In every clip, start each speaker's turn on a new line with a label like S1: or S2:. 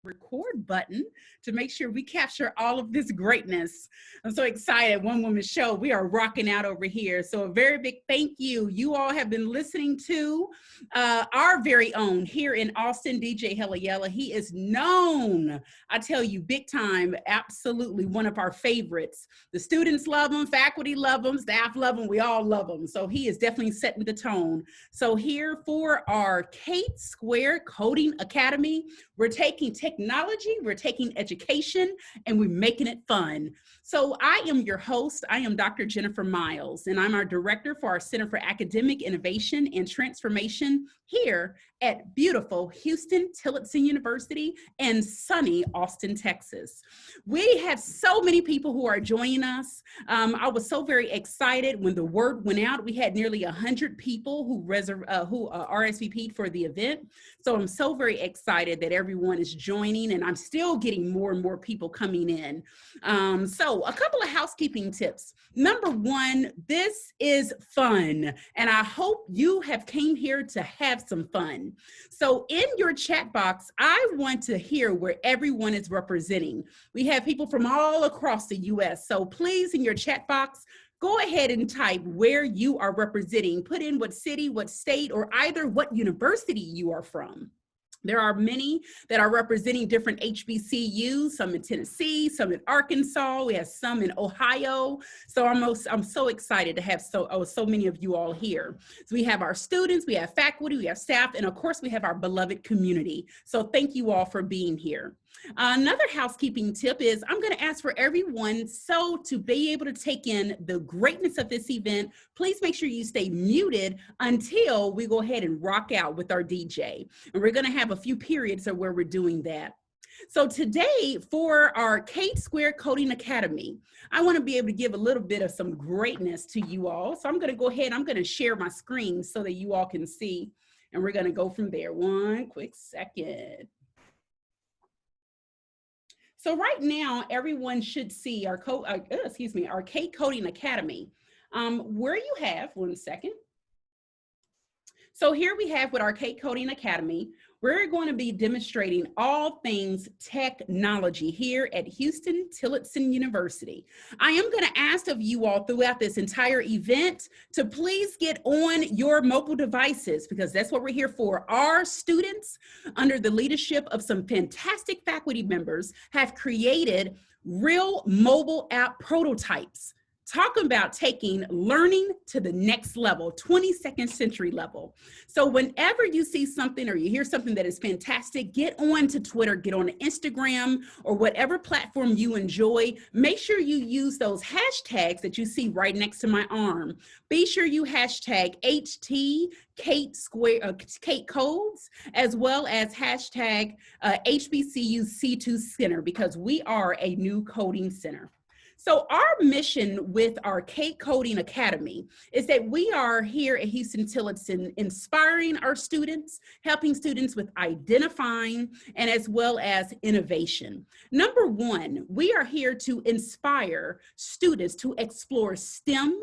S1: record button to make sure we capture all of this greatness. I'm so excited. One Woman Show, we are rocking out over here. So a very big thank you. You all have been listening to our very own here in Austin, DJ Hellayella. He is known, I tell you, big time, absolutely one of our favorites. The students love him, faculty love him, staff love him, we all love him. So he is definitely setting the tone. So here for our CAIT2 Coding Academy, we're taking technology, we're taking education, and we're making it fun. So I am your host. I am Dr. Jennifer Miles, and I'm our director for our Center for Academic Innovation and Transformation here at beautiful Huston-Tillotson University in sunny Austin, Texas. We have so many people who are joining us. I was so very excited when the word went out. We had nearly 100 people who RSVP'd for the event. So I'm so very excited that everyone is joining, and I'm still getting more and more people coming in. So a couple of housekeeping tips. Number one, this is fun, and I hope you have came here to have some fun. So in your chat box, I want to hear where everyone is representing. We have people from all across the US. So please, in your chat box, go ahead and type where you are representing. Put in what city, what state, or either what university you are from. There are many that are representing different HBCUs, some in Tennessee, some in Arkansas, we have some in Ohio. So I'm so excited to have so many of you all here. So we have our students, we have faculty, we have staff, and of course we have our beloved community. So thank you all for being here. Another housekeeping tip is I'm going to ask for everyone, so to be able to take in the greatness of this event, please make sure you stay muted until we go ahead and rock out with our DJ. And we're going to have a few periods of where we're doing that. So today for our CAIT2 Coding Academy, I want to be able to give a little bit of some greatness to you all. So I'm going to go ahead, I'm going to share my screen so that you all can see, and we're going to go from there. One quick second. So right now, everyone should see our CAIT Coding Academy. Where you have, one second. So here we have with our CAIT Coding Academy, we're going to be demonstrating all things technology here at Huston-Tillotson University. I am going to ask of you all throughout this entire event to please get on your mobile devices, because that's what we're here for. Our students, under the leadership of some fantastic faculty members, have created real mobile app prototypes. Talking about taking learning to the next level, 22nd century level. So whenever you see something or you hear something that is fantastic, get on to Twitter, get on to Instagram, or whatever platform you enjoy. Make sure you use those hashtags that you see right next to my arm. Be sure you hashtag CAIT codes, as well as hashtag HBCU C2 Center, because we are a new coding center. So our mission with our CAIT Coding Academy is that we are here at Huston-Tillotson inspiring our students, helping students with identifying and as well as innovation. Number one, we are here to inspire students to explore STEM,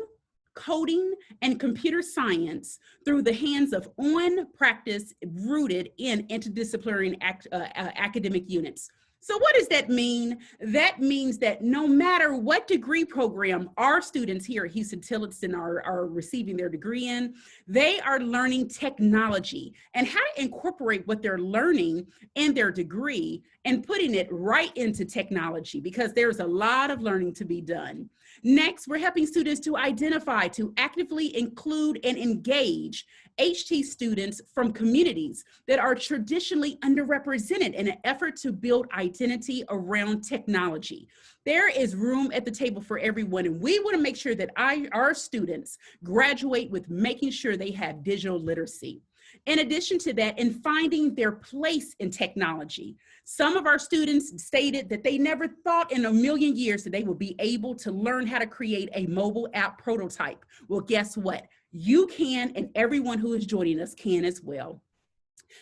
S1: coding, and computer science through the hands of on-practice rooted in interdisciplinary academic units. So what does that mean? That means that no matter what degree program our students here at Huston-Tillotson are receiving their degree in, they are learning technology and how to incorporate what they're learning in their degree and putting it right into technology, because there's a lot of learning to be done. Next, we're helping students to identify, to actively include and engage HT students from communities that are traditionally underrepresented in an effort to build identity around technology. There is room at the table for everyone, and we want to make sure that our students graduate with making sure they have digital literacy. In addition to that, in finding their place in technology. Some of our students stated that they never thought in a million years that they would be able to learn how to create a mobile app prototype. Well, guess what? You can, and everyone who is joining us can as well.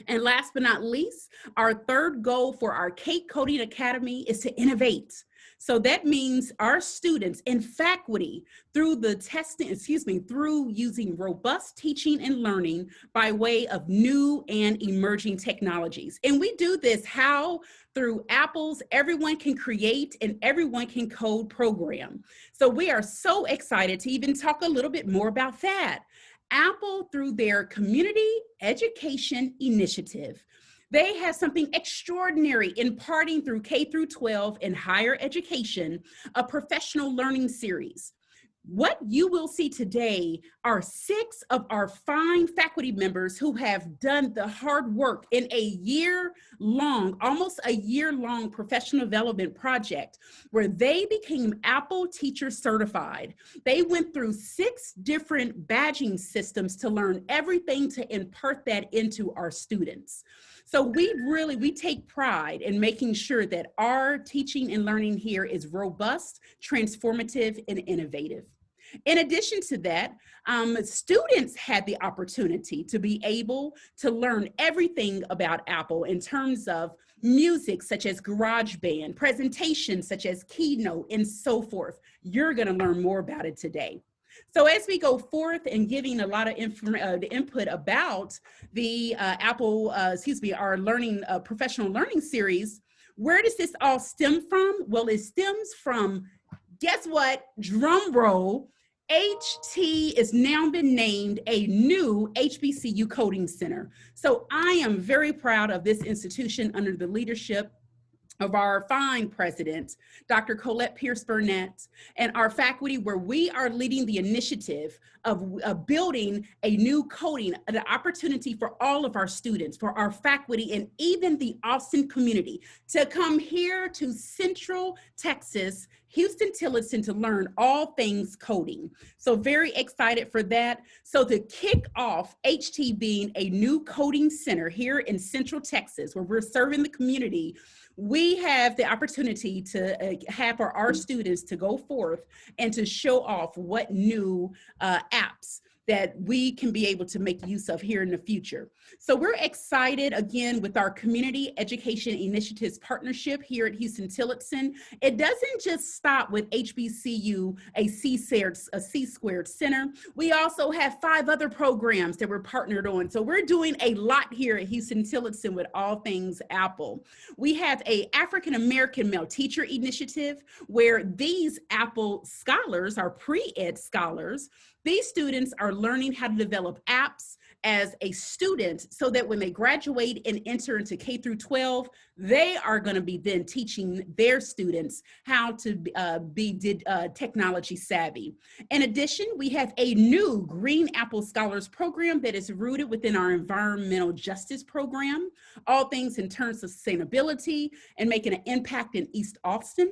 S1: And last but not least, our third goal for our CAIT Coding Academy is to innovate. So that means our students and faculty through the testing, through using robust teaching and learning by way of new and emerging technologies. And we do this how? Through Apple's Everyone Can Create and Everyone Can Code program. So we are so excited to even talk a little bit more about that. Apple, through their Community Education Initiative, they have something extraordinary imparting through K through 12 and higher education, a professional learning series. What you will see today are 6 of our fine faculty members who have done the hard work in a year-long, almost a year-long professional development project where they became Apple Teacher Certified. They went through 6 different badging systems to learn everything to impart that into our students. So we take pride in making sure that our teaching and learning here is robust, transformative, and innovative. In addition to that, students had the opportunity to be able to learn everything about Apple in terms of music, such as GarageBand, presentations such as Keynote, and so forth. You're going to learn more about it today. So as we go forth and giving a lot of input about the our learning professional learning series, where does this all stem from? Well, it stems from, guess what? Drum roll. HT is now been named a new HBCU Coding Center. So I am very proud of this institution under the leadership of our fine president, Dr. Colette Pierce-Burnett, and our faculty, where we are leading the initiative of building a new coding, an opportunity for all of our students, for our faculty, and even the Austin community to come here to Central Texas, Huston-Tillotson, to learn all things coding. So very excited for that. So to kick off HT being a new coding center here in Central Texas, where we're serving the community, we have the opportunity to have our students to go forth and to show off what new apps that we can be able to make use of here in the future. So we're excited again with our Community Education Initiatives partnership here at Huston-Tillotson. It doesn't just stop with HBCU, a C-squared center. We also have 5 other programs that we're partnered on. So we're doing a lot here at Huston-Tillotson with all things Apple. We have a African-American male teacher initiative where these Apple scholars are pre-ed scholars. These students are learning how to develop apps as a student so that when they graduate and enter into K through 12, they are going to be then teaching their students how to be technology savvy. In addition, we have a new Green Apple Scholars program that is rooted within our environmental justice program, all things in terms of sustainability and making an impact in East Austin.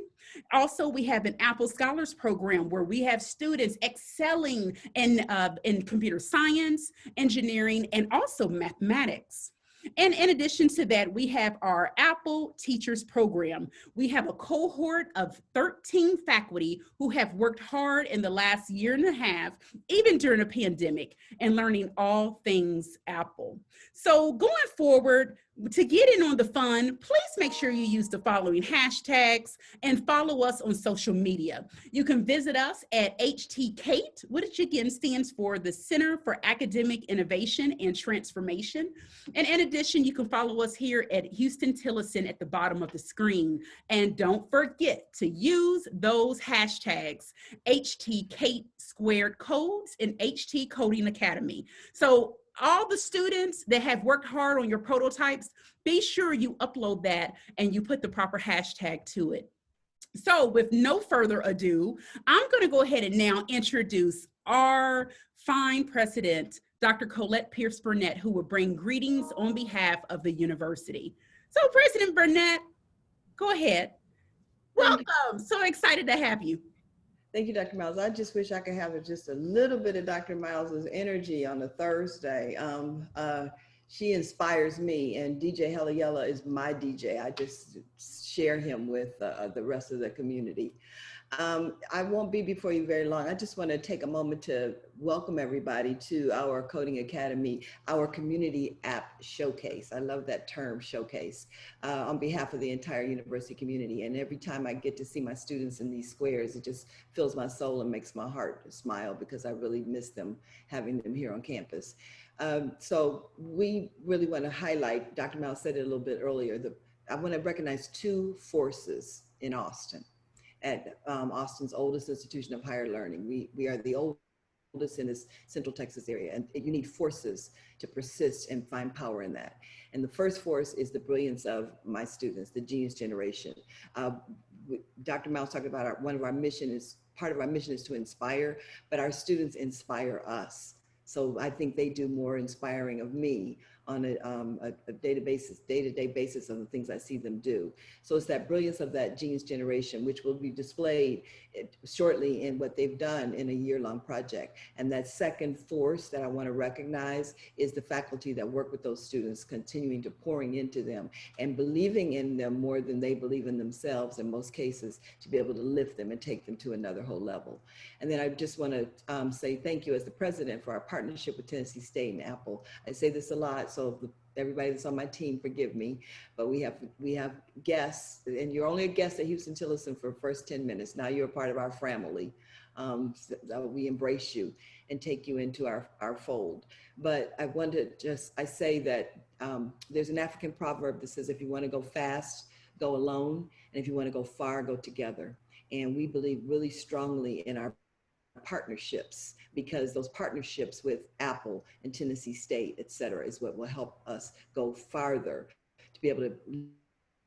S1: Also, we have an Apple Scholars program where we have students excelling in computer science, engineering, and also mathematics. And in addition to that, we have our Apple Teachers Program. We have a cohort of 13 faculty who have worked hard in the last year and a half, even during a pandemic, and learning all things Apple. So going forward, to get in on the fun, please make sure you use the following hashtags and follow us on social media. You can visit us at HTCAIT, which again stands for the Center for Academic Innovation and Transformation. And in addition, you can follow us here at Huston-Tillotson at the bottom of the screen. And don't forget to use those hashtags, HTCAIT squared codes and HT Coding Academy. So all the students that have worked hard on your prototypes, be sure you upload that and you put the proper hashtag to it. So with no further ado, I'm going to go ahead and now introduce our fine president, Dr. Colette Pierce-Burnett, who will bring greetings on behalf of the university. So President Burnett, go ahead. Welcome. So excited to have you.
S2: Thank you, Dr. Miles. I just wish I could have just a little bit of Dr. Miles's energy on a Thursday. She inspires me, and DJ Heliella is my DJ. I just share him with the rest of the community. I won't be before you very long. I just want to take a moment to welcome everybody to our Coding Academy, our community app showcase. I love that term, showcase, on behalf of the entire university community. And every time I get to see my students in these squares, it just fills my soul and makes my heart smile, because I really miss them, having them here on campus. So we really want to highlight, Dr. Miles said it a little bit earlier, I want to recognize two forces in Austin, at Austin's oldest institution of higher learning. We are the oldest in this Central Texas area, and you need forces to persist and find power in that. And the first force is the brilliance of my students, the genius generation. Dr. Miles talked about part of our mission is to inspire, but our students inspire us. So I think they do more inspiring of me on a day-to-day basis of the things I see them do. So it's that brilliance of that genius generation, which will be displayed shortly in what they've done in a year-long project. And that second force that I want to recognize is the faculty that work with those students, continuing to pouring into them and believing in them more than they believe in themselves in most cases, to be able to lift them and take them to another whole level. And then I just want to say thank you as the president for our partnership with Tennessee State and Apple. I say this a lot, so everybody that's on my team, forgive me, but we have guests, and you're only a guest at Huston-Tillotson for the first 10 minutes. Now you're a part of our family. So we embrace you and take you into our fold. But I want to I say that there's an African proverb that says, if you want to go fast, go alone. And if you want to go far, go together. And we believe really strongly in our partnerships, because those partnerships with Apple and Tennessee State, et cetera, is what will help us go farther to be able to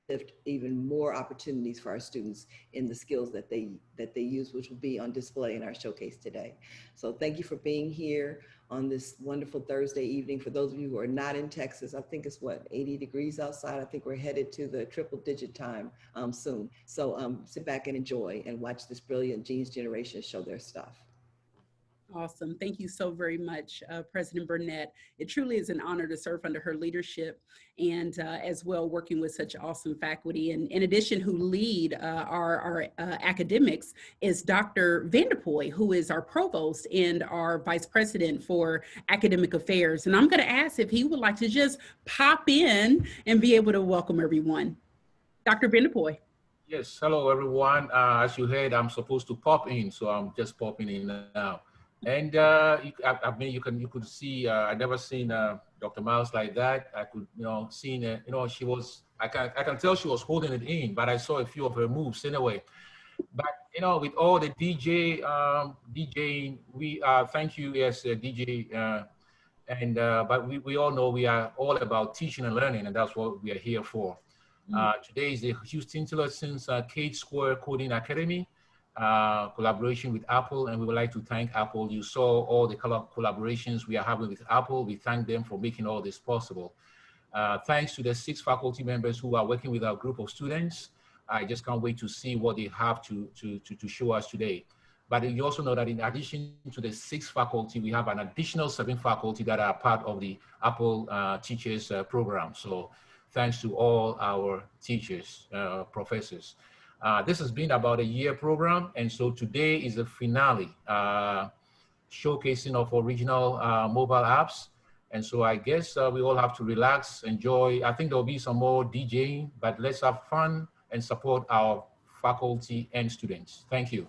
S2: lift even more opportunities for our students in the skills that they use, which will be on display in our showcase today. So thank you for being here on this wonderful Thursday evening. For those of you who are not in Texas, I think it's 80 degrees outside. I think we're headed to the triple digit time soon. So sit back and enjoy and watch this brilliant genius generation show their stuff.
S1: Awesome. Thank you so very much, President Burnett. It truly is an honor to serve under her leadership, and as well working with such awesome faculty. And in addition, who lead our academics is Dr. Vanderpoy, who is our provost and our vice president for academic affairs. And I'm going to ask if he would like to just pop in and be able to welcome everyone. Dr. Vanderpoy.
S3: Yes, hello everyone. As you heard, I'm supposed to pop in, so I'm just popping in now. And I mean, you could see, I never seen Dr. Miles like that. I could, seen, she was, I can tell she was holding it in, but I saw a few of her moves anyway. But, with all the DJing, we thank you, yes, DJ. But we all know we are all about teaching and learning, and that's what we are here for. Today is the Huston-Tillotson's CAIT2 Coding Academy. Collaboration with Apple, and we would like to thank Apple. You saw all the collaborations we are having with Apple. We thank them for making all this possible. Thanks to the 6 faculty members who are working with our group of students. I just can't wait to see what they have to show us today. But you also know that in addition to the 6 faculty, we have an additional 7 faculty that are part of the Apple Teachers Program. So thanks to all our teachers, professors. This has been about a year program, and so today is the finale, showcasing of original mobile apps. And so I guess we all have to relax, enjoy. I think there'll be some more DJing, but let's have fun and support our faculty and students. Thank you.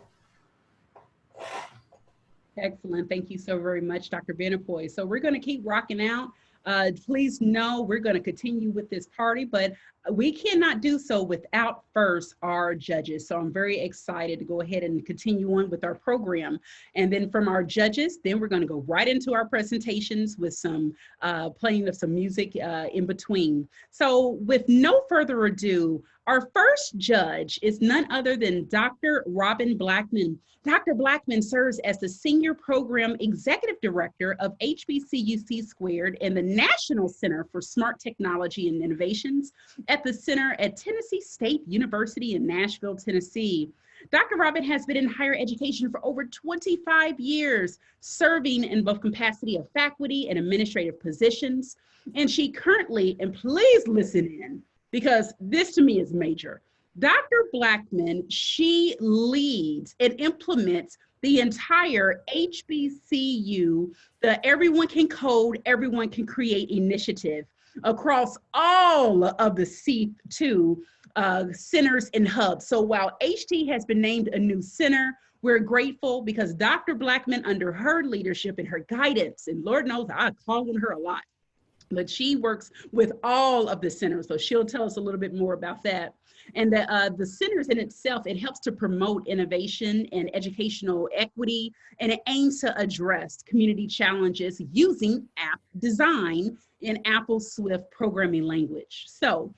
S1: Excellent. Thank you so very much, Dr. Vanderpoy. So we're going to keep rocking out. Please know we're going to continue with this party, but we cannot do so without first our judges. So I'm very excited to go ahead and continue on with our program. And then from our judges, then we're going to go right into our presentations with some playing of some music in between. So with no further ado, our first judge is none other than Dr. Robin Blackman. Dr. Blackman serves as the Senior Program Executive Director of HBCU C² and the National Center for Smart Technology and Innovations at the Center at Tennessee State University in Nashville, Tennessee. Dr. Robin has been in higher education for over 25 years, serving in both capacity of faculty and administrative positions. And she currently, and please listen in, because this to me is major. Dr. Blackman, she leads and implements the entire HBCU, the Everyone Can Code, Everyone Can Create initiative across all of the C2 centers and hubs. So while HT has been named a new center, we're grateful because Dr. Blackman, under her leadership and her guidance, and Lord knows I call on her a lot, but she works with all of the centers. So she'll tell us a little bit more about that. And the centers in itself, it helps to promote innovation and educational equity, and it aims to address community challenges using app design in Apple Swift programming language. So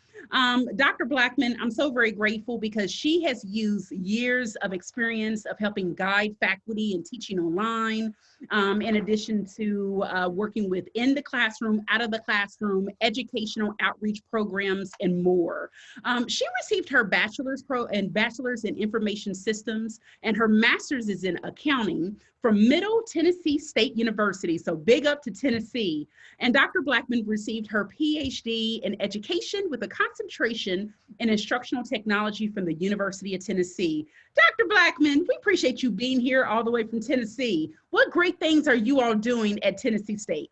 S1: Dr. Blackman, I'm so very grateful because she has used years of experience of helping guide faculty and teaching online, in addition to working within the classroom, out of the classroom, educational outreach programs, and more. She received her bachelor's in information systems, and her master's is in accounting from Middle Tennessee State University. So big up to Tennessee. And Dr. Blackman received her PhD in education with a concentration in instructional technology from the University of Tennessee. Dr. Blackman, we appreciate you being here all the way from Tennessee. What great things are you all doing at Tennessee State?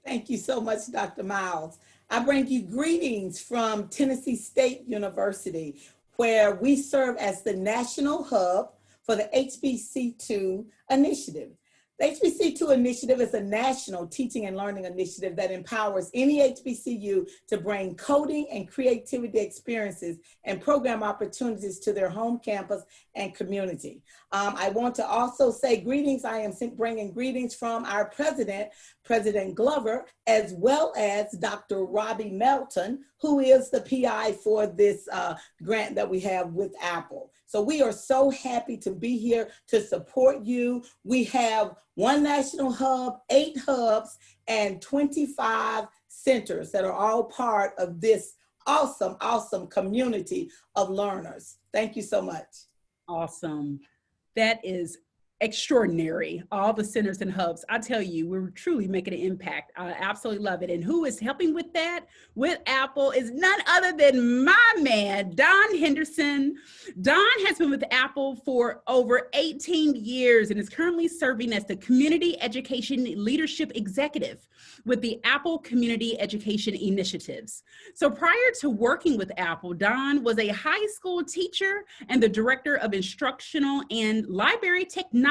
S4: Thank you so much, Dr. Miles. I bring you greetings from Tennessee State University, where we serve as the national hub for the HBC2 initiative. The HBC2 initiative is a national teaching and learning initiative that empowers any HBCU to bring coding and creativity experiences and program opportunities to their home campus and community. I want to also say greetings. I am bringing greetings from our president, President Glover, as well as Dr. Robbie Melton, who is the PI for this grant that we have with Apple. So we are so happy to be here to support you. We have one national hub, 8 hubs, and 25 centers that are all part of this awesome, awesome community of learners. Thank you so much.
S1: Awesome. That is extraordinary. All the centers and hubs. I tell you, we're truly making an impact. I absolutely love it. And who is helping with that with Apple is none other than my man, Don Henderson. Don has been with Apple for over 18 years and is currently serving as the Community Education Leadership Executive with the Apple Community Education Initiatives. So prior to working with Apple, Don was a high school teacher and the Director of Instructional and Library Technology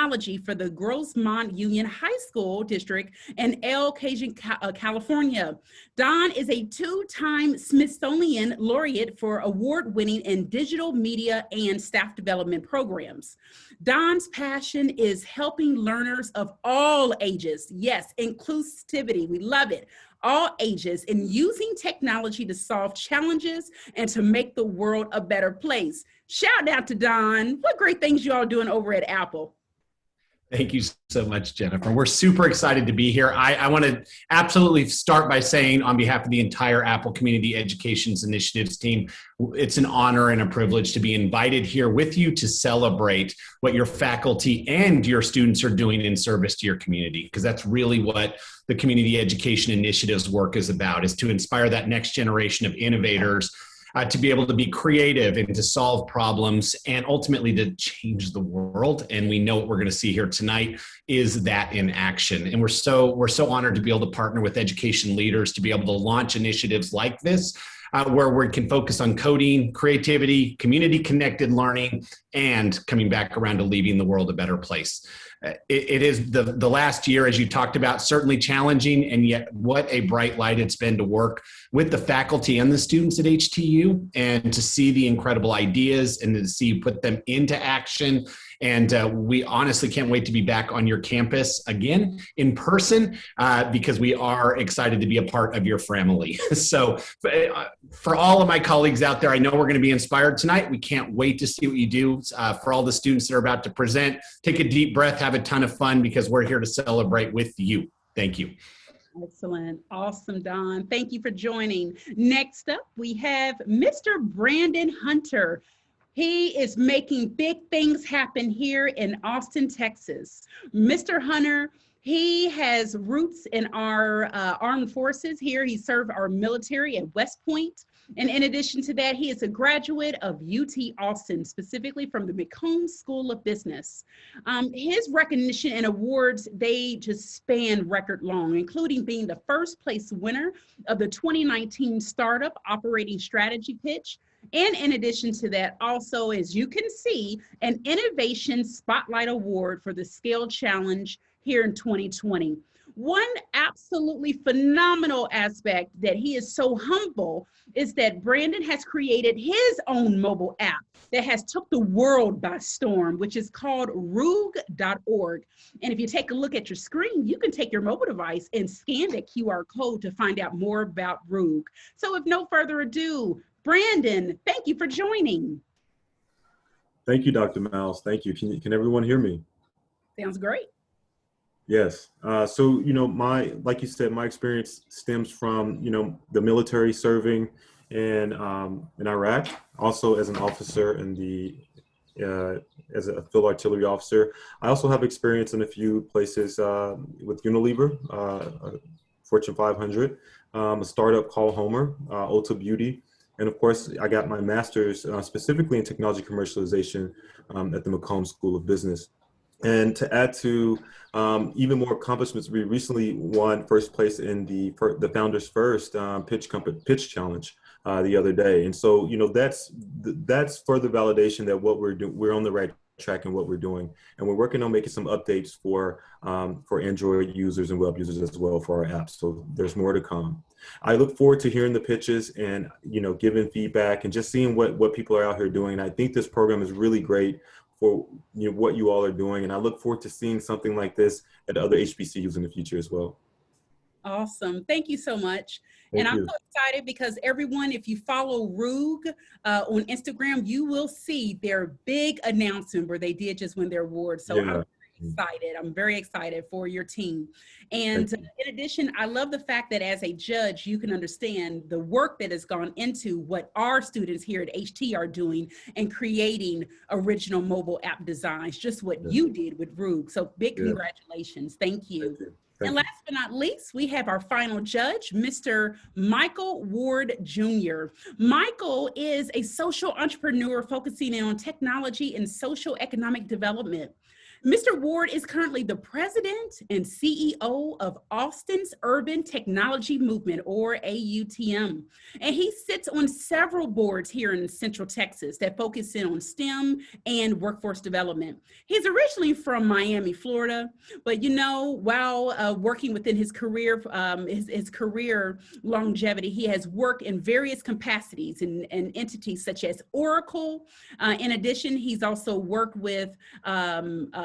S1: for the Grossmont Union High School District in El Cajon, California. Don is a 2-time Smithsonian laureate for award-winning in digital media and staff development programs. Don's passion is helping learners of all ages, yes, inclusivity, we love it, all ages, in using technology to solve challenges and to make the world a better place. Shout out to Don. What great things you all doing over at Apple.
S5: Thank you so much, Jennifer. We're super excited to be here. I want to absolutely start by saying, on behalf of the entire Apple Community Educations Initiatives team, it's an honor and a privilege to be invited here with you to celebrate what your faculty and your students are doing in service to your community, because that's really what the Community Education Initiatives work is about, is to inspire that next generation of innovators to be able to be creative and to solve problems and ultimately to change the world. And we know what we're going to see here tonight is that in action. And we're so honored to be able to partner with education leaders to be able to launch initiatives like this, where we can focus on coding, creativity, community-connected learning, and coming back around to leaving the world a better place. It is the last year, as you talked about, certainly challenging, and yet what a bright light it's been to work with the faculty and the students at HTU and to see the incredible ideas and to see you put them into action. And we honestly can't wait to be back on your campus again in person because we are excited to be a part of your family. So for all of my colleagues out there, I know we're going to be inspired tonight. We can't wait to see what you do. For all the students that are about to present, take a deep breath, have a ton of fun because we're here to celebrate with you. Thank you.
S1: Excellent. Awesome, Don. Thank you for joining. Next up, we have Mr. Brandon Hunter. He is making big things happen here in Austin, Texas. Mr. Hunter, he has roots in our armed forces here. He served our military at West Point. And in addition to that, he is a graduate of UT Austin, specifically from the McCombs School of Business. His recognition and awards, they just span record long, including being the first place winner of the 2019 Startup Operating Strategy Pitch. And in addition to that, also, as you can see, an Innovation Spotlight Award for the Scale Challenge here in 2020. One absolutely phenomenal aspect that he is so humble is that Brandon has created his own mobile app that has took the world by storm, which is called roog.org. And if you take a look at your screen, you can take your mobile device and scan that QR code to find out more about Roog. So with no further ado, Brandon, thank you for joining.
S6: Thank you, Dr. Miles. Thank you. Can everyone hear me?
S1: Sounds great.
S6: Yes. So, like you said, my experience stems from, the military serving in Iraq, also as an officer in as a field artillery officer. I also have experience in a few places with Unilever, Fortune 500, a startup called Homer, Ulta Beauty. And of course, I got my master's specifically in technology commercialization at the McCombs School of Business. And to add to even more accomplishments, we recently won first place in the Founders First pitch challenge the other day. And so, that's further validation that what we're doing, we're on the right track in what we're doing. And we're working on making some updates for Android users and web users as well for our apps. So there's more to come. I look forward to hearing the pitches and, giving feedback and just seeing what people are out here doing. And I think this program is really great for what you all are doing. And I look forward to seeing something like this at other HBCUs in the future as well.
S1: Awesome. Thank you so much.
S6: Thank
S1: I'm
S6: you.
S1: so excited because everyone, if you follow Roog on Instagram, you will see their big announcement where they did just win their award. So
S6: Yeah.
S1: I'm very excited for your team. And in addition, I love the fact that as a judge, you can understand the work that has gone into what our students here at HT are doing and creating original mobile app designs, just what you did with Roog. So big congratulations. Thank you.
S6: Thank you.
S1: And last but not least, we have our final judge, Mr. Michael Ward Jr. Michael is a social entrepreneur focusing on technology and social economic development. Mr. Ward is currently the president and CEO of Austin's Urban Technology Movement, or AUTM. And he sits on several boards here in Central Texas that focus in on STEM and workforce development. He's originally from Miami, Florida, but while working within his career, his career longevity, he has worked in various capacities and entities such as Oracle. In addition, he's also worked with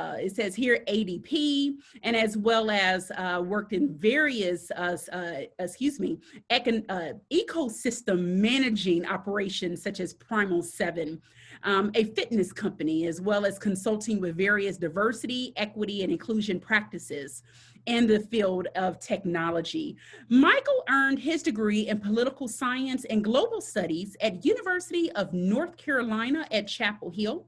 S1: it says here ADP, and as well as worked in various, ecosystem managing operations such as Primal 7, a fitness company, as well as consulting with various diversity, equity, and inclusion practices in the field of technology. Michael earned his degree in political science and global studies at University of North Carolina at Chapel Hill.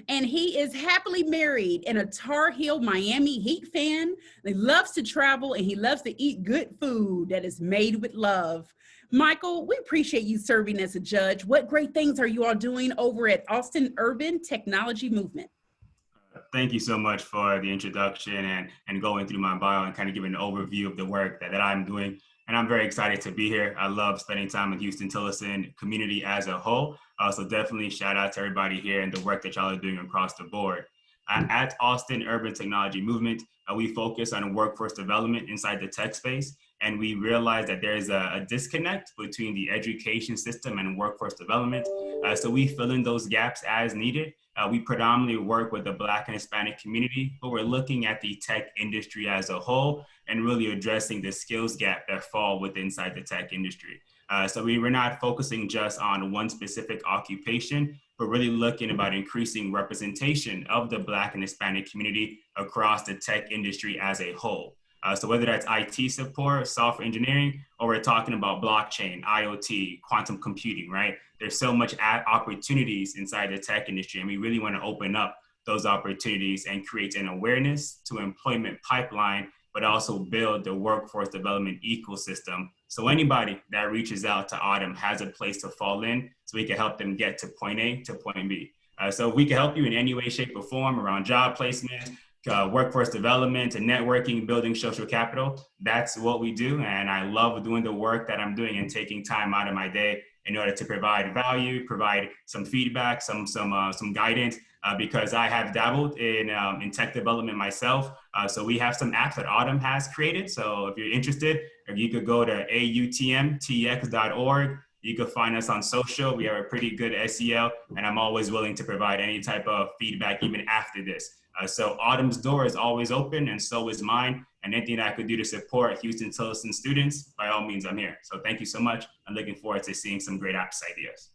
S1: And he is happily married and a Tar Heel Miami Heat fan. He loves to travel and he loves to eat good food that is made with love. Michael, we appreciate you serving as a judge. What great things are you all doing over at Austin Urban Technology Movement?
S7: Thank you so much for the introduction and going through my bio and kind of giving an overview of the work that I'm doing. And I'm very excited to be here. I love spending time with Huston-Tillotson community as a whole. So definitely shout out to everybody here and the work that y'all are doing across the board. At Austin Urban Technology Movement, we focus on workforce development inside the tech space. And we realize that there's a disconnect between the education system and workforce development. So we fill in those gaps as needed. We predominantly work with the Black and Hispanic community, but we're looking at the tech industry as a whole and really addressing the skills gap that fall within inside the tech industry. So we're not focusing just on one specific occupation, but really looking about increasing representation of the Black and Hispanic community across the tech industry as a whole. So whether that's IT support, software engineering, or we're talking about blockchain, IoT, quantum computing, right? There's so much opportunities inside the tech industry, and we really want to open up those opportunities and create an awareness to employment pipeline, but also build the workforce development ecosystem So anybody that reaches out to Autumn has a place to fall in, so we can help them get to point A to point B. So if we can help you in any way, shape, or form around job placement, workforce development, and networking, building social capital, that's what we do. And I love doing the work that I'm doing and taking time out of my day in order to provide value, provide some feedback, some guidance, because I have dabbled in tech development myself. So we have some apps that Autumn has created. So if you're interested, you could go to autmtx.org. You can find us on social. We have a pretty good SEO, and I'm always willing to provide any type of feedback even after this. So Autumn's door is always open, and so is mine. And anything I could do to support Huston-Tillotson students, by all means, I'm here. So thank you so much. I'm looking forward to seeing some great apps ideas.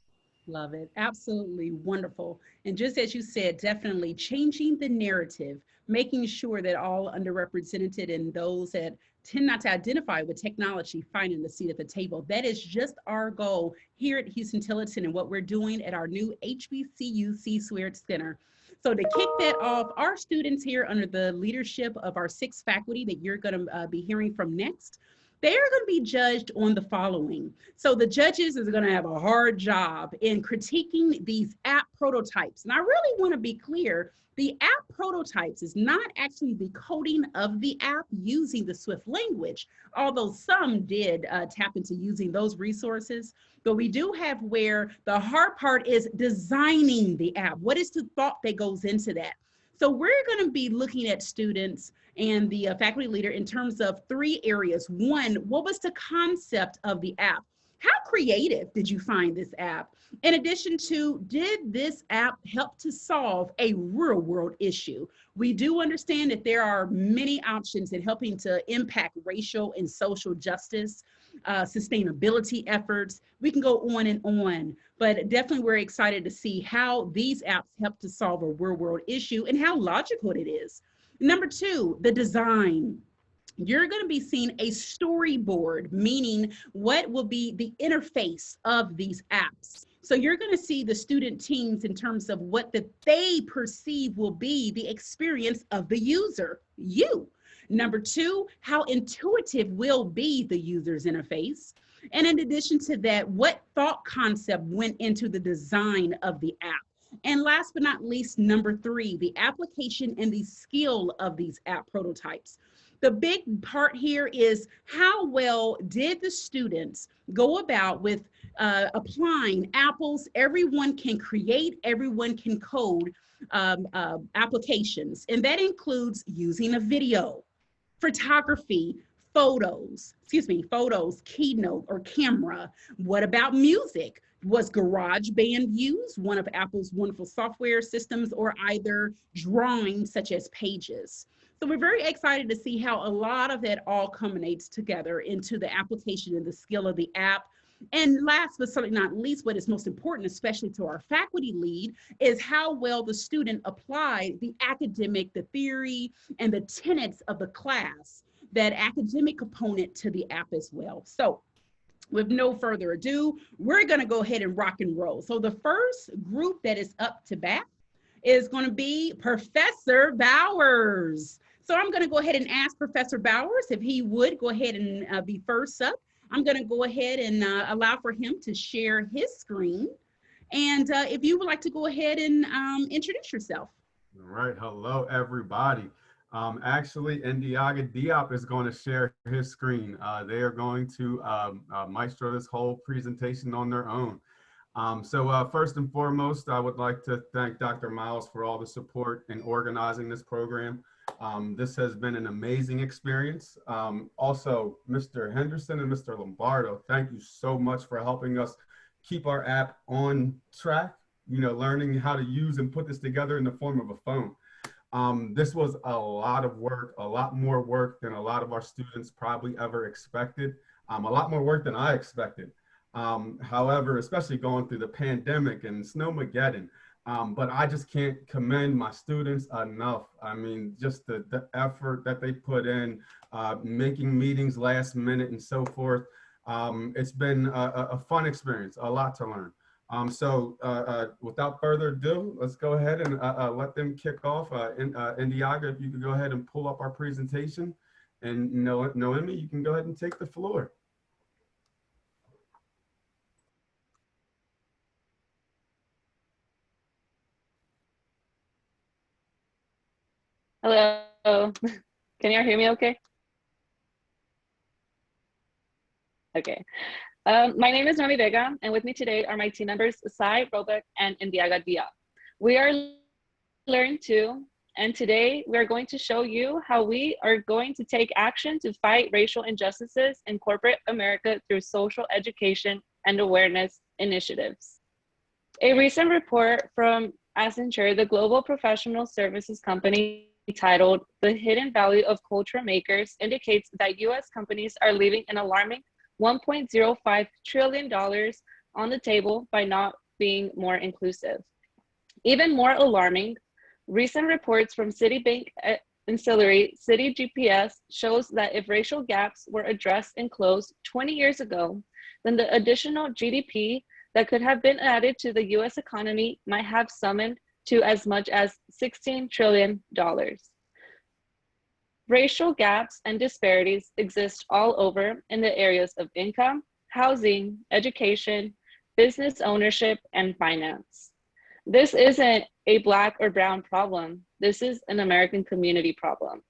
S1: Love it. Absolutely wonderful. And just as you said, definitely changing the narrative, making sure that all underrepresented and those that tend not to identify with technology finding a seat at the table. That is just our goal here at Huston-Tillotson and what we're doing at our new HBCU C-Squared Center. So to kick that off, our students here under the leadership of our 6 faculty that you're going to be hearing from next, they are going to be judged on the following. So the judges is going to have a hard job in critiquing these app prototypes. And I really want to be clear, the app prototypes is not actually the coding of the app using the Swift language, although some did tap into using those resources. But we do have where the hard part is designing the app. What is the thought that goes into that? So we're going to be looking at students and the faculty leader in terms of 3 areas. 1, what was the concept of the app? How creative did you find this app? In addition to, did this app help to solve a real world issue? We do understand that there are many options in helping to impact racial and social justice, sustainability efforts. We can go on and on, but definitely we're excited to see how these apps help to solve a real world issue and how logical it is. Number 2, the design. You're going to be seeing a storyboard, meaning what will be the interface of these apps. So you're going to see the student teams in terms of what they perceive will be the experience of the user, you. Number 2, how intuitive will be the user's interface. And in addition to that, what thought concept went into the design of the app. And last but not least, number 3, the application and the skill of these app prototypes. The big part here is how well did the students go about with applying apples. Everyone can create, everyone can code applications. And that includes using a video, photography, photos, Keynote or camera. What about music? Was GarageBand used, one of Apple's wonderful software systems, or either drawing such as Pages? So we're very excited to see how a lot of that all culminates together into the application and the skill of the app. And last but certainly not least, what is most important, especially to our faculty lead, is how well the student applied the academic, the theory, and the tenets of the class, that academic component to the app as well. So with no further ado, we're going to go ahead and rock and roll. So the first group that is up to bat is going to be Professor Bowers. So I'm going to go ahead and ask Professor Bowers if he would go ahead and be first up. I'm going to go ahead and allow for him to share his screen. And if you would like to go ahead and introduce yourself.
S8: All right. Hello, everybody. Actually, Ndiaga Diop is going to share his screen. They are going to maestro this whole presentation on their own. So first and foremost, I would like to thank Dr. Miles for all the support in organizing this program. This has been an amazing experience. Also, Mr. Henderson and Mr. Lombardo, thank you so much for helping us keep our app on track, learning how to use and put this together in the form of a phone. This was a lot of work, a lot more work than a lot of our students probably ever expected, a lot more work than I expected. However, especially going through the pandemic and Snowmageddon, but I just can't commend my students enough. I mean, just the effort that they put in, making meetings last minute and so forth. It's been a fun experience, a lot to learn. So without further ado, let's go ahead and let them kick off. Ndiaga, if you could go ahead and pull up our presentation. And Noemi, you can go ahead and take the floor.
S9: Hello. Can you hear me okay? Okay. My name is Nomi Vega, and with me today are my team members, Sai, Robeck, and Indiaga Dia. We are Learn 2, and today we are going to show you how we are going to take action to fight racial injustices in corporate America through social education and awareness initiatives. A recent report from Accenture, the global professional services company, titled "The Hidden Value of Culture Makers," indicates that US companies are leaving an alarming $1.05 trillion on the table by not being more inclusive. Even more alarming, recent reports from Citibank Ancillary City GPS shows that if racial gaps were addressed and closed 20 years ago, then the additional GDP that could have been added to the US economy might have summoned to as much as $16 trillion. Racial gaps and disparities exist all over in the areas of income, housing, education, business ownership, and finance. This isn't a Black or brown problem. This is an American community problem.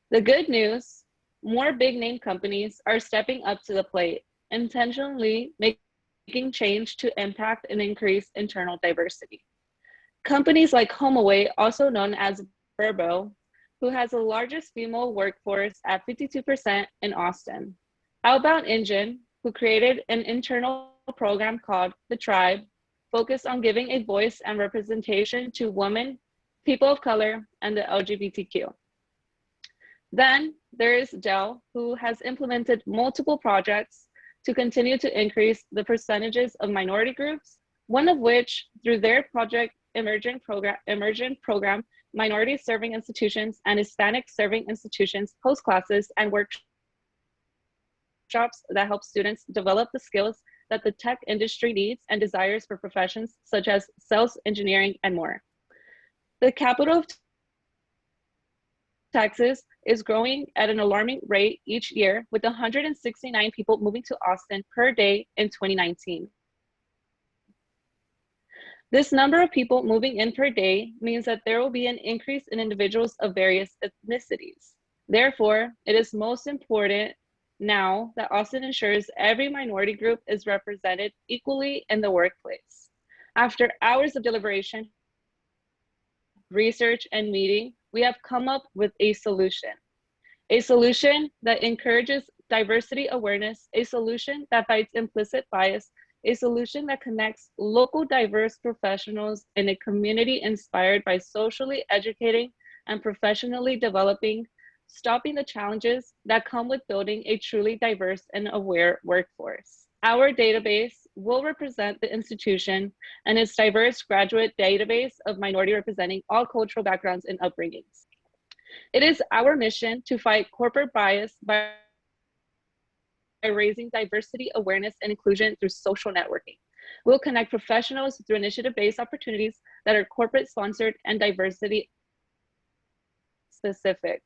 S9: The good news, more big name companies are stepping up to the plate, intentionally making change to impact and increase internal diversity. Companies like HomeAway, also known as Vrbo, who has the largest female workforce at 52% in Austin. Outbound Engine, who created an internal program called The Tribe, focused on giving a voice and representation to women, people of color, and the LGBTQ. Then there is Dell, who has implemented multiple projects to continue to increase the percentages of minority groups, one of which, through their Project Emergent program, minority serving institutions and Hispanic serving institutions host classes and workshops that help students develop the skills that the tech industry needs and desires for professions such as sales, engineering, and more. The capital of Texas is growing at an alarming rate each year, with 169 people moving to Austin per day in 2019. This number of people moving in per day means that there will be an increase in individuals of various ethnicities. Therefore, it is most important now that Austin ensures every minority group is represented equally in the workplace. After hours of deliberation, research, and meeting, we have come up with a solution that encourages diversity awareness, a solution that fights implicit bias, a solution that connects local diverse professionals in a community inspired by socially educating and professionally developing, stopping the challenges that come with building a truly diverse and aware workforce. Our database will represent the institution and its diverse graduate database of minority representing all cultural backgrounds and upbringings. It is our mission to fight corporate bias by raising diversity, awareness, and inclusion through social networking. We'll connect professionals through initiative-based opportunities that are corporate-sponsored and diversity-specific.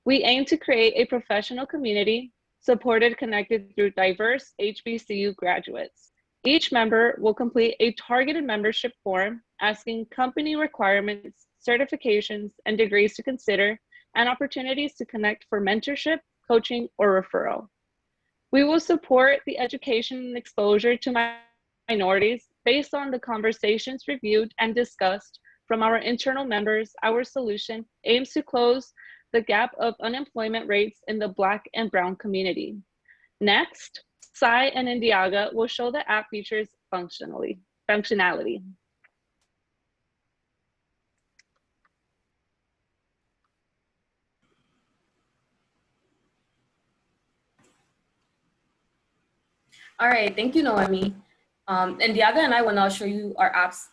S9: We aim to create a professional community supported, connected through diverse HBCU graduates. Each member will complete a targeted membership form asking company requirements, certifications, and degrees to consider, and opportunities to connect for mentorship, coaching, or referral. We will support the education and exposure to minorities based on the conversations reviewed and discussed from our internal members. Our solution aims to close the gap of unemployment rates in the Black and Brown community. Next, Sai and Indiaga will show the app features functionality.
S10: All right, thank you, Naomi. Indiaga and I will now show you our app's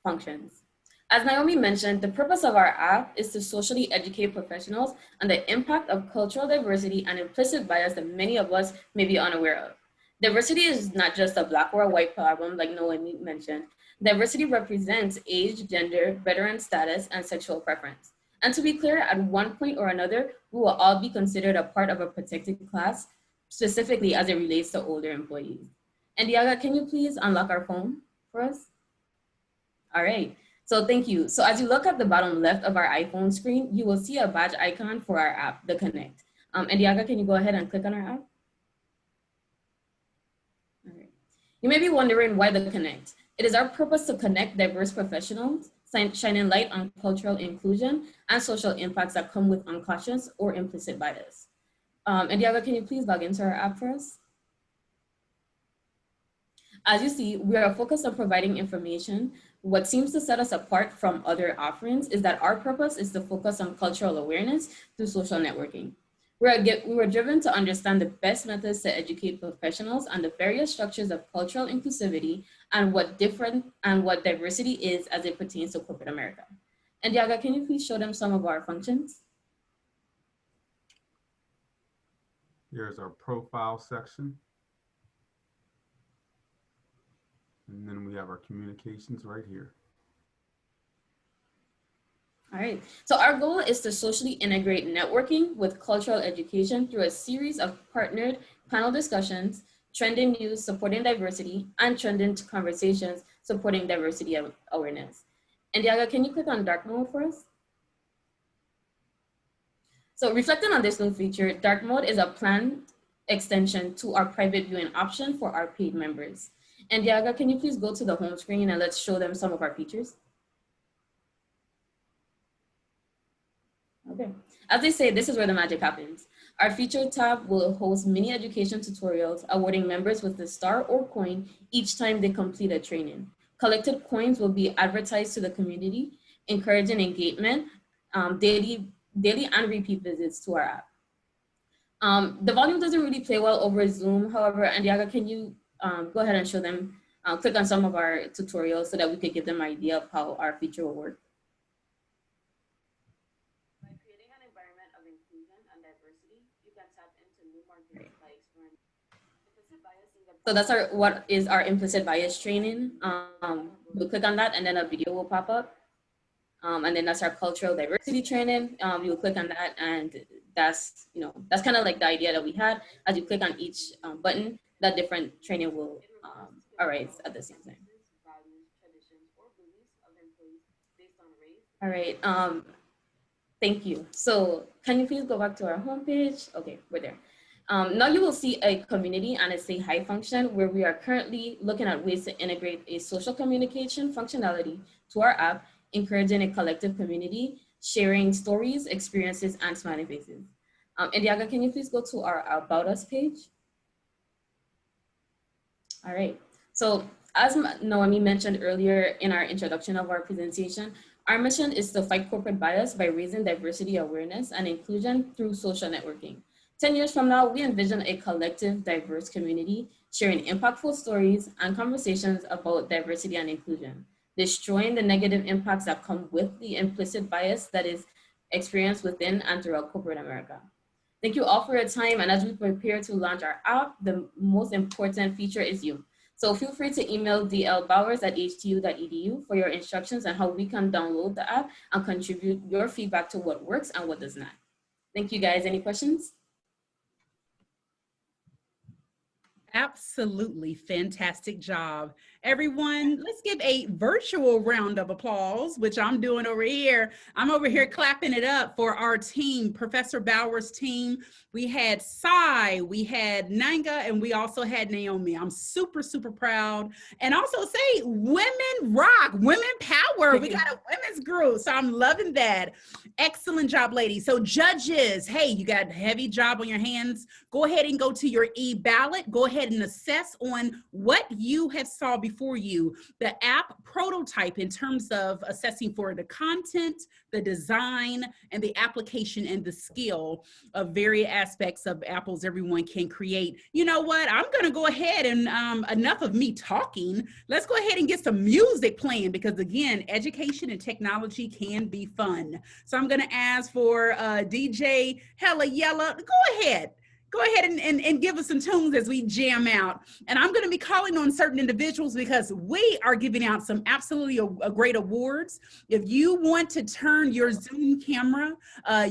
S10: functions. As Naomi mentioned, the purpose of our app is to socially educate professionals on the impact of cultural diversity and implicit bias that many of us may be unaware of. Diversity is not just a Black or a white problem, like Naomi mentioned. Diversity represents age, gender, veteran status, and sexual preference. And to be clear, at one point or another, we will all be considered a part of a protected class, specifically as it relates to older employees. And Diaga, can you please unlock our phone for us? All right. So thank you. So as you look at the bottom left of our iPhone screen, you will see a badge icon for our app, the Connect. Ndiaga, can you go ahead and click on our app? All right. You may be wondering why the Connect. It is our purpose to connect diverse professionals, shining light on cultural inclusion and social impacts that come with unconscious or implicit bias. Ndiaga, can you please log into our app for us? As you see, we are focused on providing information. What seems to set us apart from other offerings is that our purpose is to focus on cultural awareness through social networking. We were driven to understand the best methods to educate professionals on the various structures of cultural inclusivity and what diversity is as it pertains to corporate America. Ndiaga, can you please show them some of our functions?
S8: Here's our profile section. And then we have our communications right here.
S10: All right, so our goal is to socially integrate networking with cultural education through a series of partnered panel discussions, trending news supporting diversity, and trending conversations supporting diversity awareness. Ndiaga, can you click on dark mode for us? So reflecting on this new feature, dark mode is a planned extension to our private viewing option for our paid members. Ndiaga, can you please go to the home screen and let's show them some of our features? Okay, as they say, this is where the magic happens. Our feature tab will host mini education tutorials, awarding members with a star or coin each time they complete a training. Collected coins will be advertised to the community, encouraging engagement, daily and repeat visits to our app. The volume doesn't really play well over Zoom. However, Ndiaga, can you go ahead and show them, click on some of our tutorials so that we could give them an idea of how our feature will work. By creating an environment of inclusion and diversity, you can tap into new markets by exploring implicit bias. So that's what is our implicit bias training. We'll click on that and then a video will pop up. And then that's our cultural diversity training. You'll click on that and that's kind of like the idea that we had. As you click on each button, that different training will arise at the same time. All right, thank you. So can you please go back to our homepage? Okay, we're there. Now you will see a community and a say hi function where we are currently looking at ways to integrate a social communication functionality to our app, encouraging a collective community, sharing stories, experiences, and smiling faces. Ndiaga, can you please go to our About Us page? All right, so as Naomi mentioned earlier in our introduction of our presentation, our mission is to fight corporate bias by raising diversity awareness and inclusion through social networking. 10 years from now, we envision a collective, diverse community sharing impactful stories and conversations about diversity and inclusion, destroying the negative impacts that come with the implicit bias that is experienced within and throughout corporate America. Thank you all for your time. And as we prepare to launch our app, the most important feature is you. So feel free to email dlbowers@htu.edu for your instructions on how we can download the app and contribute your feedback to what works and what does not. Thank you guys. Any questions?
S1: Absolutely fantastic job. Everyone, let's give a virtual round of applause, which I'm doing over here. I'm over here clapping it up for our team, Professor Bowers' team. We had Sai, we had Nanga, and we also had Naomi. I'm super, super proud. And also say, women rock, women power. We got a women's group, so I'm loving that. Excellent job, ladies. So judges, hey, you got a heavy job on your hands. Go ahead and go to your e-ballot. Go ahead and assess on what you have saw before you, the app prototype in terms of assessing for the content, the design, and the application and the skill of various aspects of Apple's Everyone Can Create. You know what? I'm going to go ahead and enough of me talking. Let's go ahead and get some music playing because, again, education and technology can be fun. So I'm going to ask for DJ Hella Yella. Go ahead and give us some tunes as we jam out. And I'm going to be calling on certain individuals because we are giving out some absolutely great awards. If you want to turn your Zoom camera,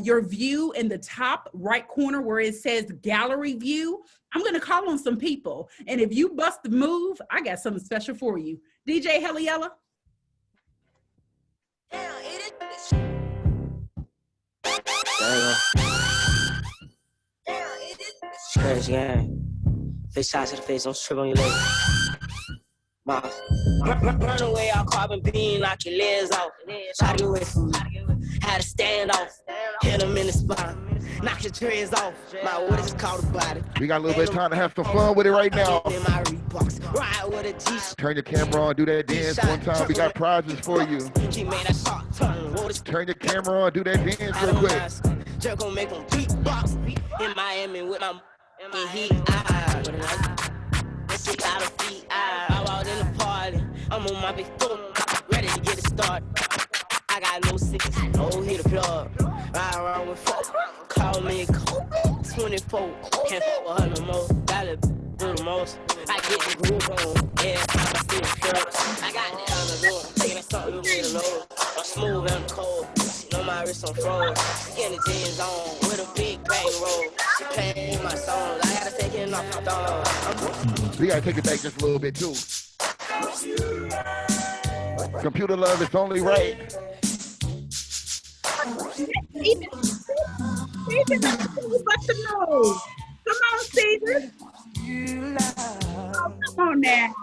S1: your view in the top right corner where it says gallery view, I'm going to call on some people. And if you bust the move, I got something special for you. DJ Heliella.
S11: Crazy gang. Face shots to the face, don't strip on your leg. Mouth. Run away, I'll carbon beam, knock your legs off. Try to get away from me. Had to stand off. Hit him in the spine. Knock your dreads off. My what is called a body.
S12: We got a little bit of time to have some fun with it right now.
S11: Ride with a G.
S12: Turn your camera on, do that dance one time. We got prizes for you. Turn your camera on, do that dance real quick.
S11: Jerk gon' make them beatbox. In Miami with my heat. This shit got a feet. I'm out in the party. I'm on my big foot, ready to get it started. I got no six, no hit a plug. Ride around with folk. Call me Kobe. 24. Can't fuck with her no more. Gotta do the most. I get the groove on. Every time I see the girl. I got it on the door. Taking that something you need to know. I'm smooth and cold. She know my wrist on froze. Skinny jeans on with a big bang roll. She playing my songs. I gotta take it off my thumb.
S12: We gotta take it back just a little bit too. Computer love is only right.
S1: Steven, what's the nose? Come on, Steven. Oh, come on now.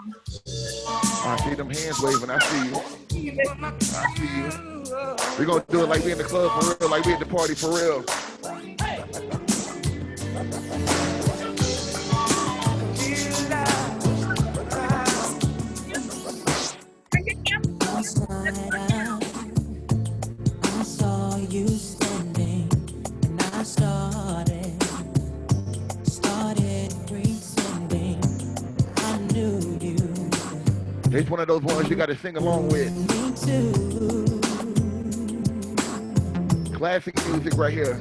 S12: I see them hands waving. I see you. I see you. We're gonna do it like we in the club for real, like we at the party for real.
S13: I saw you standing and I started pretending I knew you.
S12: It's one of those ones you gotta sing along with.
S13: Me too.
S12: Classic music right here.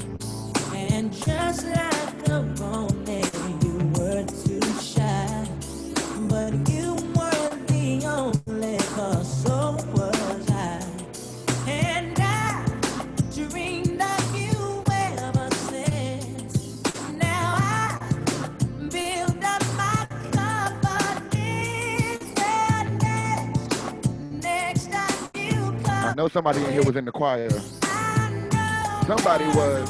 S13: And just like a moment, you were too shy, but you weren't the only cause, so was I. And I dreamed of you ever since. Now I build up my confidence. Next time you come,
S12: I know somebody in here was in the choir. Somebody was.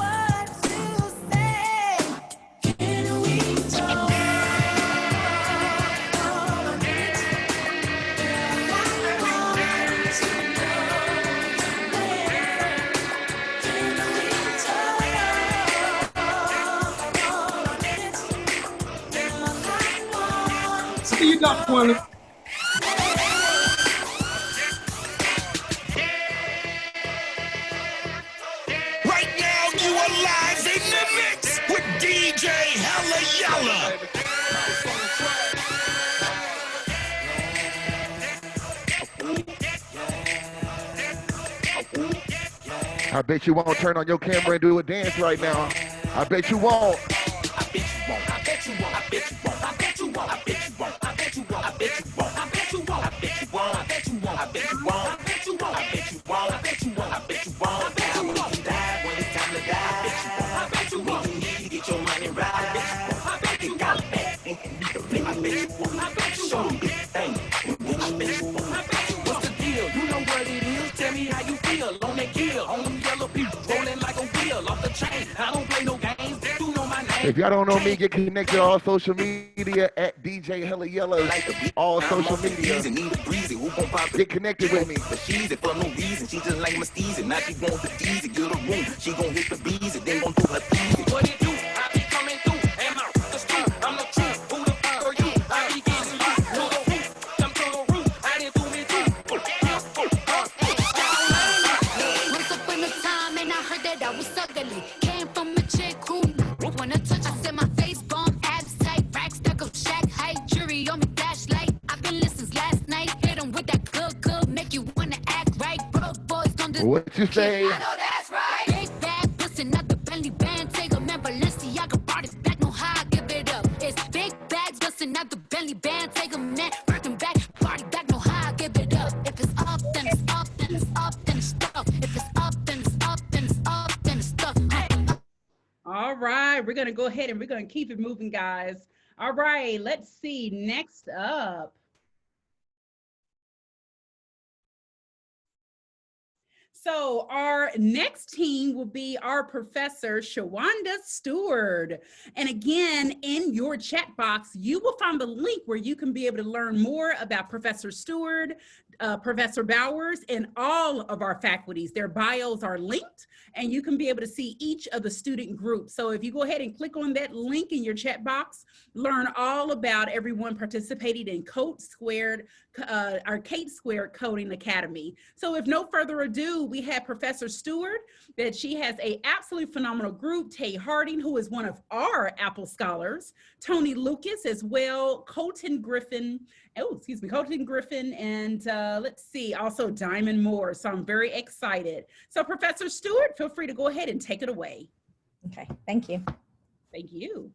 S14: See you, Dr. Wallace.
S15: Right now, you are live in the mix with DJ Hella Yella.
S12: I bet you won't turn on your camera and do a dance right now. I bet you won't. If y'all don't know me, get connected on all social media at DJ Hella Yellow. All social media. Get connected with me.
S15: But she's it for no reason. She just like my steezy. Now she wants the easy. Get a room. She gon' hit the bees and then gon' do her easy. What it do? I be coming through. Am I the street? I'm the truth. Who the fuck are you? I be getting you to the roof. Come to the roof. I didn't do me too.
S16: Once upon a time and I heard that I was ugly. Came from a chick who wanna touch. I said my face bomb, abs tight, rack stuck up, shack height, jury on me flashlight. I've been listening last night. Hit 'em with that good, make you wanna act right. Broke boys don't do.
S12: What you say?
S16: I know that's right. Big bag, bustin' out the Bentley band. Take a man, Balenciaga brought it back. Know how I give it up. It's big bags, bustin' out the Bentley band. Take a man, working back, party back. Know how I give it up. If it's up, then it's up, then it's up, then it's stuff. If it's up, then it's up, then it's up, then it's stuff.
S1: All right, we're gonna go ahead and we're gonna keep it moving, guys. All right, let's see. Next up. So our next team will be our professor, Shawanda Stewart. And again, in your chat box, you will find the link where you can be able to learn more about Professor Stewart, Professor Bowers, and all of our faculties. Their bios are linked, and you can be able to see each of the student groups. So if you go ahead and click on that link in your chat box, learn all about everyone participating in our CAIT2 Coding Academy. So if no further ado, we have Professor Stewart, that she has a absolutely phenomenal group, Tay Harding, who is one of our Apple Scholars, Tony Lucas as well, Colton Griffin, and let's see, also Diamond Moore. So I'm very excited. So Professor Stewart, feel free to go ahead and take it away.
S17: Okay, thank you.
S1: Thank you.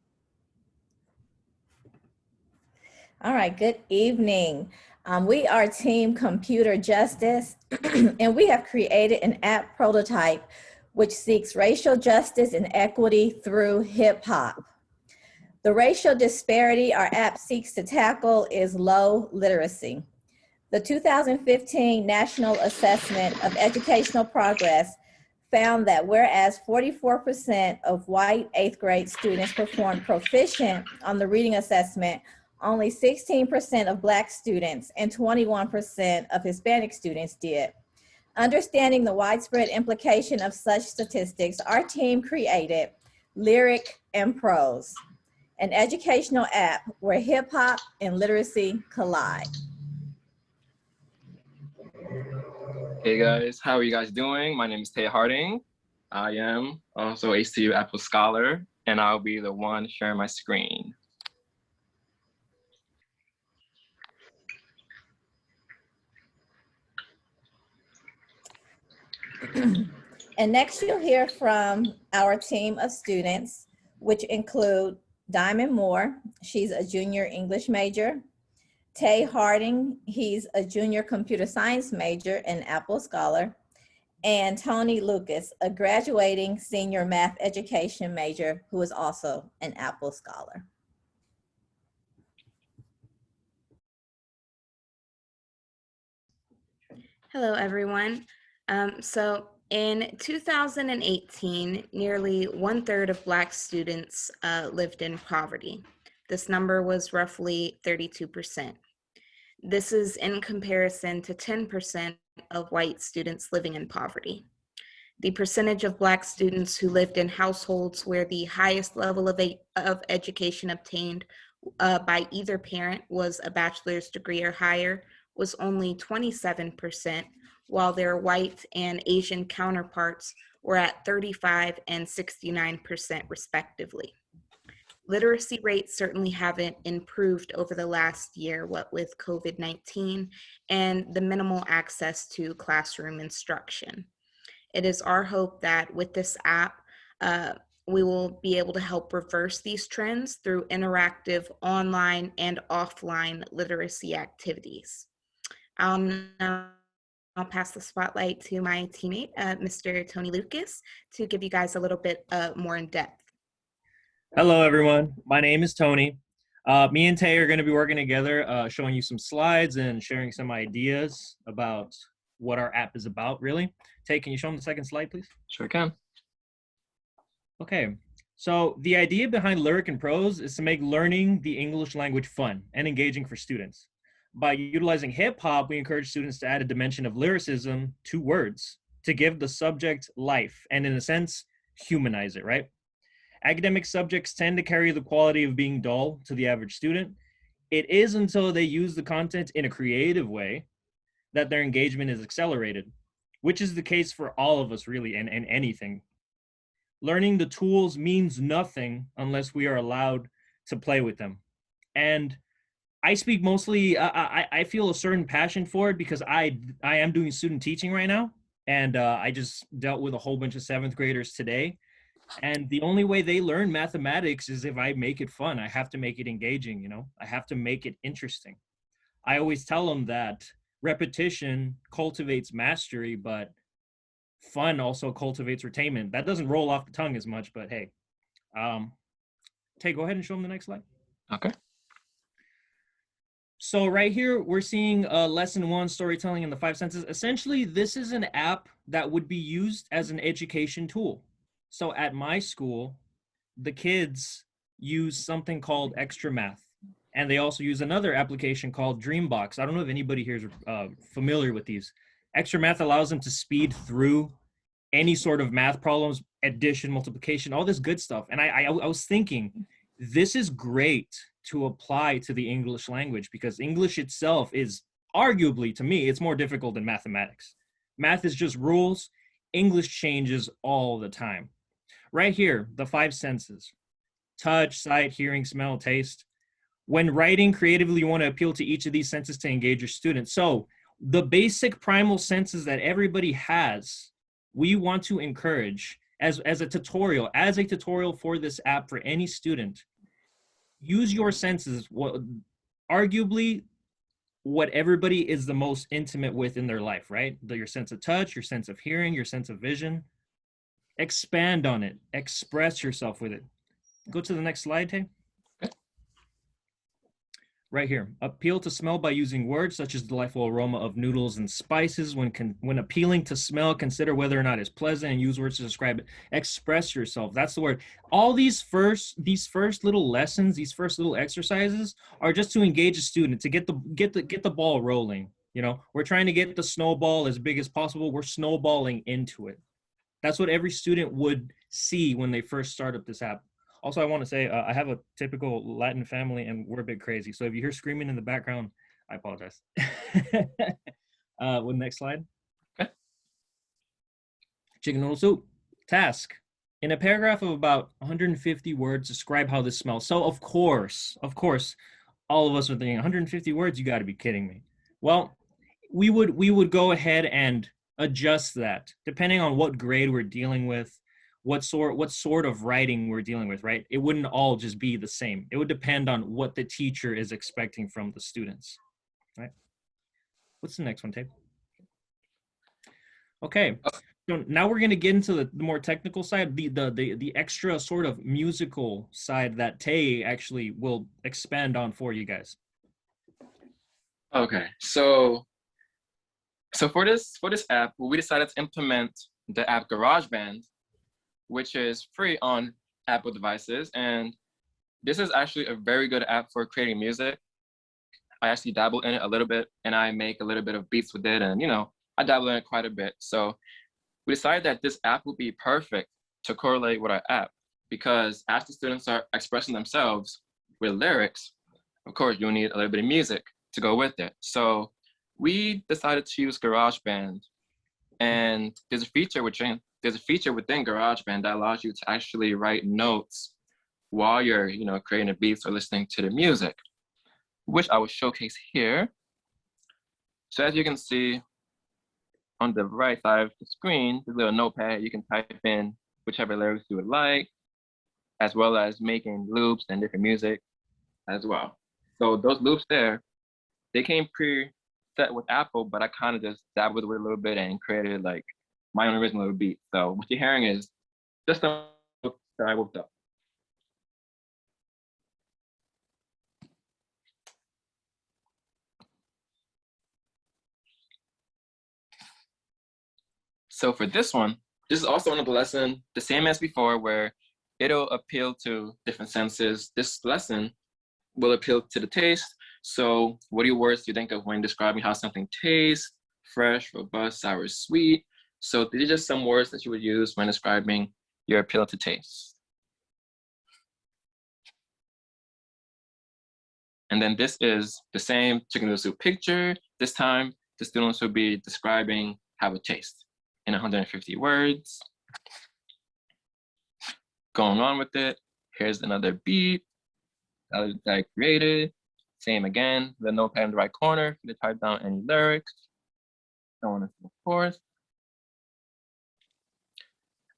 S17: All right, good evening. We are Team Computer Justice, and we have created an app prototype which seeks racial justice and equity through hip hop. The racial disparity our app seeks to tackle is low literacy. The 2015 National Assessment of Educational Progress found that whereas 44% of white 8th grade students performed proficient on the reading assessment, only 16% of Black students and 21% of Hispanic students did. Understanding the widespread implication of such statistics, our team created Lyric and Prose, an educational app where hip hop and literacy collide.
S18: Hey guys, how are you guys doing? My name is Tay Harding. I am also a HBCU Apple Scholar, and I'll be the one sharing my screen.
S17: And next you'll hear from our team of students, which include Diamond Moore, she's a junior English major. Tay Harding, he's a junior computer science major and Apple Scholar. And Tony Lucas, a graduating senior math education major who is also an Apple Scholar.
S19: Hello, everyone. So in 2018, nearly 1/3 of Black students lived in poverty. This number was roughly 32%. This is in comparison to 10% of white students living in poverty. The percentage of Black students who lived in households where the highest level of education obtained by either parent was a bachelor's degree or higher was only 27%, while their white and Asian counterparts were at 35% and 69% respectively. Literacy rates certainly haven't improved over the last year, what with COVID-19 and the minimal access to classroom instruction. It is our hope that with this app, we will be able to help reverse these trends through interactive online and offline literacy activities. I'll pass the spotlight to my teammate, Mr. Tony Lucas, to give you guys a little bit more in depth.
S20: Hello, everyone. My name is Tony. Me and Tay are going to be working together, showing you some slides and sharing some ideas about what our app is about, really. Tay, can you show them the second slide, please?
S18: Sure can.
S20: Okay, so the idea behind Lyric and Prose is to make learning the English language fun and engaging for students. By utilizing hip hop, we encourage students to add a dimension of lyricism to words to give the subject life and, in a sense, humanize it, right? Academic subjects tend to carry the quality of being dull to the average student. It is until they use the content in a creative way that their engagement is accelerated, which is the case for all of us really in anything. Learning the tools means nothing unless we are allowed to play with them. And I speak mostly, I feel a certain passion for it because I am doing student teaching right now. And I just dealt with a whole bunch of 7th graders today. And the only way they learn mathematics is if I make it fun. I have to make it engaging, you know? I have to make it interesting. I always tell them that repetition cultivates mastery, but fun also cultivates retainment. That doesn't roll off the tongue as much, but hey. Tay, go ahead and show them the next slide.
S18: Okay.
S20: So right here, we're seeing lesson 1, storytelling in the 5 senses. Essentially, this is an app that would be used as an education tool. So at my school, the kids use something called Extra Math. And they also use another application called Dreambox. I don't know if anybody here is familiar with these. Extra Math allows them to speed through any sort of math problems, addition, multiplication, all this good stuff. And I was thinking, this is great to apply to the English language, because English itself is arguably, to me, it's more difficult than mathematics. Math is just rules. English changes all the time. Right here, the 5 senses: touch, sight, hearing, smell, taste. When writing creatively, you want to appeal to each of these senses to engage your students. So the basic primal senses that everybody has, we want to encourage as a tutorial for this app for any student. Use your senses, arguably what everybody is the most intimate with in their life, right? Your sense of touch, your sense of hearing, your sense of vision. Expand on it, express yourself with it. Go to the next slide, Tay. Right here, appeal to smell by using words such as delightful aroma of noodles and spices. When appealing to smell, consider whether or not it's pleasant and use words to describe it. Express yourself, that's the word. All these first little lessons, these first little exercises are just to engage a student, to get the ball rolling. You know, we're trying to get the snowball as big as possible. We're snowballing into it. That's what every student would see when they first start up this app. Also, I want to say I have a typical Latin family, and we're a bit crazy. So if you hear screaming in the background, I apologize. With next slide. Okay. Chicken noodle soup. Task. In a paragraph of about 150 words, describe how this smells. So of course, all of us are thinking 150 words. You got to be kidding me. Well, we would go ahead and adjust that depending on what grade we're dealing with. What sort of writing we're dealing with, right? It wouldn't all just be the same. It would depend on what the teacher is expecting from the students, right? What's the next one, Tape? Okay, so now we're gonna get into the more technical side, the extra sort of musical side that Tay actually will expand on for you guys.
S18: Okay, so for this app, we decided to implement the app GarageBand, which is free on Apple devices. And this is actually a very good app for creating music. I actually dabble in it a little bit, and I make a little bit of beats with it, and you know, I dabble in it quite a bit. So we decided that this app would be perfect to correlate with our app, because as the students are expressing themselves with lyrics, of course, you'll need a little bit of music to go with it. So we decided to use GarageBand, and there's a feature within GarageBand that allows you to actually write notes while you're, you know, creating the beats or listening to the music, which I will showcase here. So as you can see on the right side of the screen, the little notepad, you can type in whichever lyrics you would like, as well as making loops and different music as well. So those loops there, they came pre-set with Apple, but I kind of just dabbled with it a little bit and created like my own original little beat. So what you're hearing is just a loop that I whipped up. So for this one, this is also another lesson, the same as before, where it'll appeal to different senses. This lesson will appeal to the taste. So what are your words you think of when describing how something tastes? Fresh, robust, sour, sweet. So these are just some words that you would use when describing your appeal to taste. And then this is the same chicken noodle soup picture. This time, the students will be describing how it tastes in 150 words. Going on with it, here's another beat that I created. Same again, the notepad in the right corner for you to type down any lyrics, so on and so forth.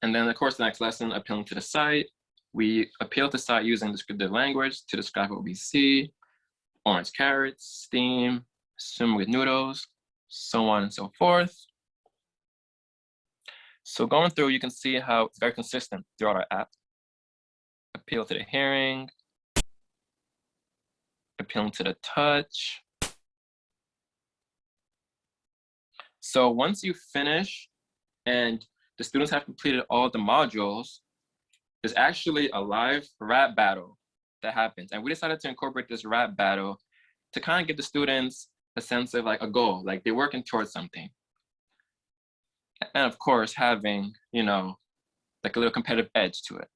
S18: And then of course, the next lesson, appealing to the sight. We appeal to sight using descriptive language to describe what we see. Orange carrots, steam, swim with noodles, so on and so forth. So going through, you can see how it's very consistent throughout our app. Appeal to the hearing, appealing to the touch, So once you finish and the students have completed all the modules, there's actually a live rap battle that happens. And we decided to incorporate this rap battle to kind of give the students a sense of like a goal, like they're working towards something. And of course, having, you know, like a little competitive edge to it.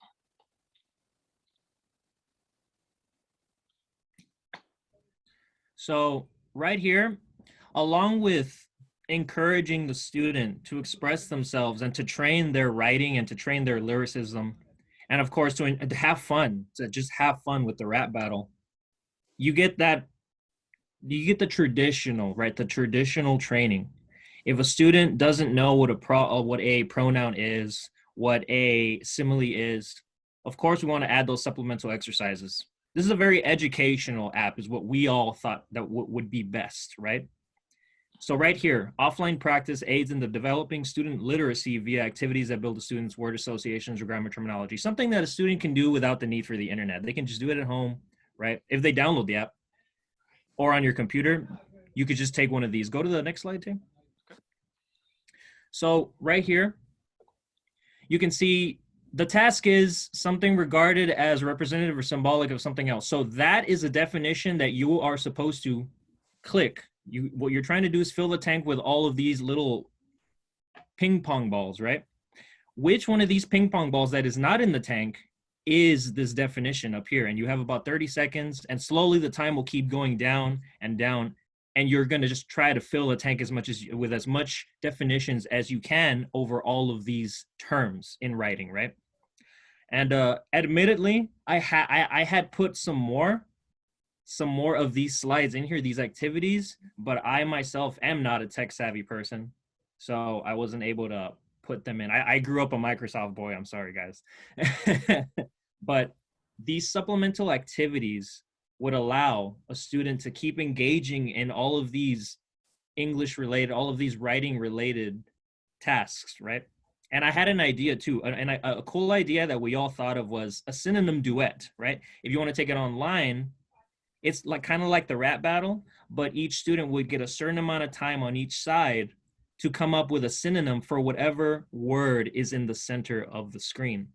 S20: So right here, along with encouraging the student to express themselves and to train their writing and to train their lyricism, and of course to have fun, to just have fun with the rap battle, you get the traditional, right? The traditional training. If a student doesn't know what a pronoun is, what a simile is, of course we want to add those supplemental exercises. This is a very educational app, is what we all thought that would be best, right? So right here, offline practice aids in the developing student literacy via activities that build the student's word associations or grammar terminology, something that a student can do without the need for the internet. They can just do it at home, right? If they download the app or on your computer, you could just take one of these. Go to the next slide, Tim. So right here, you can see the task is something regarded as representative or symbolic of something else. So that is a definition that you are supposed to click. What you're trying to do is fill the tank with all of these little ping pong balls, right? Which one of these ping pong balls that is not in the tank is this definition up here? And you have about 30 seconds, and slowly the time will keep going down and down. And you're going to just try to fill the tank with as much definitions as you can over all of these terms in writing, right? And admittedly, I had put some more of these slides in here, these activities, but I myself am not a tech savvy person, so I wasn't able to put them in. I grew up a Microsoft boy. I'm sorry, guys. But these supplemental activities would allow a student to keep engaging in all of these English related, all of these writing related tasks, right? And I had an idea too, and a cool idea that we all thought of was a synonym duet, right? If you want to take it online, it's like kind of like the rap battle, but each student would get a certain amount of time on each side to come up with a synonym for whatever word is in the center of the screen.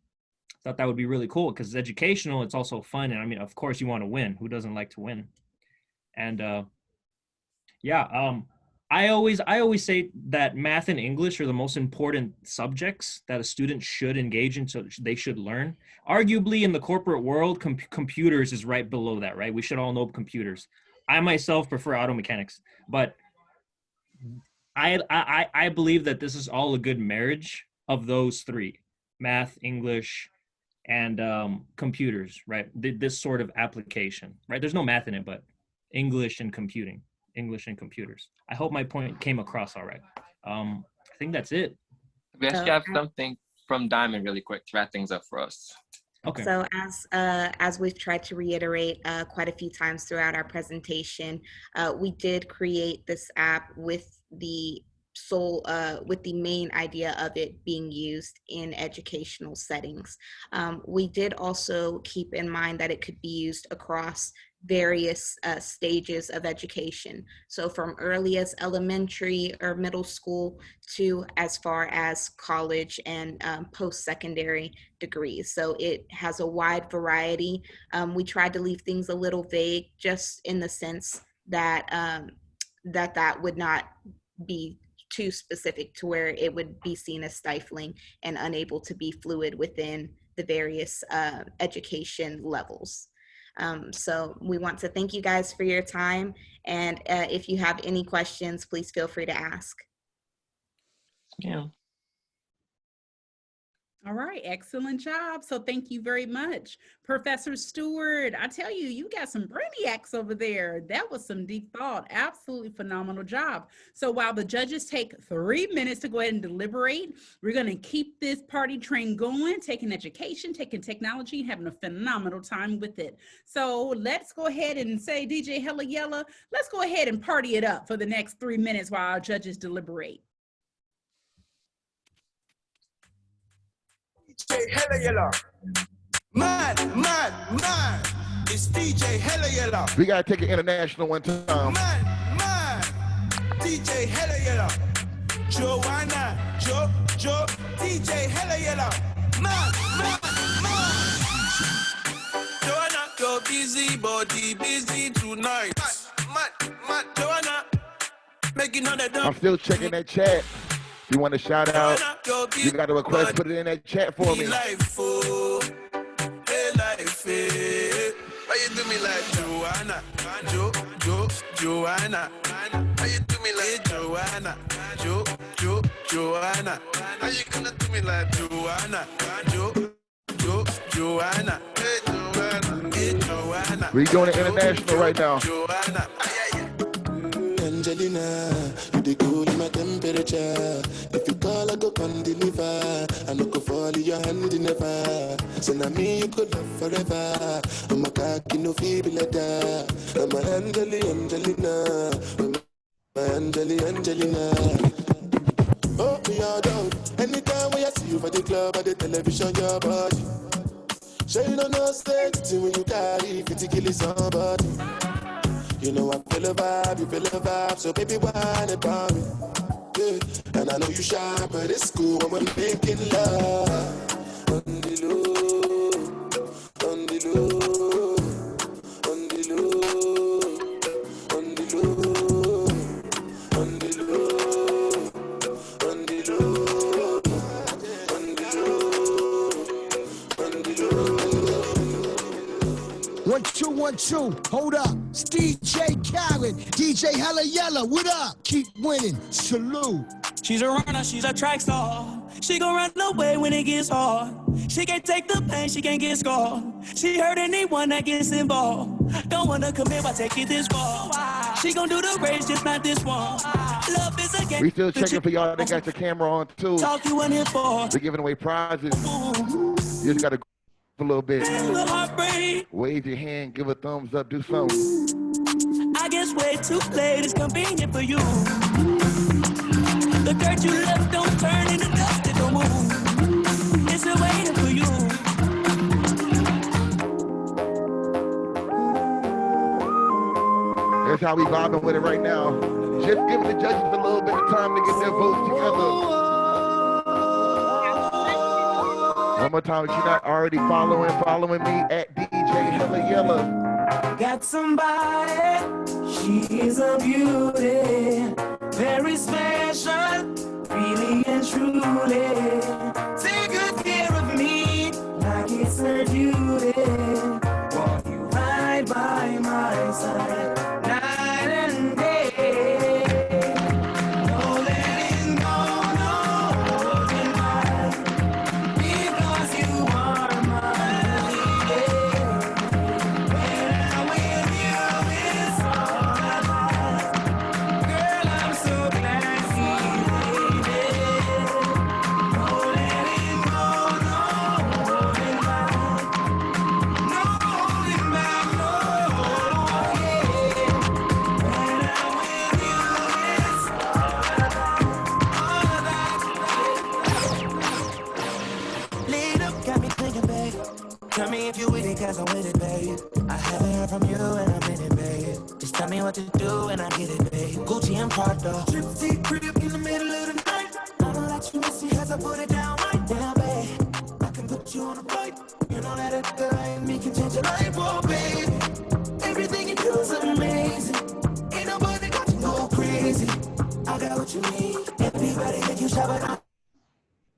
S20: Thought that would be really cool because it's educational. It's also fun. And I mean, of course you want to win. Who doesn't like to win? And I always say that math and English are the most important subjects that a student should engage in, so they should learn. Arguably in the corporate world, computers is right below that, right? We should all know computers. I myself prefer auto mechanics, but I believe that this is all a good marriage of those three: math, English, and computers, right? This sort of application, right? There's no math in it, but English and computing, English and computers. I hope my point came across all right. I think that's it.
S18: We actually have something from Diamond really quick to wrap things up for us.
S20: Okay.
S19: So as we've tried to reiterate quite a few times throughout our presentation, we did create this app with the main idea of it being used in educational settings. We did also keep in mind that it could be used across various stages of education. So from earliest elementary or middle school to as far as college and post-secondary degrees. So it has a wide variety. We tried to leave things a little vague, just in the sense that that would not be too specific to where it would be seen as stifling and unable to be fluid within the various education levels. So we want to thank you guys for your time. And if you have any questions, please feel free to ask.
S18: Yeah.
S1: All right, excellent job. So thank you very much. Professor Stewart, I tell you, you got some brainiacs over there. That was some deep thought. Absolutely phenomenal job. So while the judges take 3 minutes to go ahead and deliberate, we're going to keep this party train going, taking education, taking technology, and having a phenomenal time with it. So let's go ahead and say, DJ Hella Yella, let's go ahead and party it up for the next 3 minutes while our judges deliberate.
S15: DJ Hella Yella. Man. It's DJ Hella Yella.
S12: We gotta take it international one time.
S15: Man. DJ Hella Yella. Joanna, Joe, DJ, hella yellow. Man. Joanna, you're busy, body busy tonight. Man, Joanna, making all the dumb.
S12: I'm still checking that chat. You want to shout out? You got a request? Put it in that chat for me.
S15: Life, oh, hey, life, hey. Why you do me like Joanna? Joanna. Why you do me like Joanna? Joanna. How you gonna do me like Joanna? Joanna. Hey, Joanna.
S12: We doing it international right now.
S15: Joanna. Angelina, you the cool in my temperature. If you call, I go come deliver. I no go fall in your hand never. So now me you could love forever. I'm a cocky no feeble letter. I'm a Angelina. My Angelina. Oh, me all down. Anytime when I see you for the club or the television, your body. Sure you don't know state when you carry 50 kilos somebody. You know I feel a vibe, you feel a vibe, so baby whine about me. Yeah. And I know you shy, but it's cool when we're making love. On the low, on the low, on the low, on the low, on the low, on the low, on the low.
S21: 1 2 1 2. Hold up. It's DJ Khaled, DJ Hella Yella. What up? Keep winning. Salute.
S13: She's a runner, she's a track star. She gon' run away when it gets hard. She can't take the pain, she can't get scarred. She hurt anyone that gets involved. Don't wanna commit by taking this far. She gon' do the race, just not this one. Love is a game.
S12: We still checking for y'all that got your camera on too.
S13: Talk you in here for.
S12: We're giving away prizes. You just gotta a little bit. Wave your hand, give a thumbs up, do something.
S13: I guess way too late is convenient for you. The dirt you left don't turn into dust, it don't move. It's still waiting for you.
S12: That's how we vibing with it right now. Just giving the judges a little bit of time to get their votes together. One more time, if you're not already following me at DJ Hella Yella.
S13: Got somebody, she's a beauty, very special, really and truly. Take good care of me, like it's her duty. Want you right by my side, night and day. No letting go, no holding back, because you are my lady. When I'm with you, it's all I want. Girl, I'm so glad you made it. No letting go, no holding back, no holding back, no, yeah. When I'm with you, it's lead up, got me thinking, babe. Tell me if you with it, cause I'm with it, babe. I haven't heard from you and I'm in it, babe. Just tell me what to do and I get it, babe. Gucci and Prada. Trip to crib in the middle of the night. I don't let you miss it cause I put it down right now, babe. I can put you on a flight. You know that a girl like me can change your life, oh, babe. Everything you do is amazing. Ain't nobody got you go crazy. I got what you need. Everybody make you shout.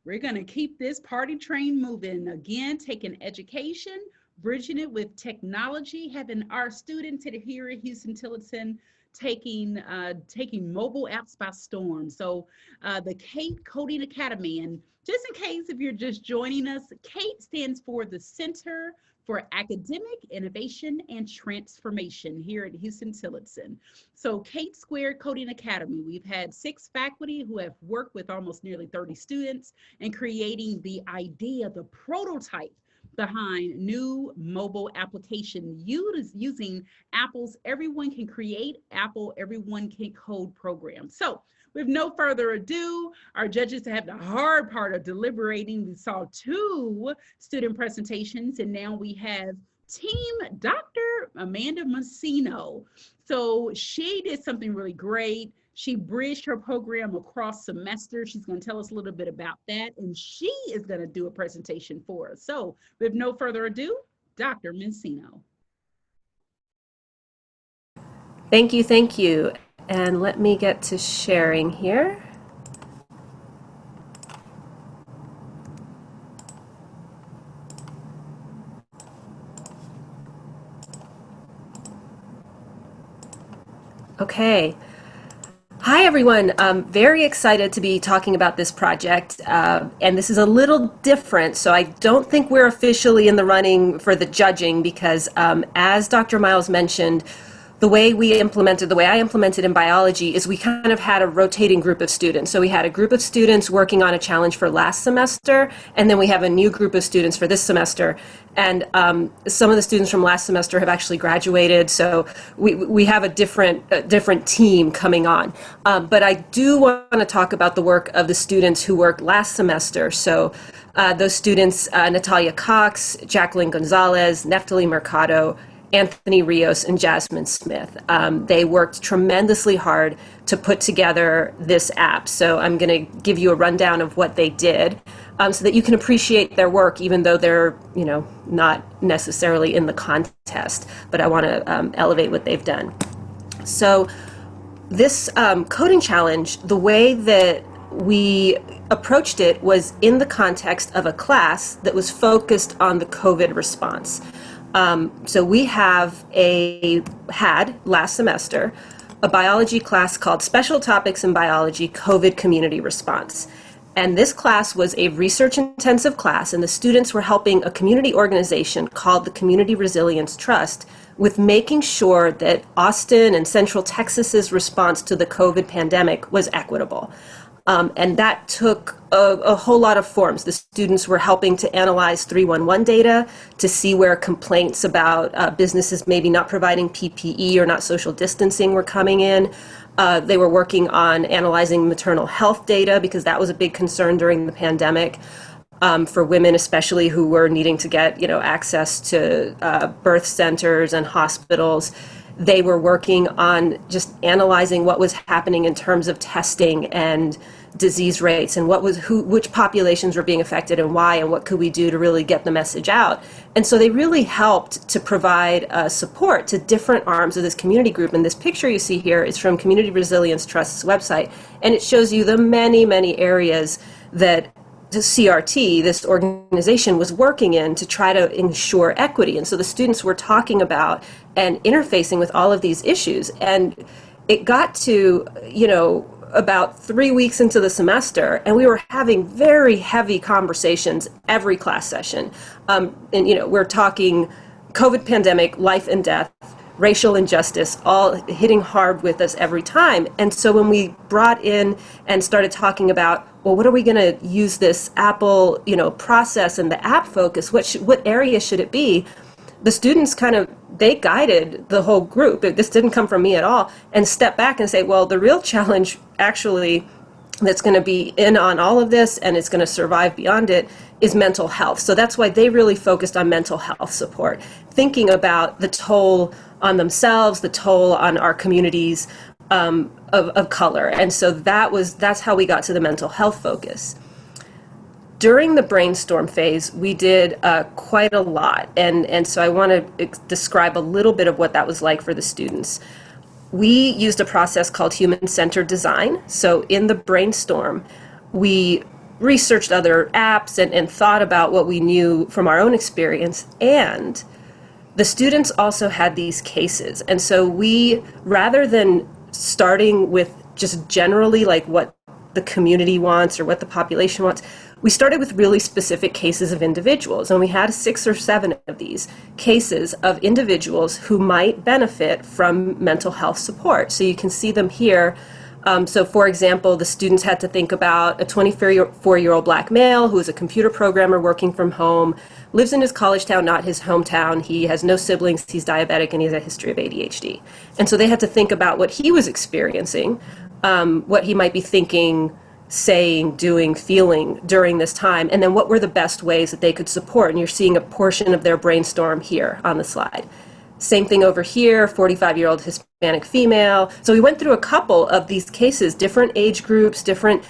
S1: We're going to keep this party train moving. Again, taking education, bridging it with technology, having our students here at Huston-Tillotson taking mobile apps by storm. So the CAIT Coding Academy, and just in case if you're just joining us, CAIT stands for the Center for Academic Innovation and Transformation here at Huston-Tillotson. So CAIT Squared Coding Academy, we've had 6 faculty who have worked with almost nearly 30 students in creating the idea, the prototype behind new mobile application using Apple's Everyone Can Create, Apple Everyone Can Code program. So with no further ado, our judges have the hard part of deliberating. We saw 2 student presentations, and now we have Team Dr. Amanda Massino. So she did something really great. She bridged her program across semesters. She's going to tell us a little bit about that, and she is going to do a presentation for us. So with no further ado, Dr. Mencino.
S2: Thank you, thank you. And let me get to sharing here. Okay. Hi, everyone. I'm very excited to be talking about this project. And this is a little different, so I don't think we're officially in the running for the judging because as Dr. Miles mentioned, the way I implemented in biology is we kind of had a rotating group of students. So we had a group of students working on a challenge for last semester, and then we have a new group of students for this semester. And some of the students from last semester have actually graduated, so we have a different team coming on. But I do want to talk about the work of the students who worked last semester. So those students, Natalia Cox, Jacqueline Gonzalez, Neftali Mercado, Anthony Rios, and Jasmine Smith. They worked tremendously hard to put together this app. So I'm going to give you a rundown of what they did so that you can appreciate their work, even though they're, not necessarily in the contest. But I want to elevate what they've done. So this coding challenge, the way that we approached it was in the context of a class that was focused on the COVID response. So we had last semester a biology class called Special Topics in Biology COVID Community Response. And this class was a research intensive class, and the students were helping a community organization called the Community Resilience Trust with making sure that Austin and Central Texas's response to the COVID pandemic was equitable. And that took a whole lot of forms. The students were helping to analyze 311 data to see where complaints about businesses maybe not providing PPE or not social distancing were coming in. They were working on analyzing maternal health data because that was a big concern during the pandemic for women, especially who were needing to get access to birth centers and hospitals. They were working on just analyzing what was happening in terms of testing and disease rates and which populations were being affected and why, and what could we do to really get the message out. And so they really helped to provide support to different arms of this community group. And this picture you see here is from Community Resilience Trust's website, and it shows you the many, many areas that the CRT, this organization, was working in to try to ensure equity. And so the students were talking about and interfacing with all of these issues. And it got to, about 3 weeks into the semester, and we were having very heavy conversations every class session. And, we're talking COVID pandemic, life and death, racial injustice, all hitting hard with us every time. And so when we brought in and started talking about, well, what are we going to use this Apple, process and the app focus? What area should it be? The students they guided the whole group. This didn't come from me at all, and step back and say, well, the real challenge actually that's going to be in on all of this and it's going to survive beyond it is mental health. So that's why they really focused on mental health support, thinking about the toll on themselves, the toll on our communities of color. And so that's how we got to the mental health focus. During the brainstorm phase, we did quite a lot. And so I want to describe a little bit of what that was like for the students. We used a process called human-centered design. So in the brainstorm, we researched other apps and thought about what we knew from our own experience. And the students also had these cases. And so we, rather than starting with just generally like what the community wants or what the population wants, we started with really specific cases of individuals, and we had 6 or 7 of these cases of individuals who might benefit from mental health support. So you can see them here. So for example, the students had to think about a 24-year-old Black male who is a computer programmer working from home, lives in his college town, not his hometown. He has no siblings, he's diabetic, and he has a history of ADHD. And so they had to think about what he was experiencing, what he might be thinking, saying, doing, feeling during this time, and then what were the best ways that they could support. And you're seeing a portion of their brainstorm here on the slide. Same thing over here, 45-year-old Hispanic female. So we went through a couple of these cases, different age groups, different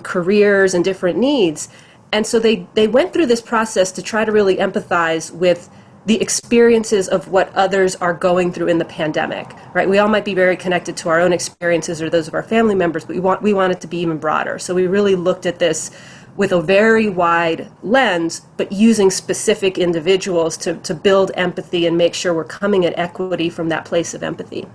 S2: careers, and different needs. And so they went through this process to try to really empathize with the experiences of what others are going through in the pandemic, right? We all might be very connected to our own experiences or those of our family members, but we want it to be even broader. So we really looked at this with a very wide lens, but using specific individuals to build empathy and make sure we're coming at equity from that place of empathy.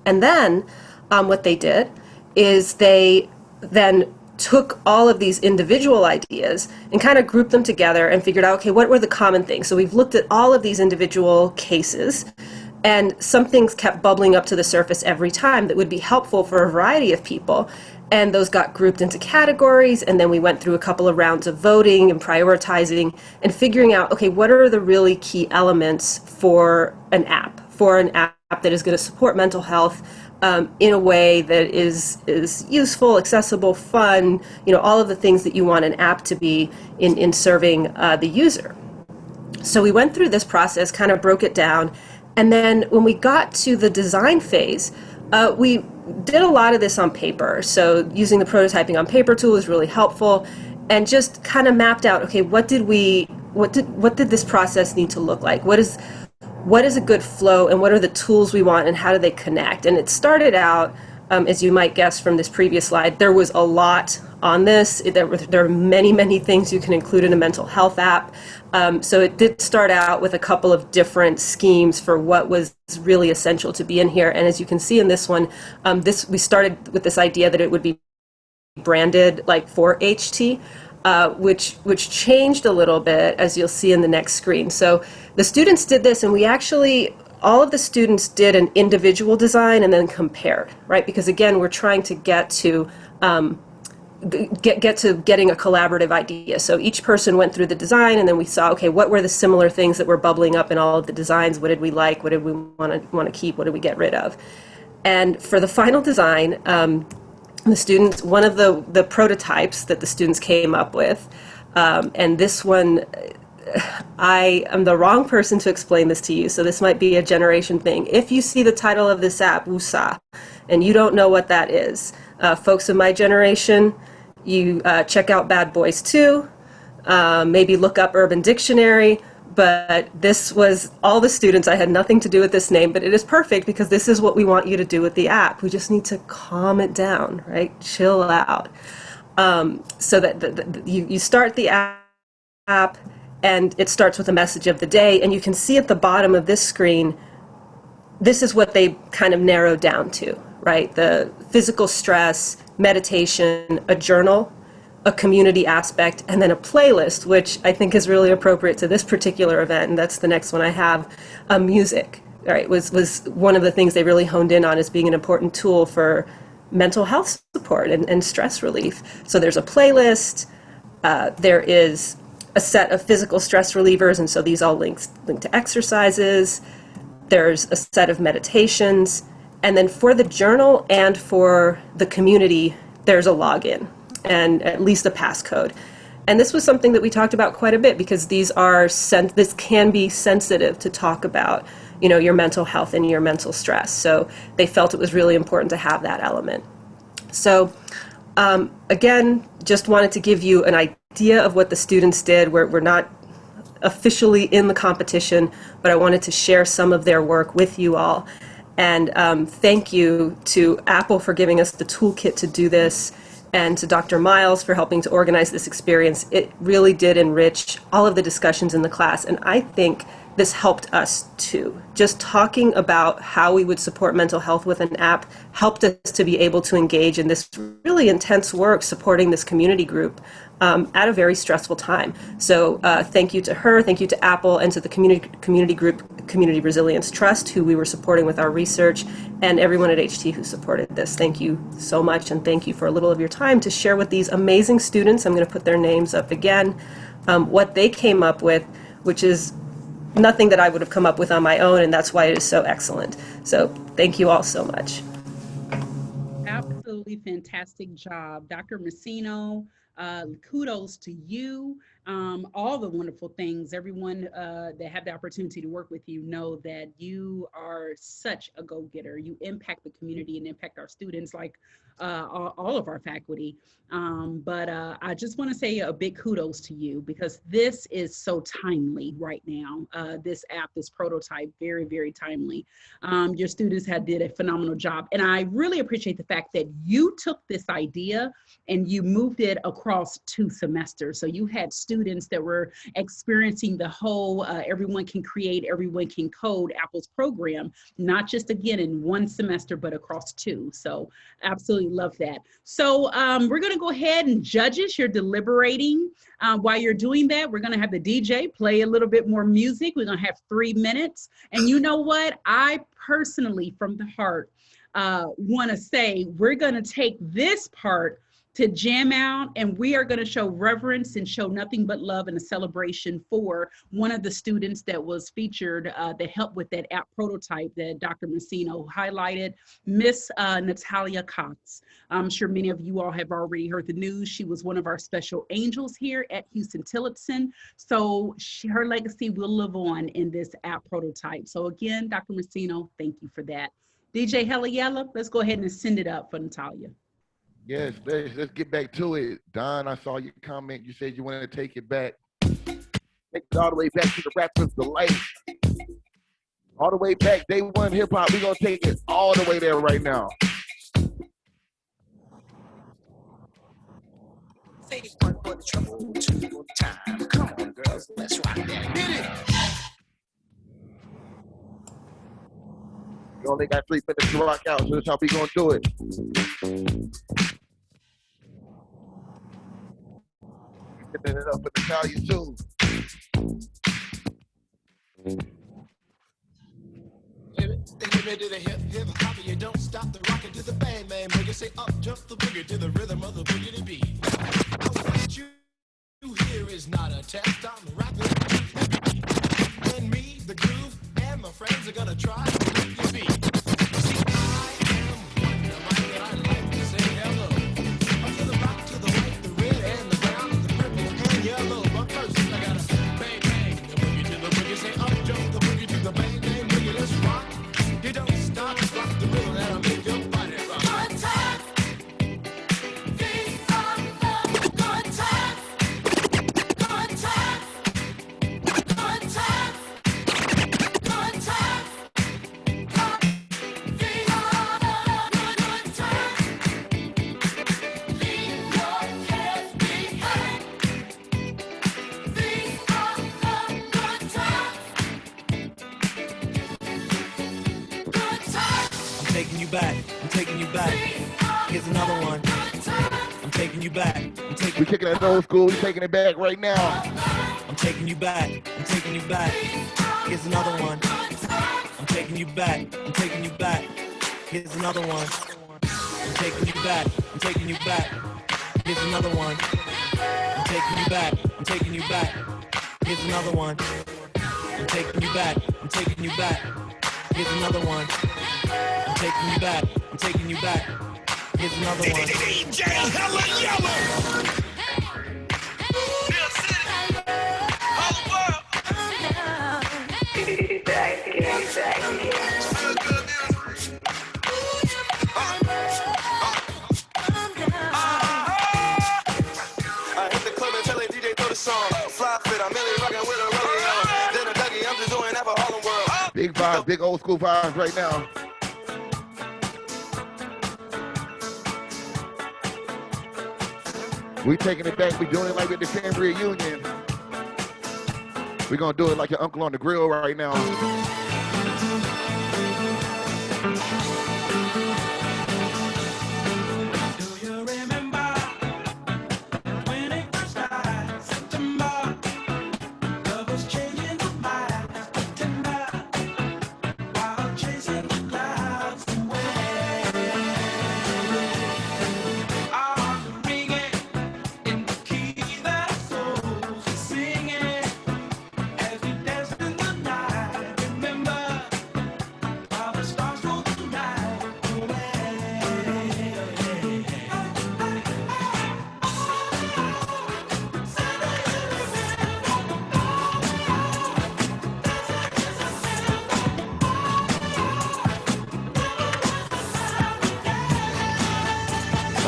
S2: And then what they did is they then took all of these individual ideas and kind of grouped them together and figured out, okay, what were the common things? So we've looked at all of these individual cases, and some things kept bubbling up to the surface every time that would be helpful for a variety of people. And those got grouped into categories, and then we went through a couple of rounds of voting and prioritizing and figuring out, okay, what are the really key elements for an app that is going to support mental health in a way that is useful, accessible, fun, all of the things that you want an app to be in serving the user. So we went through this process, kind of broke it down, and then when we got to the design phase, we did a lot of this on paper. So using the prototyping on paper tool was really helpful, and just kind of mapped out, okay, what did this process need to look like? What is a good flow, and what are the tools we want, and how do they connect? And it started out, as you might guess from this previous slide, there was a lot on this. There are many, many things you can include in a mental health app. So it did start out with a couple of different schemes for what was really essential to be in here. And as you can see in this one, we started with this idea that it would be branded like for HT. Which changed a little bit, as you'll see in the next screen. So the students did this, and all of the students did an individual design and then compared, right? Because again, we're trying to get to getting a collaborative idea. So each person went through the design, and then we saw, okay, what were the similar things that were bubbling up in all of the designs? What did we like? What did we want to keep? What did we get rid of? And for the final design, the students, one of the prototypes that the students came up with, and this one, I am the wrong person to explain this to you, so this might be a generation thing. If you see the title of this app, Wusa, and you don't know what that is, folks of my generation, you check out Bad Boys 2, maybe look up Urban Dictionary. But this was all the students. I had nothing to do with this name, but it is perfect because this is what we want you to do with the app. We just need to calm it down, right? Chill out. So that you start the app, and it starts with a message of the day. And you can see at the bottom of this screen, this is what they kind of narrowed down to, right? The physical stress, meditation, a journal, a community aspect, and then a playlist, which I think is really appropriate to this particular event, and that's the next one I have. Music, right, was one of the things they really honed in on as being an important tool for mental health support and stress relief. So there's a playlist, there is a set of physical stress relievers, and so these all link to exercises. There's a set of meditations, and then for the journal and for the community, there's a login and at least a passcode. And this was something that we talked about quite a bit because this can be sensitive to talk about, your mental health and your mental stress. So they felt it was really important to have that element. So again, just wanted to give you an idea of what the students did. We're not officially in the competition, but I wanted to share some of their work with you all. And thank you to Apple for giving us the toolkit to do this, and to Dr. Miles for helping to organize this experience. It really did enrich all of the discussions in the class, and I think this helped us too. Just talking about how we would support mental health with an app helped us to be able to engage in this really intense work supporting this community group at a very stressful time. So thank you to her, thank you to Apple, and to the community group, Community Resilience Trust, who we were supporting with our research, and everyone at HT who supported this. Thank you so much, and thank you for a little of your time to share with these amazing students. I'm going to put their names up again, what they came up with, which is nothing that I would have come up with on my own, and that's why it is so excellent. So thank you all so much.
S1: Absolutely fantastic job. Dr. Messino, kudos to you. all the wonderful things. Everyone that had the opportunity to work with you know that you are such a go-getter. You impact the community and impact our students like all of our faculty. But I just want to say a big kudos to you because this is so timely right now. This app, this prototype, very, very timely. Your students did a phenomenal job. And I really appreciate the fact that you took this idea and you moved it across 2 semesters. So you had students that were experiencing the whole everyone can create, everyone can code Apple's program, not just again in 1 semester, but across 2. So absolutely love that. So we're gonna go ahead and judges, you're deliberating. While you're doing that, we're gonna have the DJ play a little bit more music. We're gonna have 3 minutes. And you know what? I personally, from the heart, wanna say we're gonna take this part to jam out, and we are going to show reverence and show nothing but love and a celebration for one of the students that was featured that helped with that app prototype that Dr. Messino highlighted, Miss Natalia Cox. I'm sure many of you all have already heard the news. She was one of our special angels here at Huston-Tillotson. So her legacy will live on in this app prototype. So again, Dr. Messino, thank you for that. DJ Hella Yella, let's go ahead and send it up for Natalia.
S12: Yes, let's get back to it. Don, I saw your comment. You said you wanted to take it back. Take it all the way back to the Rapper's Delight. All the way back, day 1 hip hop. We're going to take it all the way there right now.
S13: Save one for the trouble, 2 for the time. Come on, girls, let's rock that. Hit it!
S12: You only got 3 minutes to rock out, so that's how we going to do it. Getting it up with Natalia too.
S13: Take me to the hip hop, you don't stop the rockin' to the bang bang boogie. Say up, jump the boogie to the rhythm of the boogie beat. What you hear is not a test. I'm rapping, and me, the groove, and my friends are gonna try to make you beat. See, I am Wonder Mike, and I'd like to say hello. Up to the rock, to the white, the red, and the brown, the purple, and yellow. But first, I gotta bang bang the boogie to the boogie. Say up, jump the boogie to the bang bang boogie. Let's rock. You don't stop, rock the rhythm that'll make your body rock. Good times, these are the good times. Good times, good times, good times. These are the good times. Leave your cares behind. These are the good times.
S3: I'm taking you back, I'm taking you back. Here's another one. I'm taking you back, I'm taking
S12: We kicking it old school, we taking it back right now.
S3: I'm taking you back, I'm taking you back. Here's another one. I'm taking you back, I'm taking you back. Here's another one. I'm taking you back, I'm taking you back. Here's another one. I'm taking you back, I'm taking you back. Here's another one. I'm taking you back, I'm taking you back. Here's another one. I'm taking you back, I'm taking you back. Here's another one.
S13: DJ Hella Yellow. I hit the club and tell the DJ throw the song. Fly fit, I'm really rocking with a rollie on. Then a Dougie, I'm just doing that for Harlem World.
S12: Big vibes, big old school vibes right now. We taking it back, we doing it like with the Cambria Union. We're gonna do it like your uncle on the grill right now.
S13: Singing as we dance in the night.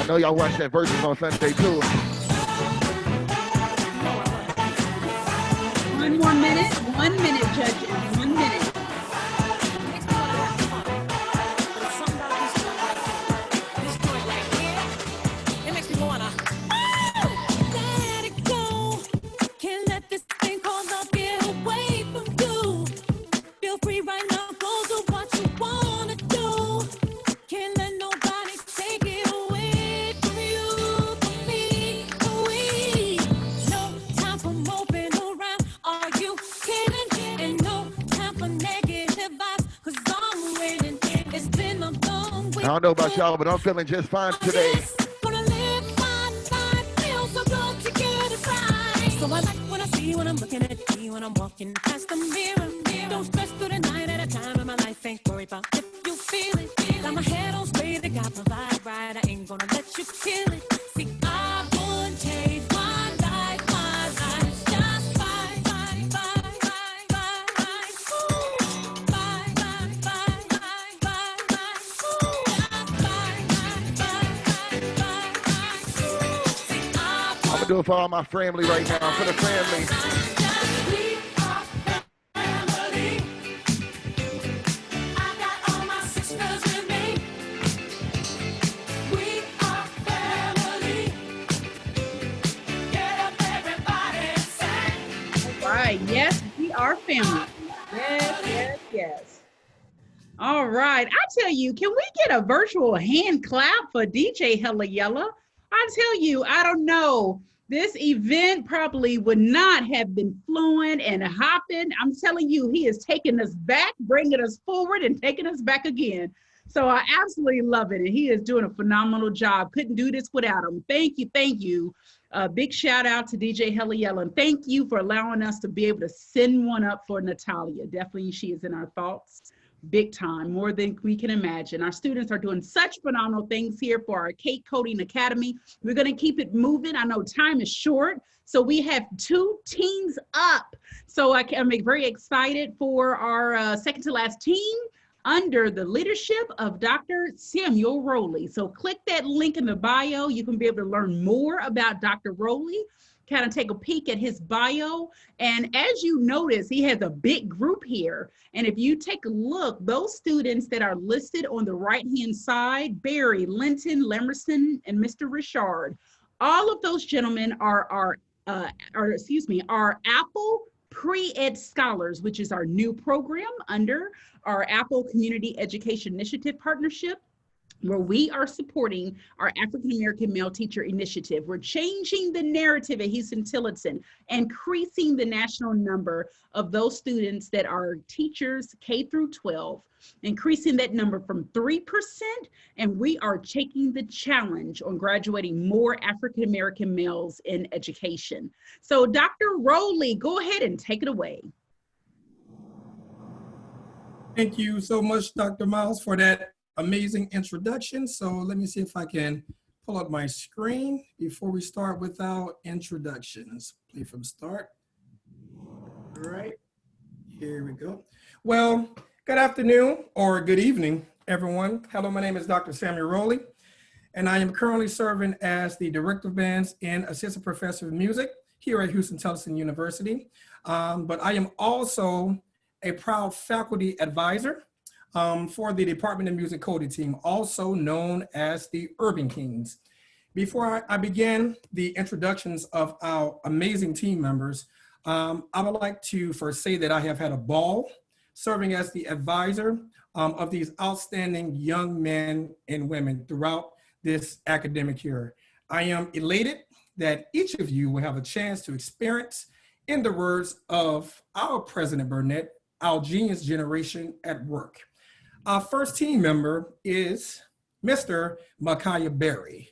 S12: I know y'all watch that Versus on Sunday too.
S1: 1 more minute, 1 minute, judges, 1 minute.
S16: It makes me wanna let it go. Can't let this thing called love get away from you. Feel free right now, go do what you wanna do. Can't let nobody take it away from you, from me, we. No time for moping around. Are you kidding? And no time for negative vibes, 'cause I'm winning. It's been a long week.
S12: I don't know about y'all, but I'm feeling just fine today.
S16: Gonna live my life, feel so good to get it right. So I like what I see when I'm looking at me, when I'm walking past the mirror. Don't stress through the night at a time in my life, ain't worried about if you feel it. Got my head on straight, I got my vibe right, I ain't gonna let you kill it. See, I wouldn't change my life, just fine, fine, fine, fine, fine, fine, ooh, fine, fine, fine, fine, fine, fine, ooh, just fine, fine, fine, fine, fine, fine, ooh. See, I
S12: I'm gonna do it for all my family right now, for the family.
S16: we are family. I got all my sisters with me. We are family. Get up, everybody, and sing.
S1: All right, yes, we are family. Yes, yes, yes. All right, I tell you, can we get a virtual hand clap for DJ Hella Yella? I tell you, I don't know. This event probably would not have been fluent and hopping. I'm telling you, he is taking us back, bringing us forward, and taking us back again. So I absolutely love it. And he is doing a phenomenal job. Couldn't do this without him. Thank you. Thank you. Big shout out to DJ Hella Yella. And thank you for allowing us to be able to send one up for Natalia. Definitely, she is in our thoughts. Big time, more than we can imagine. Our students are doing such phenomenal things here for our CAIT Coding Academy. We're going to keep it moving. I know time is short, so we have 2 teams up. So I'm very excited for our second to last team under the leadership of Dr. Samuel Rowley. So click that link in the bio. You can be able to learn more about Dr. Rowley, kind of take a peek at his bio. And as you notice, he has a big group here. And if you take a look, those students that are listed on the right-hand side, Barry, Linton, Lemerson, and Mr. Richard, all of those gentlemen are Apple Pre-Ed Scholars, which is our new program under our Apple Community Education Initiative Partnership, where we are supporting our African American Male Teacher Initiative. We're changing the narrative at Huston-Tillotson, increasing the national number of those students that are teachers K through 12, increasing that number from 3%, and we are taking the challenge on graduating more African American males in education. So Dr. Rowley, go ahead and take it away.
S14: Thank you so much, Dr. Miles, for that amazing introduction. So let me see if I can pull up my screen before we start with our introductions. Play from start. All right, here we go. Well, good afternoon or good evening, everyone. Hello, my name is Dr. Samuel Rowley, and I am currently serving as the Director of Bands and Assistant Professor of Music here at Huston-Tillotson University. But I am also a proud faculty advisor for the Department of Music Coding team, also known as the Urban Kings. Before I begin the introductions of our amazing team members, I would like to first say that I have had a ball serving as the advisor of these outstanding young men and women throughout this academic year. I am elated that each of you will have a chance to experience, in the words of our President Burnett, our genius generation at work. Our first team member is Mr. Micaiah Berry.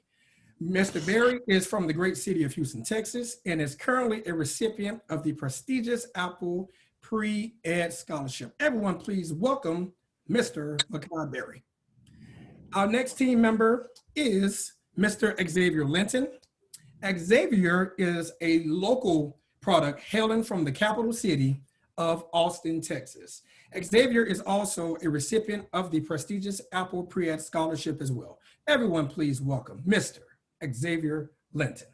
S14: Mr. Berry is from the great city of Houston, Texas, and is currently a recipient of the prestigious Apple Pre-Ed Scholarship. Everyone, please welcome Mr. Micaiah Berry. Our next team member is Mr. Xavier Linton. Xavier is a local product hailing from the capital city of Austin, Texas. Xavier is also a recipient of the prestigious Apple Pre-Ed Scholarship as well. Everyone please welcome Mr. Xavier Linton.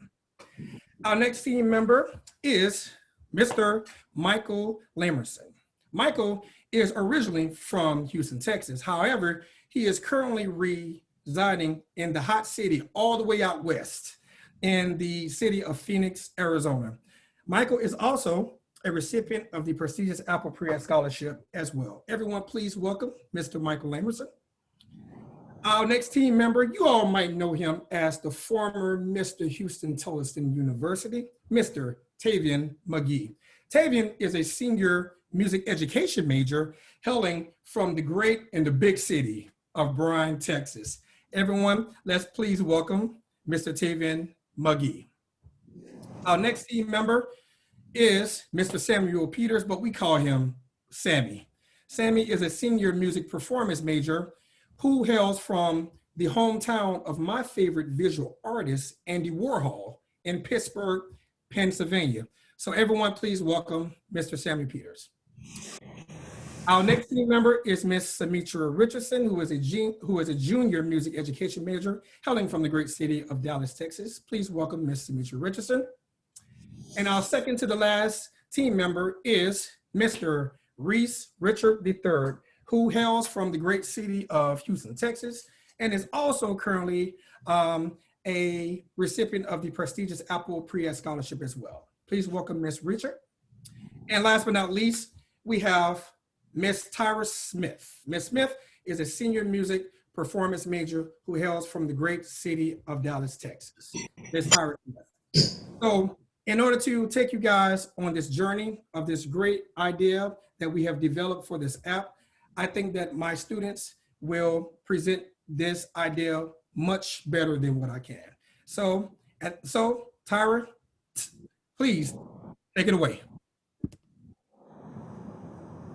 S14: Our next team member is Mr. Michael Lamerson. Michael is originally from Houston, Texas. However, he is currently residing in the hot city all the way out west in the city of Phoenix, Arizona. Michael is also a recipient of the prestigious Apple Pre-Ed Scholarship as well. Everyone please welcome Mr. Michael Lamerson. Our next team member, you all might know him as the former Mr. Huston-Tillotson University, Mr. Tavian McGee. Tavian is a senior music education major hailing from the great and the big city of Bryan, Texas. Everyone, let's please welcome Mr. Tavian McGee. Our next team member is Mr. Samuel Peters, but we call him Sammy. Sammy is a senior music performance major who hails from the hometown of my favorite visual artist, Andy Warhol, in Pittsburgh, Pennsylvania. So everyone please welcome Mr. Sammy Peters. Our next team member is Miss Samitra Richardson, who is a junior music education major hailing from the great city of Dallas, Texas. Please welcome Miss Samitra Richardson. And our second to the last team member is Mr. Reese Richard III, who hails from the great city of Houston, Texas, and is also currently a recipient of the prestigious Apple Pre-Ed Scholarship as well. Please welcome Miss Richard. And last but not least, we have Miss Tyra Smith. Miss Smith is a senior music performance major who hails from the great city of Dallas, Texas. Miss Tyra Smith. So in order to take you guys on this journey of this great idea that we have developed for this app, I think that my students will present this idea much better than what I can. So Tyra, please take it away.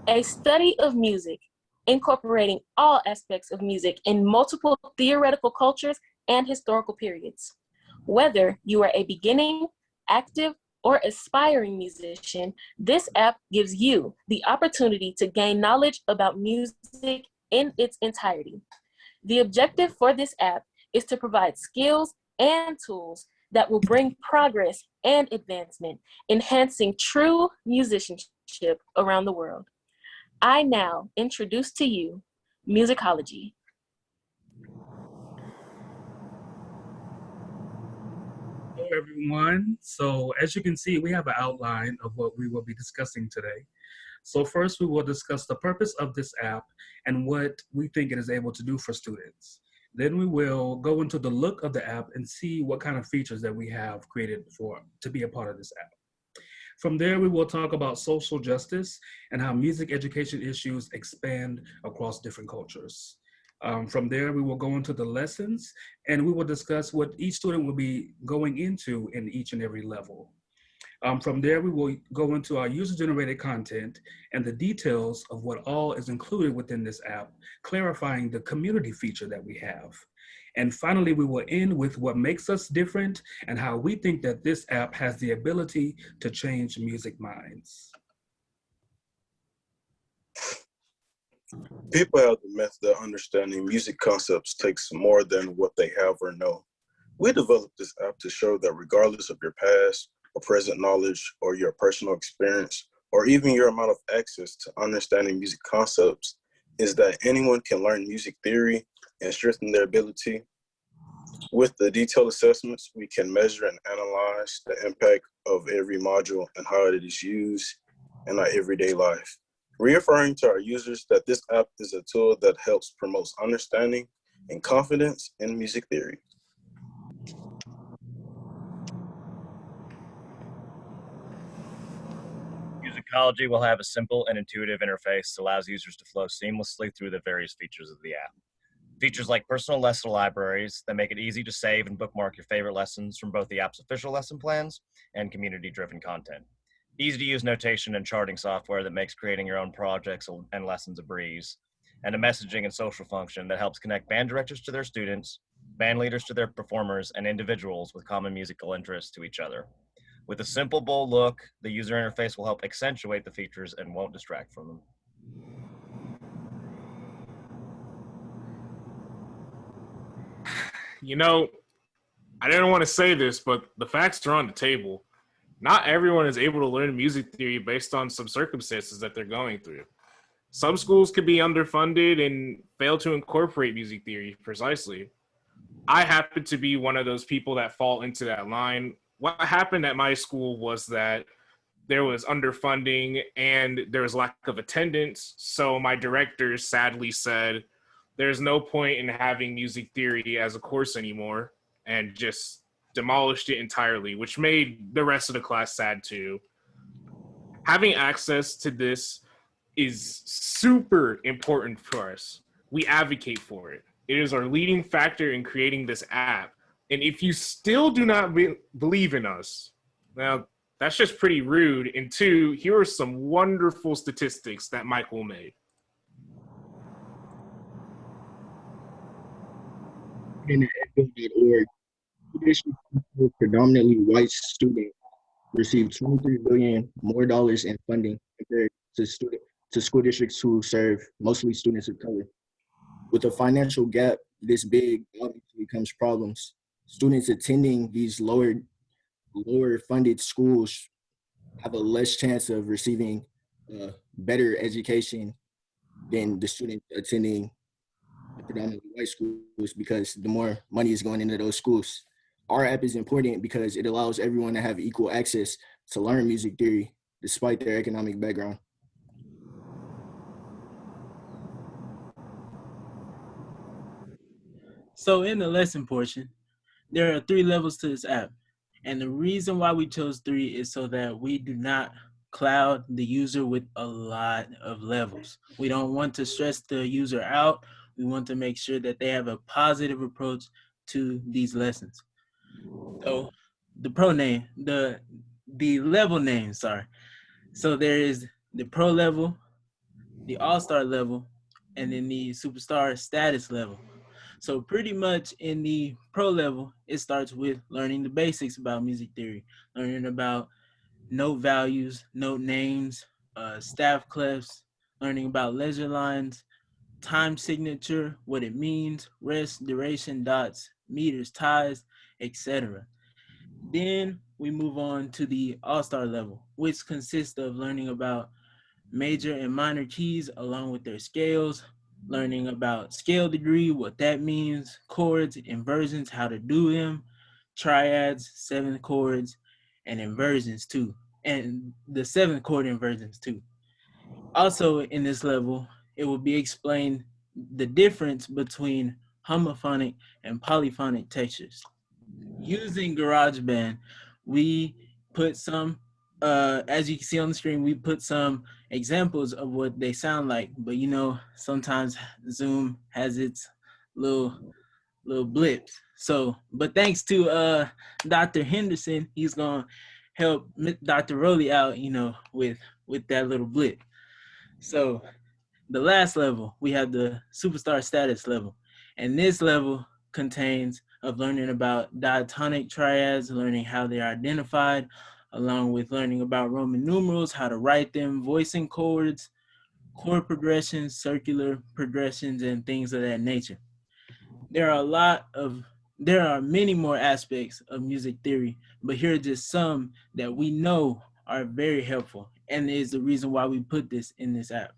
S4: A study of music, incorporating all aspects of music in multiple theoretical cultures and historical periods. Whether you are a beginning, active, or aspiring musician, this app gives you the opportunity to gain knowledge about music in its entirety. The objective for this app is to provide skills and tools that will bring progress and advancement, enhancing true musicianship around the world. I now introduce to you musicology.
S22: Hello, everyone. So as you can see, we have an outline of what we will be discussing today. So first, we will discuss the purpose of this app and what we think it is able to do for students. Then we will go into the look of the app and see what kind of features that we have created to be a part of this app. From there, we will talk about social justice and how music education issues expand across different cultures. From there, we will go into the lessons and we will discuss what each student will be going into in each and every level. From there, we will go into our user-generated content and the details of what all is included within this app, clarifying the community feature that we have. And finally, we will end with what makes us different and how we think that this app has the ability to change music minds.
S23: People have the method of understanding music concepts takes more than what they have or know. We developed this app to show that regardless of your past or present knowledge or your personal experience, or even your amount of access to understanding music concepts, is that anyone can learn music theory and strengthen their ability. With the detailed assessments, we can measure and analyze the impact of every module and how it is used in our everyday life, reaffirming to our users that this app is a tool that helps promote understanding and confidence in music theory.
S24: Musicology will have a simple and intuitive interface that allows users to flow seamlessly through the various features of the app. Features like personal lesson libraries that make it easy to save and bookmark your favorite lessons from both the app's official lesson plans and community-driven content. Easy-to-use notation and charting software that makes creating your own projects and lessons a breeze. And a messaging and social function that helps connect band directors to their students, band leaders to their performers, and individuals with common musical interests to each other. With a simple, bold look, the user interface will help accentuate the features and won't distract from them.
S5: You know, I didn't want to say this, but the facts are on the table. Not everyone is able to learn music theory based on some circumstances that they're going through. Some schools could be underfunded and fail to incorporate music theory precisely. I happen to be one of those people that fall into that line. What happened at my school was that there was underfunding and there was lack of attendance. So my director sadly said, there's no point in having music theory as a course anymore, and just demolished it entirely, which made the rest of the class sad too. Having access to this is super important for us. We advocate for it. It is our leading factor in creating this app. And if you still do not believe in us, now that's just pretty rude. And two, here are some wonderful statistics that Michael made.
S6: In the edbill.org, districts with predominantly white students received $23 billion more dollars in funding compared to school districts who serve mostly students of color. With a financial gap this big, obviously comes problems. Students attending these lower funded schools have a less chance of receiving better education than the student attending the predominantly white schools, because the more money is going into those schools. Our app is important because it allows everyone to have equal access to learn music theory despite their economic background.
S7: So in the lesson portion, there are 3 levels to this app. And the reason why we chose 3 is so that we do not cloud the user with a lot of levels. We don't want to stress the user out. We want to make sure that they have a positive approach to these lessons. So the level name, sorry. So there is the pro level, the all-star level, and then the superstar status level. So pretty much in the pro level, it starts with learning the basics about music theory, learning about note values, note names, staff clefs, learning about leisure lines, time signature, what it means, rest, duration, dots, meters, ties, etc. Then we move on to the all-star level, which consists of learning about major and minor keys along with their scales, learning about scale degree, what that means, chords, inversions, how to do them, triads, 7 chords, and inversions too, and the 7th chord inversions too. Also in this level, it will be explained the difference between homophonic and polyphonic textures. Using GarageBand, we put some, as you can see on the screen, we put some examples of what they sound like, but you know, sometimes Zoom has its little blips. So, but thanks to Dr. Henderson, he's gonna help Dr. Rowley out, you know, with that little blip. So the last level, we have the superstar status level. And this level contains of learning about diatonic triads, learning how they're identified, along with learning about Roman numerals, how to write them, voicing chords, chord progressions, circular progressions, and things of that nature. There are many more aspects of music theory, but here are just some that we know are very helpful, and is the reason why we put this in this app.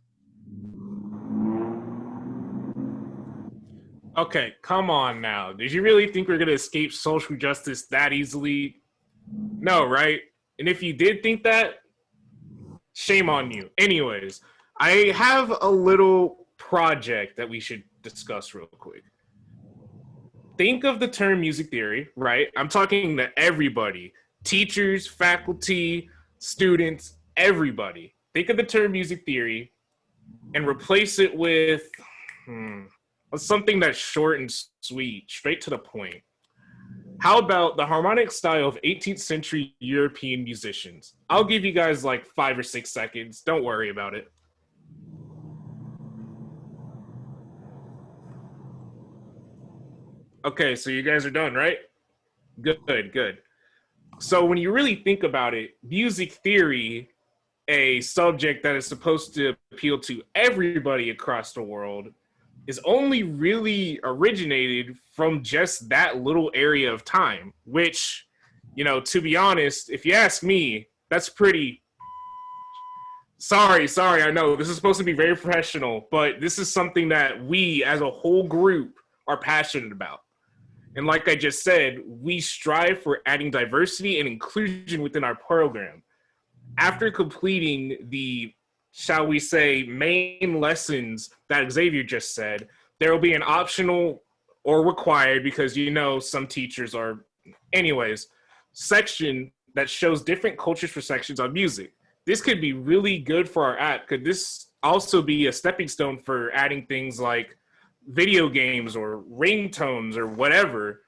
S5: Okay, come on now. Did you really think we're going to escape social justice that easily? No, right? And if you did think that, shame on you. Anyways, I have a little project that we should discuss real quick. Think of the term music theory, right? I'm talking to everybody, teachers, faculty, students, everybody. Think of the term music theory and replace it with something that's short and sweet, straight to the point. How about the harmonic style of 18th century European musicians? I'll give you guys like 5 or 6 seconds. Don't worry about it. Okay, so you guys are done, right? Good. So when you really think about it, music theory, a subject that is supposed to appeal to everybody across the world, is only really originated from just that little area of time, which, you know, to be honest, if you ask me, that's pretty... Sorry, I know this is supposed to be very professional, but this is something that we as a whole group are passionate about. And like I just said, we strive for adding diversity and inclusion within our program. After completing the, shall we say, main lessons that Xavier just said, there will be an optional or required, because you know some teachers are, anyways, section that shows different cultures for sections on music. This could be really good for our app. Could this also be a stepping stone for adding things like video games or ringtones or whatever?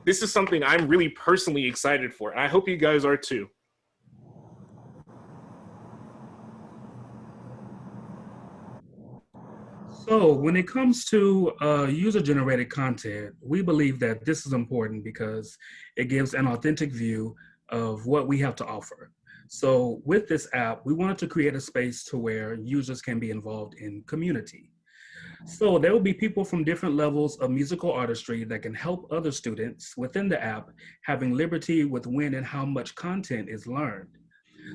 S5: This is something I'm really personally excited for, and I hope you guys are too.
S22: So when it comes to user-generated content, we believe that this is important because it gives an authentic view of what we have to offer. So with this app, we wanted to create a space to where users can be involved in community. So there will be people from different levels of musical artistry that can help other students within the app having liberty with when and how much content is learned.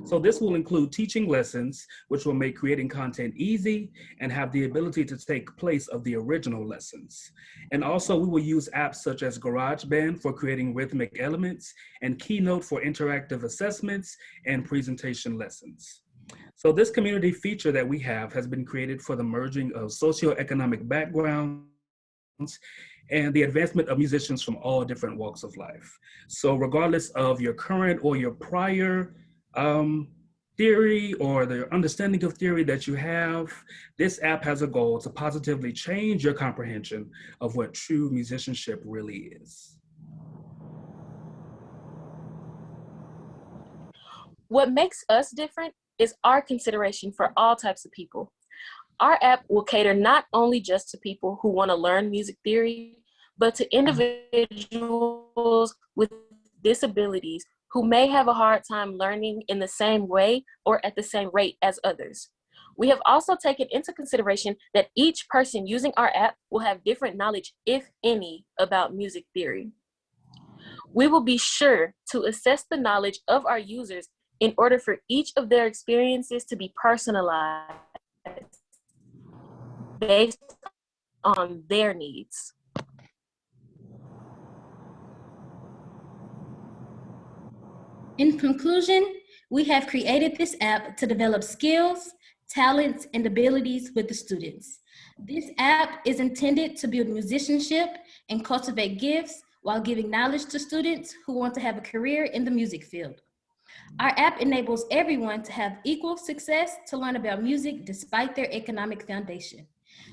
S22: So this will include teaching lessons, which will make creating content easy and have the ability to take place of the original lessons. And also we will use apps such as GarageBand for creating rhythmic elements and Keynote for interactive assessments and presentation lessons. So this community feature that we have has been created for the merging of socioeconomic backgrounds and the advancement of musicians from all different walks of life. So regardless of your current or your prior theory or the understanding of theory that you have, this app has a goal to positively change your comprehension of what true musicianship really is.
S4: What makes us different is our consideration for all types of people. Our app will cater not only just to people who want to learn music theory, but to individuals with disabilities who may have a hard time learning in the same way or at the same rate as others. We have also taken into consideration that each person using our app will have different knowledge, if any, about music theory. We will be sure to assess the knowledge of our users in order for each of their experiences to be personalized based on their needs.
S8: In conclusion, we have created this app to develop skills, talents, and abilities with the students. This app is intended to build musicianship and cultivate gifts while giving knowledge to students who want to have a career in the music field. Our app enables everyone to have equal success to learn about music despite their economic foundation.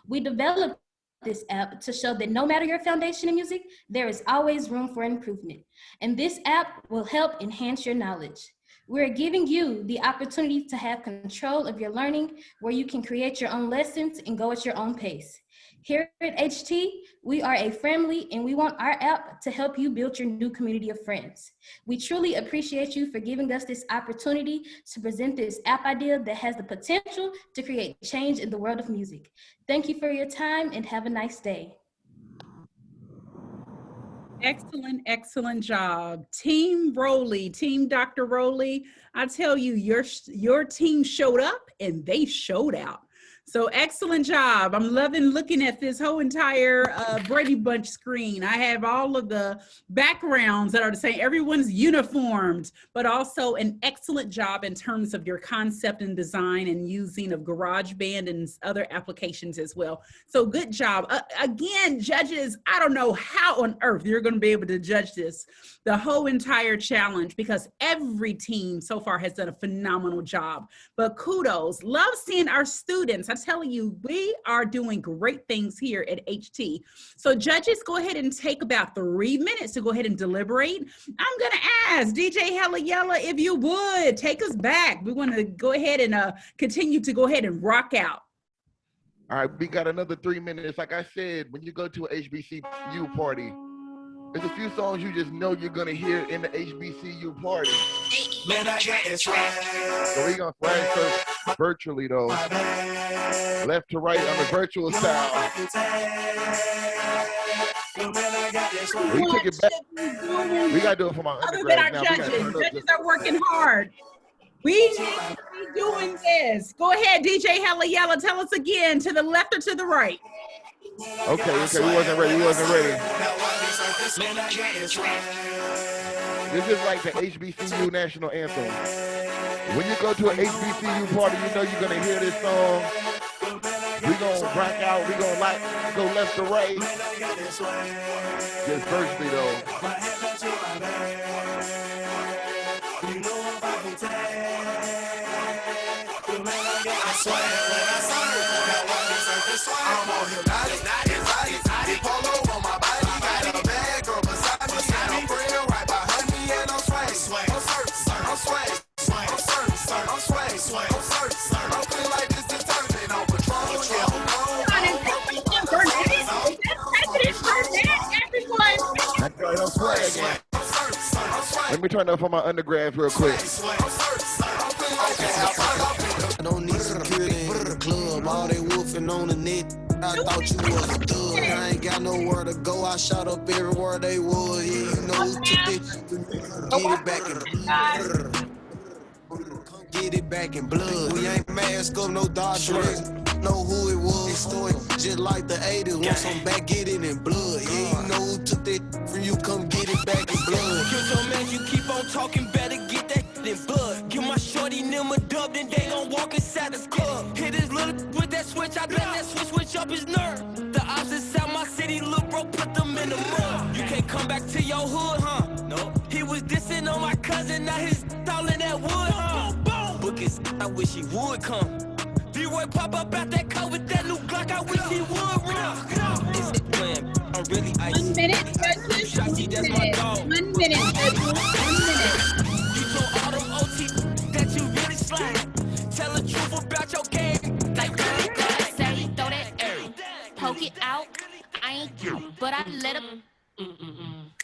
S8: We developed this app to show that no matter your foundation in music, there is always room for improvement. And this app will help enhance your knowledge. We're giving you the opportunity to have control of your learning, where you can create your own lessons and go at your own pace. Here at HT, we are a family and we want our app to help you build your new community of friends. We truly appreciate you for giving us this opportunity to present this app idea that has the potential to create change in the world of music. Thank you for your time and have a nice day.
S1: Excellent, excellent job. Team Rowley, Team Dr. Rowley, I tell you, your team showed up and they showed out. So excellent job. I'm loving looking at this whole entire Brady Bunch screen. I have all of the backgrounds that are the same. Everyone's uniformed, but also an excellent job in terms of your concept and design and using of GarageBand and other applications as well. So good job. Again, judges, I don't know how on earth you're going to be able to judge this, the whole entire challenge, because every team so far has done a phenomenal job. But kudos. Love seeing our students. I'm telling you, we are doing great things here at HT. So judges, go ahead and take about 3 minutes to go ahead and deliberate. I'm gonna ask DJ Hella Yella if you would take us back. We want to go ahead and continue to go ahead and rock out.
S12: All right, we got another 3 minutes. Like I said, when you go to a HBCU party, There's a few songs you just know you're gonna hear in the HBCU party.
S13: Man, I got it swag.
S12: So we're gonna swag surf virtually though. Left to right on the virtual style. We took it back. We gotta do it for my
S1: Other than our
S12: undergrads now.
S1: judges, judges are working hard. We need to be doing this. Go ahead, DJ Hella Yella. Tell us again, to the left or to the right?
S12: Okay, we wasn't ready. This is like the HBCU national anthem. When you go to an HBCU party, you know you're gonna hear this song. We gonna rock out. We gonna go left to right. Just virtually though.
S13: I'm on him, polo on my body, got a bad girl beside me, and I'm real right behind me, and I'm swag, I'm swag, I'm feeling like this determined on patrol,
S12: Let me turn up for my undergrads real quick.
S13: I don't need security in the club, all they wolfing on the net. I thought you was a thug. I ain't got nowhere to go. I shot up everywhere they was. Yeah, you know who took it. Get it back in blood. Get it back in blood. We ain't mask up, no Dodge Dres. Know who it was. Story just like the 80s. Want some back, get it in blood. Yeah, you know who took that from you. Come get it back in blood.
S9: Kill your man, you keep on talking, better get that in blood. Give my shorty them a dub, then they gon' walk inside the club. Hit his little with that switch, I bet that switch up his nerve. The ops inside my city, little bro, put them in the mud. You can't come back to your hood, huh? No. He was dissing on my cousin, now his all in that wood, huh? Book his, I wish he would come. D-Roy pop up out that car with that new Glock, I wish he would run. Is it playing? I'm really icy.
S1: 1 minute, judges.
S9: Shotty, that's my dog.
S1: 1 minute, judges. 1 minute.
S9: You told all them OT that you really slide. Tell the truth about your game.
S16: Like God say, throw that air. Poke it out. I ain't you, but I let him.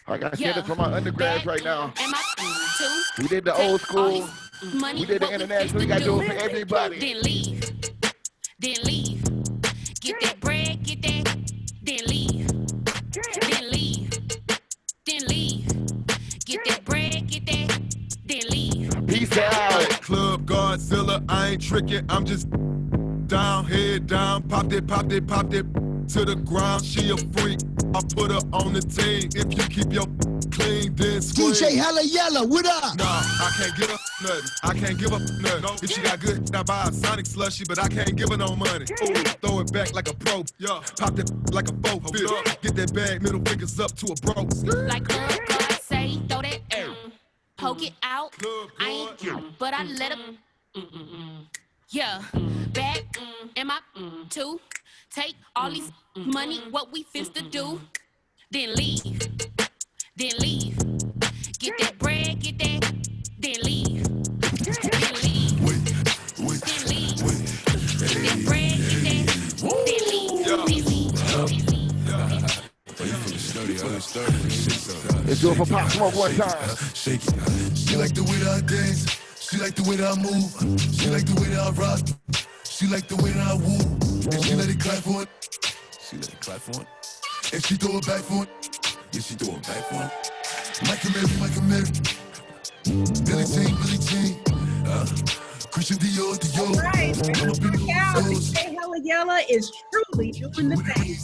S12: I got send it for my undergrads right now.
S16: Am I too?
S12: We did the old school.
S16: Money,
S12: We did the international. We gotta do it for everybody.
S16: Then leave. Get that bread, get that. Then leave. Get that bread, get that. Then leave.
S12: Peace out.
S10: Club Godzilla, I ain't tricking. I'm just down, head down, popped it to the ground. She a freak. I put her on the team. If you keep your clean, then scream.
S21: DJ Hella Yella, what up?
S10: Nah, I can't give her nothing. I can't give her nothing. If she got good, I buy a Sonic slushy, but I can't give her no money. Ooh, throw it back like a pro. Yeah, pop it like a 4-5. Get that bag, middle fingers up to a bro.
S16: Like God say, throw that air. Poke it out. I ain't you, but I let him. Yeah, back in my too. Take all these money, what we finna do. Then leave. Get that bread, get that. Then leave. Get that bread, get that. Then leave.
S12: Let's do it for Pop Smoke one time.
S10: Shake it. She like the way that I dance. She like the way that I move. She like the way that I rock. She like the way that I woo. And she let it clap for it. And she throw it back for it. Yeah, she throw it back for it. Michael Mary. Billie Jean. Christian Dior.
S1: Right. DJ Hella Yella is truly doing the thing.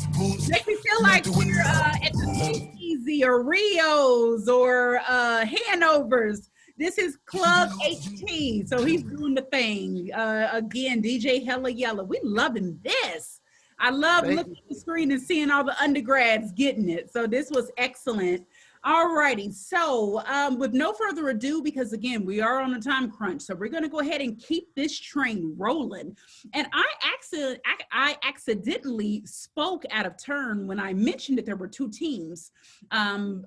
S1: Makes me feel like we're at the Easy or Rios or Hanovers. This is Club HT, so he's doing the thing. Again, DJ Hella Yella. We loving this. I love looking at the screen and seeing all the undergrads getting it. So this was excellent. All righty, so with no further ado, because again, we are on a time crunch, so we're gonna go ahead and keep this train rolling. And I accidentally spoke out of turn when I mentioned that there were 2 teams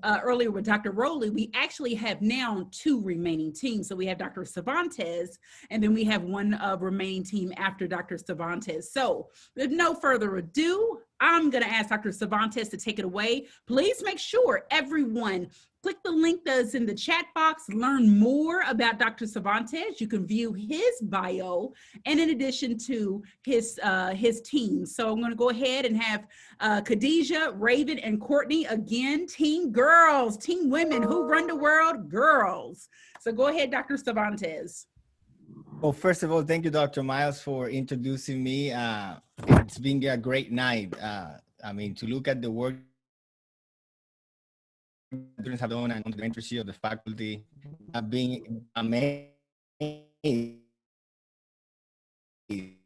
S1: earlier with Dr. Rowley. We actually have now 2 remaining teams. So we have Dr. Cervantes, and then we have 1 remaining team after Dr. Cervantes. So with no further ado, I'm going to ask Dr. Cervantes to take it away. Please make sure everyone click the link that's in the chat box, learn more about Dr. Cervantes. You can view his bio, and in addition to his team. So I'm going to go ahead and have Khadijah, Raven, and Courtney again, team girls, team women who run the world, girls. So go ahead, Dr. Cervantes.
S11: Well, first of all, thank you, Dr. Miles, for introducing me. It's been a great night. I mean, to look at the work students have done and on the mentorship of the faculty have been amazing.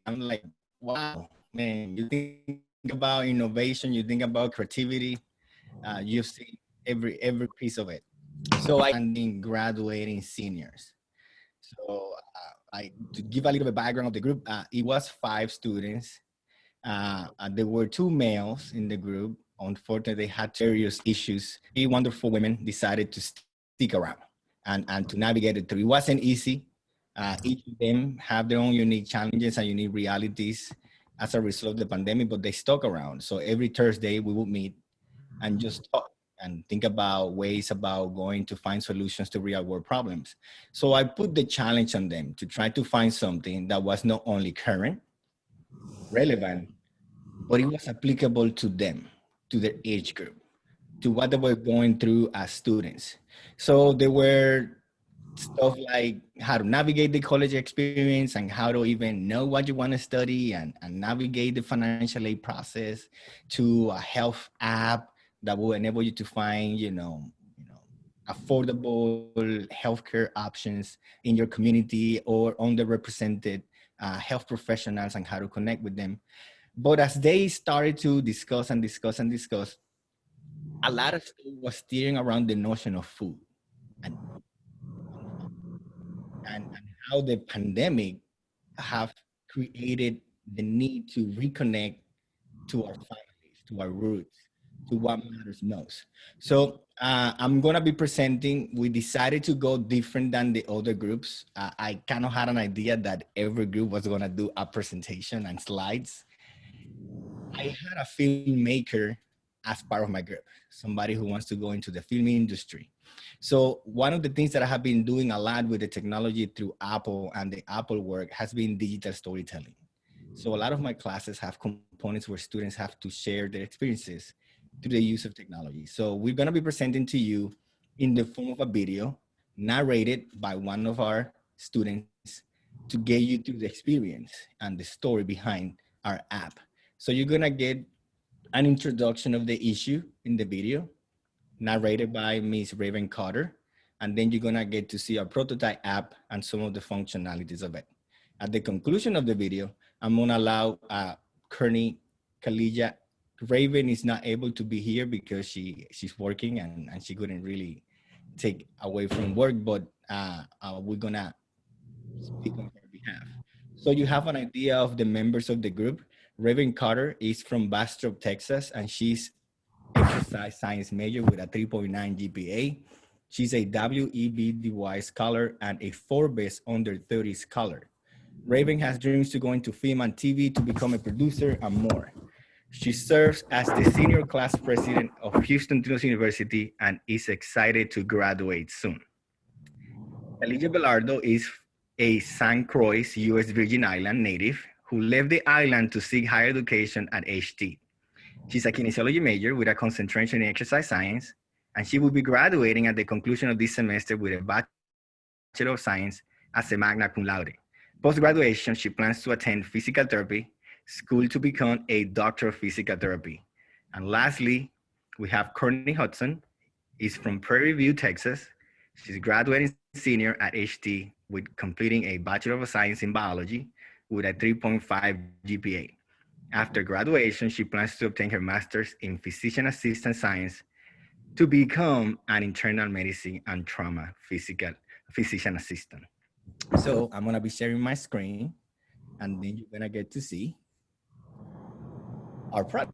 S11: I'm like, wow, man, you think about innovation, you think about creativity, you've seen every piece of it. So I'm graduating seniors. So to give a little bit of background of the group, it was 5 students. There were 2 males in the group. Unfortunately, they had serious issues. 3 wonderful women decided to stick around and to navigate it through. It wasn't easy. Each of them have their own unique challenges and unique realities as a result of the pandemic, but they stuck around. So every Thursday we would meet and just talk and think about ways about going to find solutions to real world problems. So I put the challenge on them to try to find something that was not only current, relevant, but it was applicable to them, to their age group, to what they were going through as students. So there were stuff like how to navigate the college experience and how to even know what you want to study and navigate the financial aid process, to a health app that will enable you to find, affordable healthcare options in your community or underrepresented health professionals and how to connect with them. But as they started to discuss, a lot of stuff was steering around the notion of food and how the pandemic have created the need to reconnect to our families, to our roots, to what matters most. So I'm gonna be presenting. We decided to go different than the other groups. I kind of had an idea that every group was gonna do a presentation and slides. I had a filmmaker as part of my group, somebody who wants to go into the film industry. So one of the things that I have been doing a lot with the technology through Apple and the Apple work has been digital storytelling. So a lot of my classes have components where students have to share their experiences through the use of technology. So we're gonna be presenting to you in the form of a video narrated by one of our students to get you through the experience and the story behind our app. So you're gonna get an introduction of the issue in the video, narrated by Ms. Raven Carter, and then you're gonna get to see our prototype app and some of the functionalities of it. At the conclusion of the video, I'm gonna allow Kearney, Kalija. Raven is not able to be here because she's working and she couldn't really take away from work, but we're gonna speak on her behalf. So you have an idea of the members of the group. Raven Carter is from Bastrop, Texas, and she's exercise science major with a 3.9 GPA. She's a WEBDY scholar and a Forbes under 30 scholar. Raven has dreams to go into film and TV, to become a producer and more. She serves as the senior class president of Huston-Tillotson University and is excited to graduate soon. Elijah Belardo is a St. Croix, U.S. Virgin Island native who left the island to seek higher education at HT. She's a kinesiology major with a concentration in exercise science, and she will be graduating at the conclusion of this semester with a Bachelor of Science as a magna cum laude. Post-graduation, she plans to attend physical therapy school to become a doctor of physical therapy. And lastly, we have Courtney Hudson. Is from Prairie View, Texas. She's graduating senior at HT with completing a Bachelor of Science in Biology with a 3.5 GPA. After graduation, she plans to obtain her master's in physician assistant science to become an internal medicine and trauma physician assistant. So I'm gonna be sharing my screen and then you're gonna get to see our product.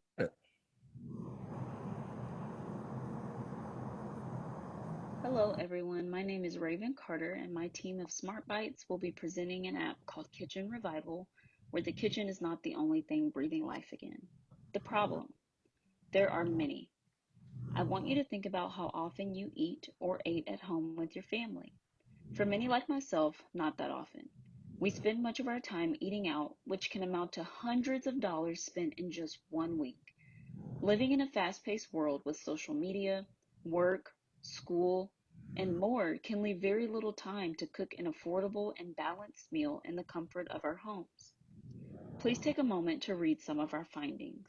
S17: Hello everyone, my name is Raven Carter and my team of Smart Bites will be presenting an app called Kitchen Revival, where the kitchen is not the only thing breathing life again. The problem? There are many. I want you to think about how often you eat or ate at home with your family. For many like myself, not that often. We spend much of our time eating out, which can amount to hundreds of dollars spent in just one week. Living in a fast-paced world with social media, work, school, and more can leave very little time to cook an affordable and balanced meal in the comfort of our homes. Please take a moment to read some of our findings.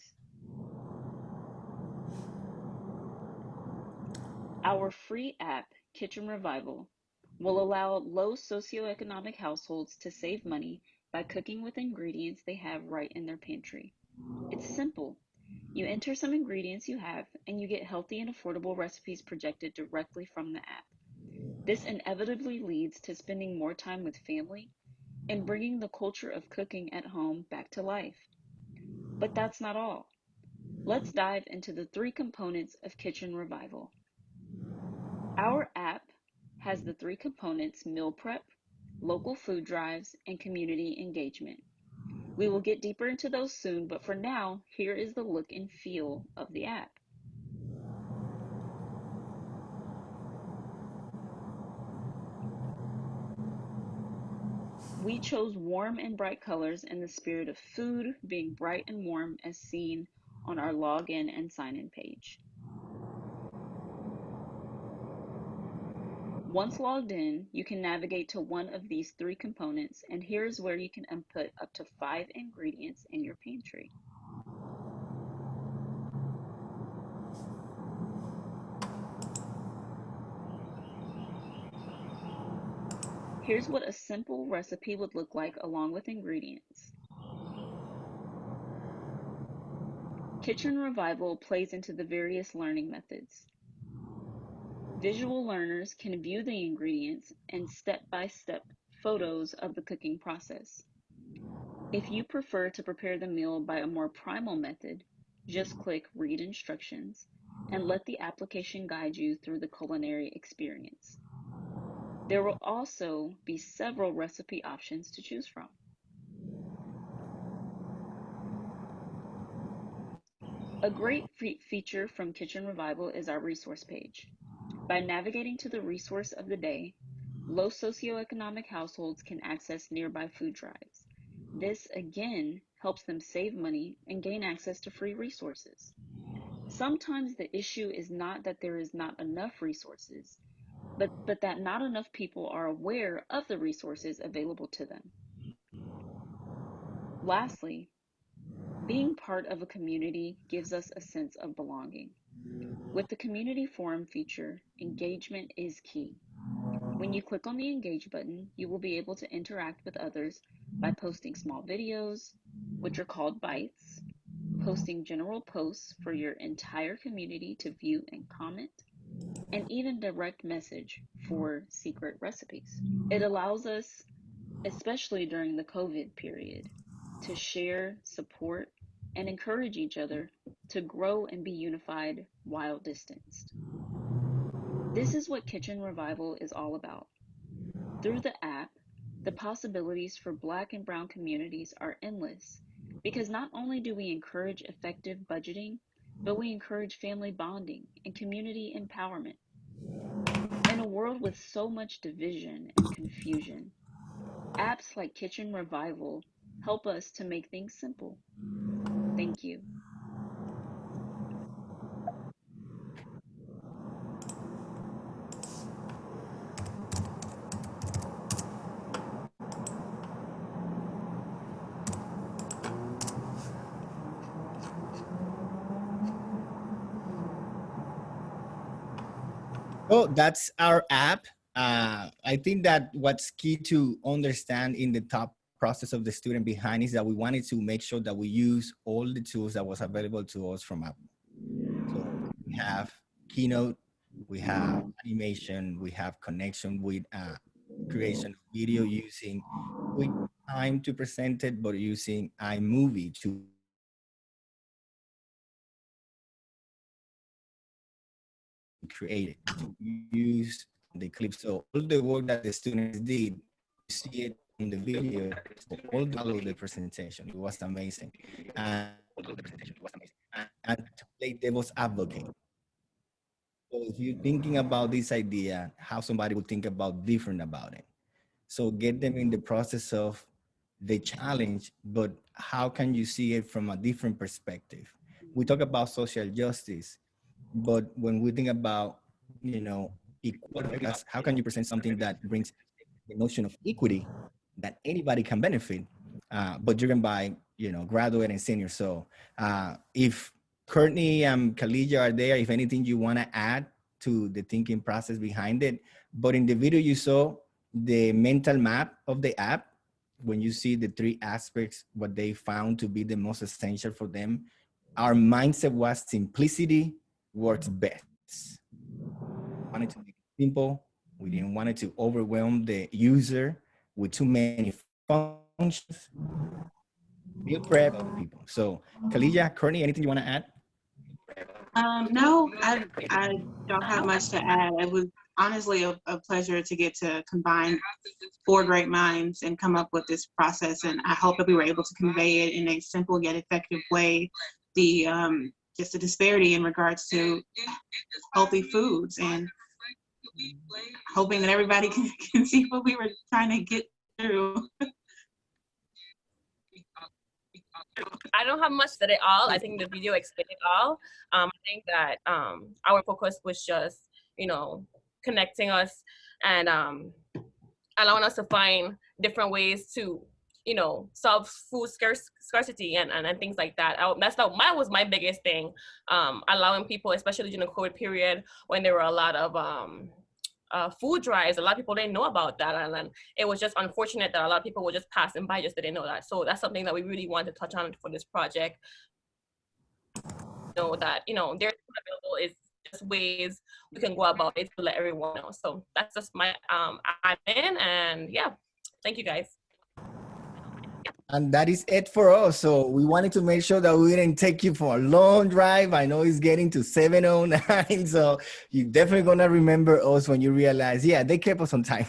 S17: Our free app, Kitchen Revival, will allow low socioeconomic households to save money by cooking with ingredients they have right in their pantry. It's simple. You enter some ingredients you have, and you get healthy and affordable recipes projected directly from the app. This inevitably leads to spending more time with family and bringing the culture of cooking at home back to life. But that's not all. Let's dive into the 3 components of Kitchen Revival. Our app has the 3 components: meal prep, local food drives, and community engagement. We will get deeper into those soon, but for now, here is the look and feel of the app. We chose warm and bright colors in the spirit of food being bright and warm as seen on our login and sign-in page. Once logged in, you can navigate to one of these 3 components, and here's where you can input up to 5 ingredients in your pantry. Here's what a simple recipe would look like along with ingredients. Kitchen Revival plays into the various learning methods. Visual learners can view the ingredients and step-by-step photos of the cooking process. If you prefer to prepare the meal by a more primal method, just click Read Instructions and let the application guide you through the culinary experience. There will also be several recipe options to choose from. A great feature from Kitchen Revival is our resource page. By navigating to the resource of the day, low socioeconomic households can access nearby food drives. This, again, helps them save money and gain access to free resources. Sometimes the issue is not that there is not enough resources, but that not enough people are aware of the resources available to them. Lastly, being part of a community gives us a sense of belonging. With the community forum feature, engagement is key. When you click on the engage button, you will be able to interact with others by posting small videos, which are called bites, posting general posts for your entire community to view and comment, and even direct message for secret recipes. It allows us, especially during the COVID period, to share, support, and encourage each other to grow and be unified while distanced. This is what Kitchen Revival is all about. Through the app, the possibilities for Black and Brown communities are endless, because not only do we encourage effective budgeting, but we encourage family bonding and community empowerment. In a world with so much division and confusion, apps like Kitchen Revival help us to make things simple. Thank you.
S11: Oh, that's our app. I think that what's key to understand in the top process of the student behind is that we wanted to make sure that we use all the tools that was available to us from Apple. So we have Keynote, we have animation, we have connection with creation of video using quick time to present it, but using iMovie to create it, to use the clip. So all the work that the students did, you see it in the video, all the presentation. It was amazing. And the presentation was amazing. And to play devil's advocate. So if you're thinking about this idea, how somebody would think about different about it. So get them in the process of the challenge, but how can you see it from a different perspective? We talk about social justice, but when we think about, equality, how can you present something that brings the notion of equity that anybody can benefit, but driven by, graduate and senior. So if Courtney and Khalija are there, if anything you want to add to the thinking process behind it. But in the video you saw the mental map of the app, when you see the three aspects, what they found to be the most essential for them, our mindset was simplicity works best. We wanted to make it simple. We didn't want it to overwhelm the user with too many functions. Meal prep other people. So Khalija, Courtney, anything you want to add?
S15: No, I don't have much to add. It was honestly a pleasure to get to combine four great minds and come up with this process. And I hope that we were able to convey it in a simple yet effective way. The just the disparity in regards to healthy foods, and hoping that everybody can see what we were trying to get through.
S4: I don't have much to say at all. I think the video explained it all. I think that our focus was just, connecting us and allowing us to find different ways to, solve food scarcity and things like that. That was my biggest thing. Allowing people, especially during the COVID period, when there were a lot of food drives, a lot of people didn't know about that, and it was just unfortunate that a lot of people were just passing by, just didn't know that. So that's something that we really wanted to touch on for this project. That there's available is just ways we can go about it to let everyone know. So that's just my admin, and yeah, thank you guys.
S11: And that is it for us. So we wanted to make sure that we didn't take you for a long drive. I know it's getting to 7:09, so you're definitely gonna remember us when you realize, yeah, they kept us on time.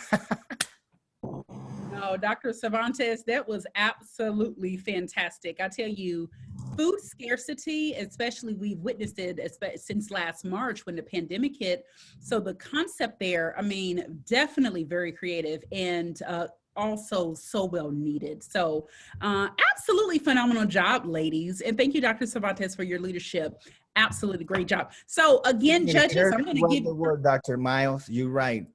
S1: No, Dr. Cervantes, that was absolutely fantastic. I tell you, food scarcity, especially we've witnessed it since last March when the pandemic hit. So the concept there, I mean, definitely very creative and also so well needed. So absolutely phenomenal job, ladies. And thank you, Dr. Cervantes, for your leadership. Absolutely great job. So again, judges, I'm going to give
S11: the word, Dr. Miles. You're right.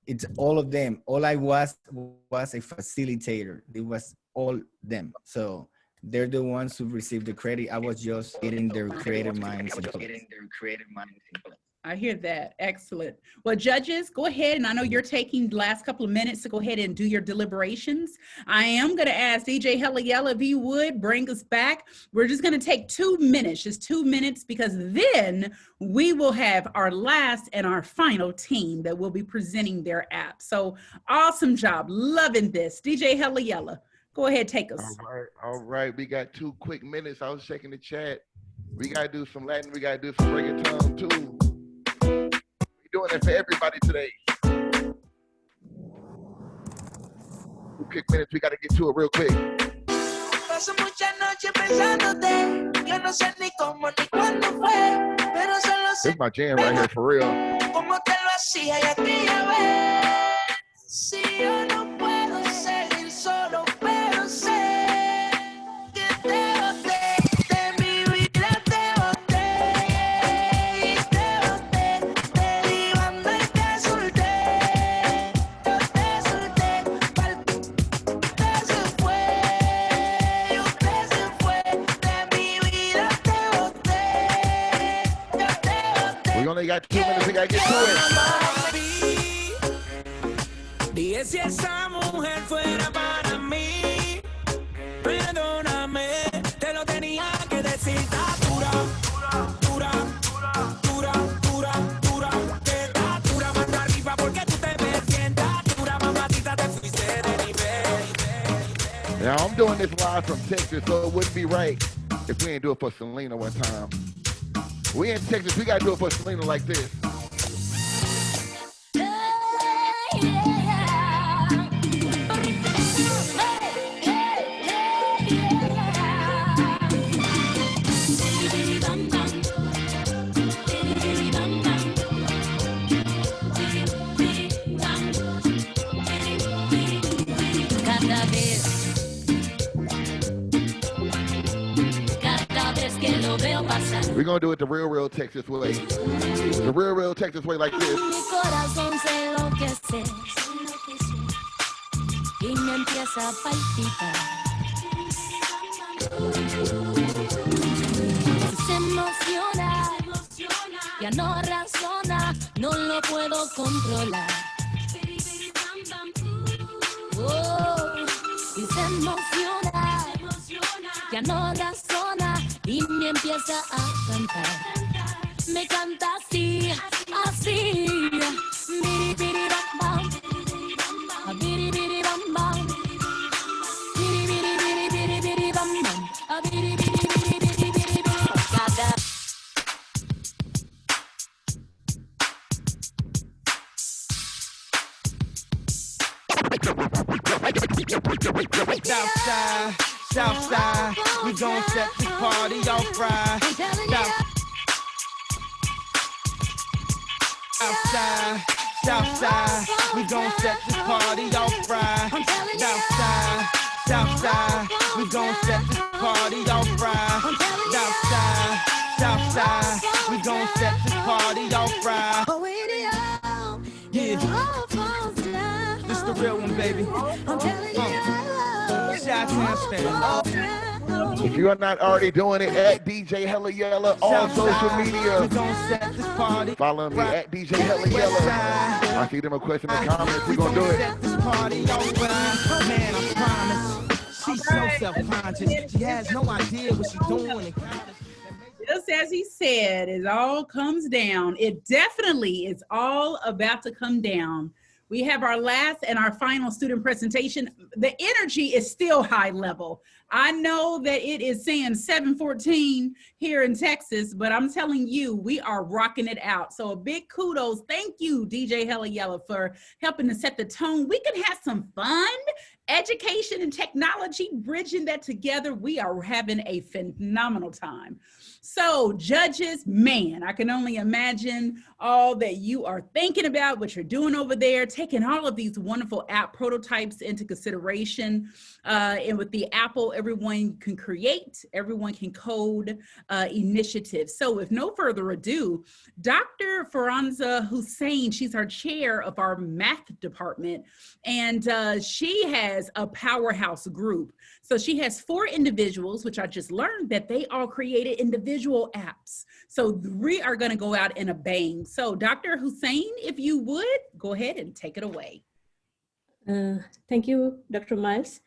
S11: It's all of them. All I was a facilitator. It was all them. So they're the ones who received the credit. I was just getting their creative minds in place.
S1: I hear that. Excellent. Well, judges, go ahead. And I know you're taking the last couple of minutes to go ahead and do your deliberations. I am going to ask DJ Hella if you would bring us back. We're just going to take 2 minutes, just 2 minutes, because then we will have our last and our final team that will be presenting their app. So awesome job. Loving this. DJ Hella, go ahead, take us.
S12: All right. We got 2 quick minutes. I was checking the chat. We got to do some Latin. We got to do some reggaeton too. Doing it for everybody today. 2 quick minutes, we gotta get to it real quick.
S13: Paso muchas noches pensándote, yo no sé ni cómo ni cuándo fue, pero solo sé.
S12: This is my jam right here for real.
S13: Cómo te lo hacía y aquella vez. Si yo no puedo seguir solo, pero sé que te boté.
S12: We only got 2 minutes, we gotta get to it.
S13: Dije si esa mujer fuera para mí, perdóname, te lo tenía que decir. Dura, dura, dura, dura, dura, que da dura más arriba porque tú te ves bien, dura mamadita, te fuiste de nivel.
S12: Now I'm doing this live from Texas, so it wouldn't be right if we ain't do it for Selena one time. We in Texas, we gotta do it for Selena like this.
S16: cada vez que lo veo pasar.
S12: We're gonna do it the real Texas way. The real Texas way like this.
S16: Mi corazón se enloquece y me empieza a palpitar. Se emociona, ya no razona, no lo puedo controlar. Oh, y se emociona, ya no razona y me empieza a cantar. Me canta así, así. Biri biri bam bam, a biri biri bam bam, biri biri biri biri biri bam bam, a biri biri biri biri biri biri. Cada
S13: Southside, Southside, we gon' set this party off right. Southside, Southside, we gon' set this party off right. Southside, Southside, we gon' set this party off right. Southside, Southside, we gon' set this party off right. Yeah, this the real one, baby.
S12: If you are not already doing it, at DJ Hella Yella on social media. Follow me at DJ Hella Yella. I see them requesting the comments. We're gonna do it.
S13: Man, I promise. She's so self-conscious. She has no idea what she's doing.
S1: Just as he said, it all comes down. It definitely is all about to come down. We have our last and our final student presentation. The energy is still high level. I know that it is saying 7:14 here in Texas, but I'm telling you, we are rocking it out. So a big kudos. Thank you, DJ Hella Yella, for helping to set the tone. We can have some fun, education and technology, bridging that together. We are having a phenomenal time. So judges, man, I can only imagine all that you are thinking about, what you're doing over there, taking all of these wonderful app prototypes into consideration. And with the Apple, everyone can create, everyone can code initiatives. So with no further ado, Dr. Faranza Hussein, she's our chair of our math department, and she has a powerhouse group. So she has 4 individuals, which I just learned that they all created individual apps. So we are going to go out in a bang. So Dr. Hussein, if you would, go ahead and take it away.
S2: Thank you, Dr. Miles.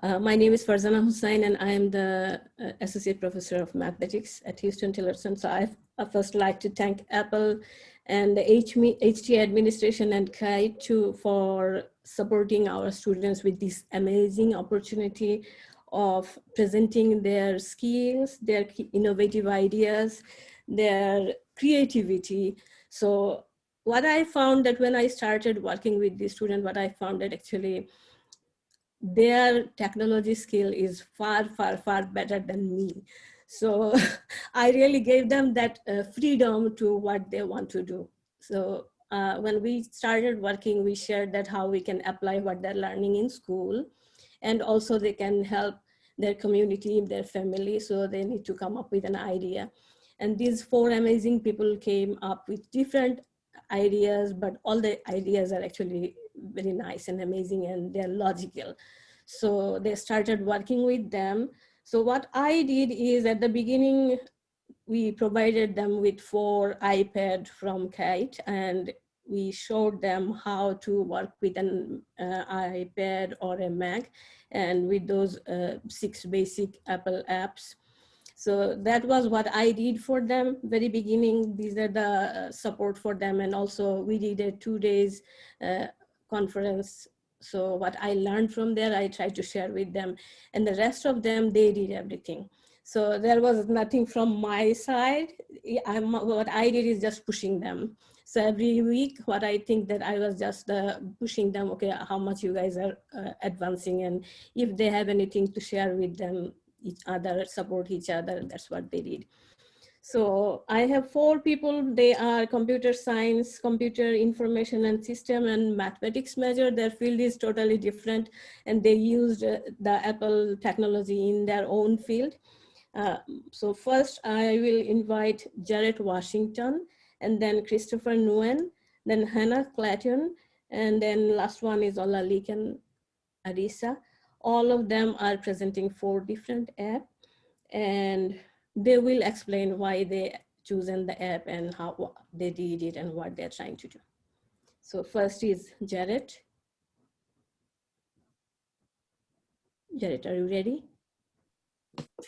S2: My name is Farzana Hussain, and I am the Associate Professor of Mathematics at Huston-Tillotson. So I first like to thank Apple and the HT administration and CAIT2 for supporting our students with this amazing opportunity of presenting their skills, their innovative ideas, their creativity. So what I found that when I started working with the student, what I found that actually their technology skill is far, far, far better than me. So I really gave them that freedom to what they want to do. So when we started working, we shared that how we can apply what they're learning in school, and also they can help their community, their family, so they need to come up with an idea. And these 4 amazing people came up with different ideas, but all the ideas are actually very nice and amazing, and they're logical. So they started working with them. So what I did is at the beginning, we provided them with 4 iPads from CAIT, and we showed them how to work with an iPad or a Mac, and with those 6 basic Apple apps. So that was what I did for them very beginning. These are the support for them. And also we did a 2 days conference. So what I learned from there, I tried to share with them, and the rest of them, they did everything. So there was nothing from my side. What I did is just pushing them. So every week, what I think that I was just pushing them, okay, how much you guys are advancing, and if they have anything to share with them, each other, support each other, that's what they did. So I have 4 people. They are computer science, computer information and system, and mathematics major. Their field is totally different, and they used the Apple technology in their own field. So first I will invite Jarrett Washington, and then Christopher Nguyen, then Hannah Clayton, and then last one is Olalik and Arisa. All of them are presenting 4 different apps, and they will explain why they chosen the app and how they did it and what they're trying to do. So first is Jarrett. Jarrett, are you ready?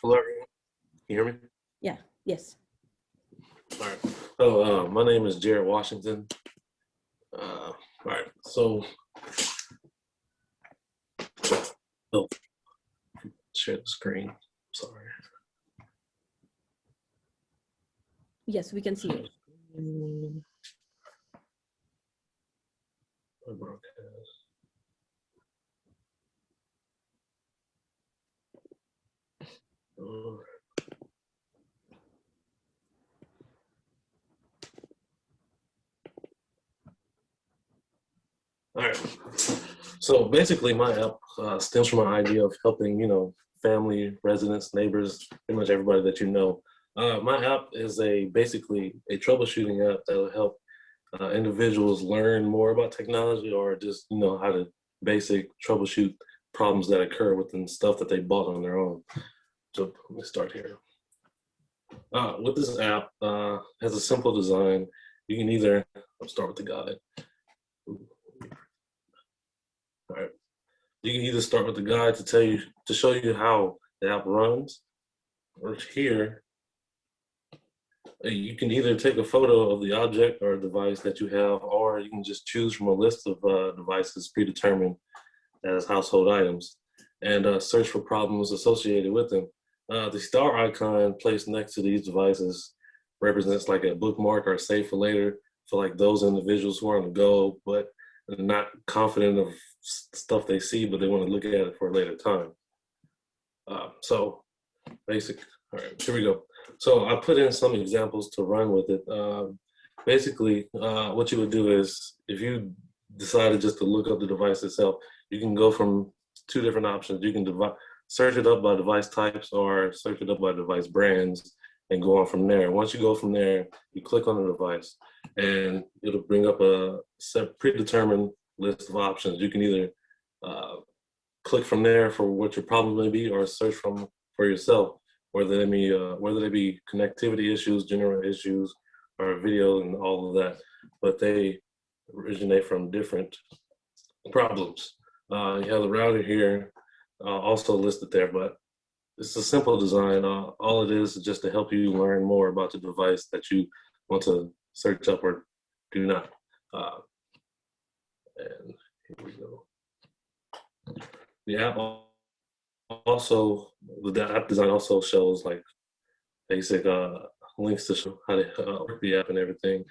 S3: Hello, everyone. Can you hear me?
S2: Yeah, yes.
S3: All right. So my name is Jared Washington. All right. So, share the screen. Sorry.
S2: Yes, we can see it.
S3: All right. So basically, my app stems from my idea of helping, family, residents, neighbors, pretty much everybody that you know. My app is basically a troubleshooting app that will help individuals learn more about technology, or just how to basic troubleshoot problems that occur within stuff that they bought on their own. So let me start here. With this app, has a simple design. You can either, I'll start with the guide. All right. You can either start with the guide to show you how the app runs, or here, you can either take a photo of the object or device that you have, or you can just choose from a list of devices predetermined as household items and search for problems associated with them. The star icon placed next to these devices represents like a bookmark or save for later for like those individuals who are on the go, but not confident of stuff they see, but they want to look at it for a later time. So basic, all right, here we go. So I put in some examples to run with it. Basically, what you would do is, if you decided just to look up the device itself, you can go from 2 different options. You can search it up by device types or search it up by device brands and go on from there. Once you go from there, you click on the device and it'll bring up a set predetermined list of options. You can either click from there for what your problem may be, or search for yourself, whether they be connectivity issues, general issues, or video and all of that. But they originate from different problems. You have the router here, also listed there, but it's a simple design. All it is just to help you learn more about the device that you want to search up or do not. And here we go. The app also, the app design also shows like basic links to show how to work the app and everything.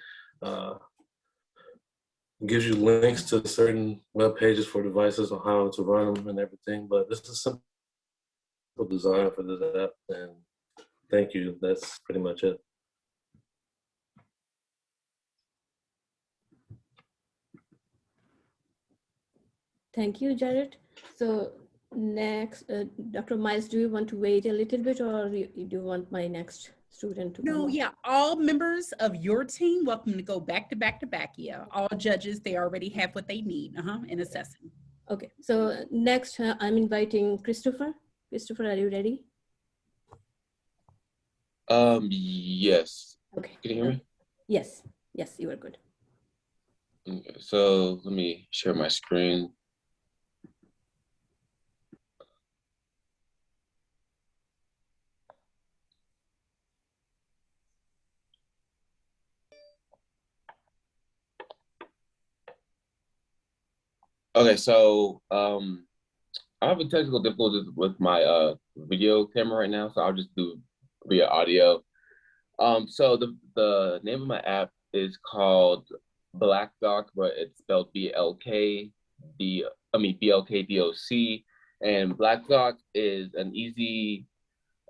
S3: Gives you links to certain web pages for devices on how to run them and everything. But this is a simple design for this app, and thank you. That's pretty much it.
S2: Thank you, Jared. So next, Dr. Miles, do you want to wait a little bit, or do you want my next student to come
S1: No,
S2: on?
S1: yeah, all members of your team welcome to go back to back to back. Yeah, all judges, they already have what they need in assessing.
S2: Okay, so next I'm inviting Christopher. Christopher, are you ready?
S18: Yes.
S2: Okay.
S18: Can you hear me?
S2: Yes, yes, you are good.
S18: Okay, so let me share my screen. Okay, so I have a technical difficulty with my video camera right now, so I'll just do via audio. So the name of my app is called Black Doc, but it's spelled BLKDOC. And Black Doc is an easy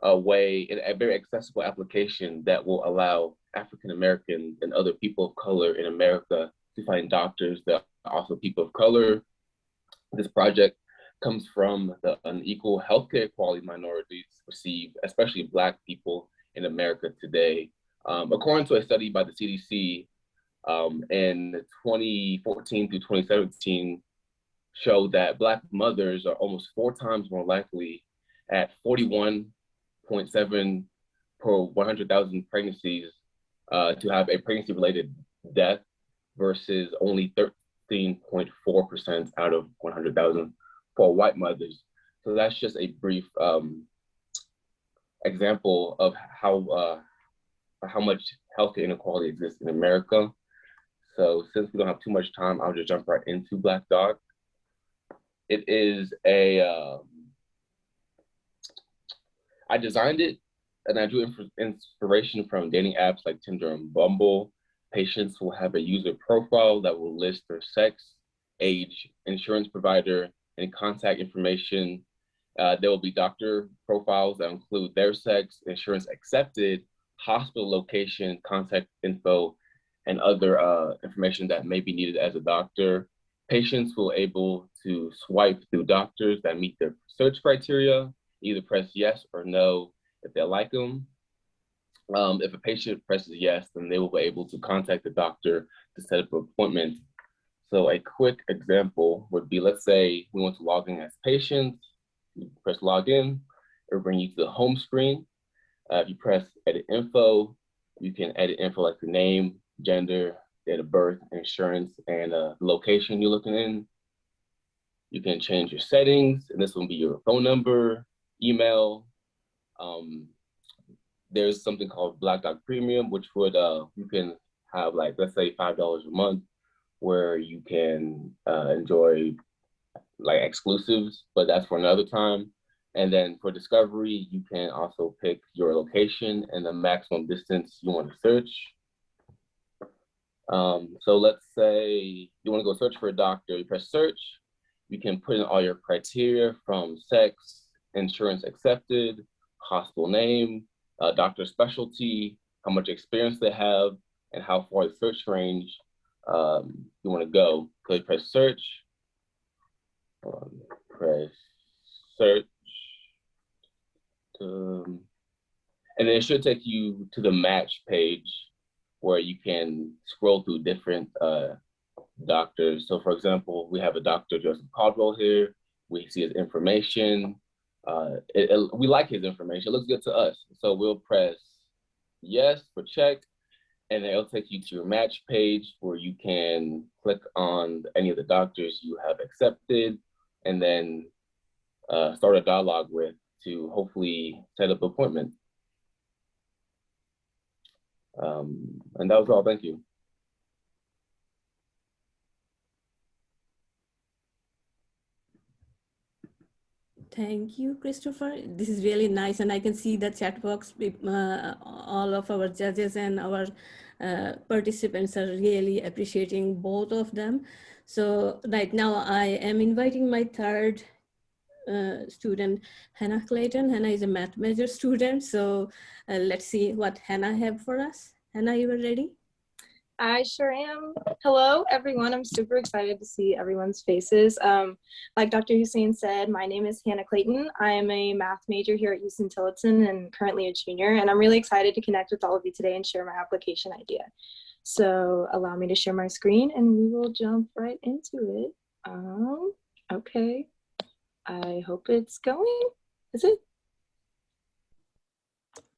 S18: a way, a very accessible application that will allow African American and other people of color in America to find doctors that are also people of color. This project comes from the unequal healthcare quality minorities receive, especially Black people in America today. According to a study by the CDC in 2014 through 2017, showed that Black mothers are almost 4 times more likely at 41.7 per 100,000 pregnancies to have a pregnancy-related death versus only 13.4% out of 100,000 for white mothers. So that's just a brief example of how much healthcare inequality exists in America. So since we don't have too much time, I'll just jump right into Black Dog. It is I designed it and I drew inspiration from dating apps like Tinder and Bumble. Patients will have a user profile that will list their sex, age, insurance provider, and contact information. There will be doctor profiles that include their sex, insurance accepted, hospital location, contact info, and other information that may be needed as a doctor. Patients will be able to swipe through doctors that meet their search criteria, either press yes or no if they like them. If a patient presses yes, then they will be able to contact the doctor to set up an appointment. So a quick example would be, let's say we want to log in as patients. You press login, it will bring you to the home screen. If you press edit info, you can edit info like the name, gender, date of birth, insurance, and the location you're looking in. You can change your settings, and this will be your phone number, email. There's something called Black Dog Premium, which would you can have, like, let's say $5 a month, where you can enjoy like exclusives, but that's for another time. And then for discovery, you can also pick your location and the maximum distance you want to search. So let's say you want to go search for a doctor, you press search. You can put in all your criteria from sex, insurance accepted, hospital name, doctor specialty, how much experience they have, and how far the search range you want to go. So you press search, and then it should take you to the match page where you can scroll through different doctors. So for example, we have a Dr. Joseph Caldwell here. We see his information. We like his information. It looks good to us. So we'll press yes for check, and then it'll take you to your match page where you can click on any of the doctors you have accepted, and then start a dialogue with to hopefully set up an appointment. And that was all. Thank you.
S2: Thank you, Christopher. This is really nice, and I can see the chat box. All of our judges and our participants are really appreciating both of them. So right now I am inviting my third student, Hannah Clayton. Hannah is a math major student. So let's see what Hannah have for us. Hannah, you are ready?
S14: I sure am. Hello, everyone. I'm super excited to see everyone's faces. Like Dr. Hussein said, my name is Hannah Clayton. I am a math major here at Huston-Tillotson and currently a junior, and I'm really excited to connect with all of you today and share my application idea. So allow me to share my screen and we will jump right into it. Okay, I hope it's going. Is it?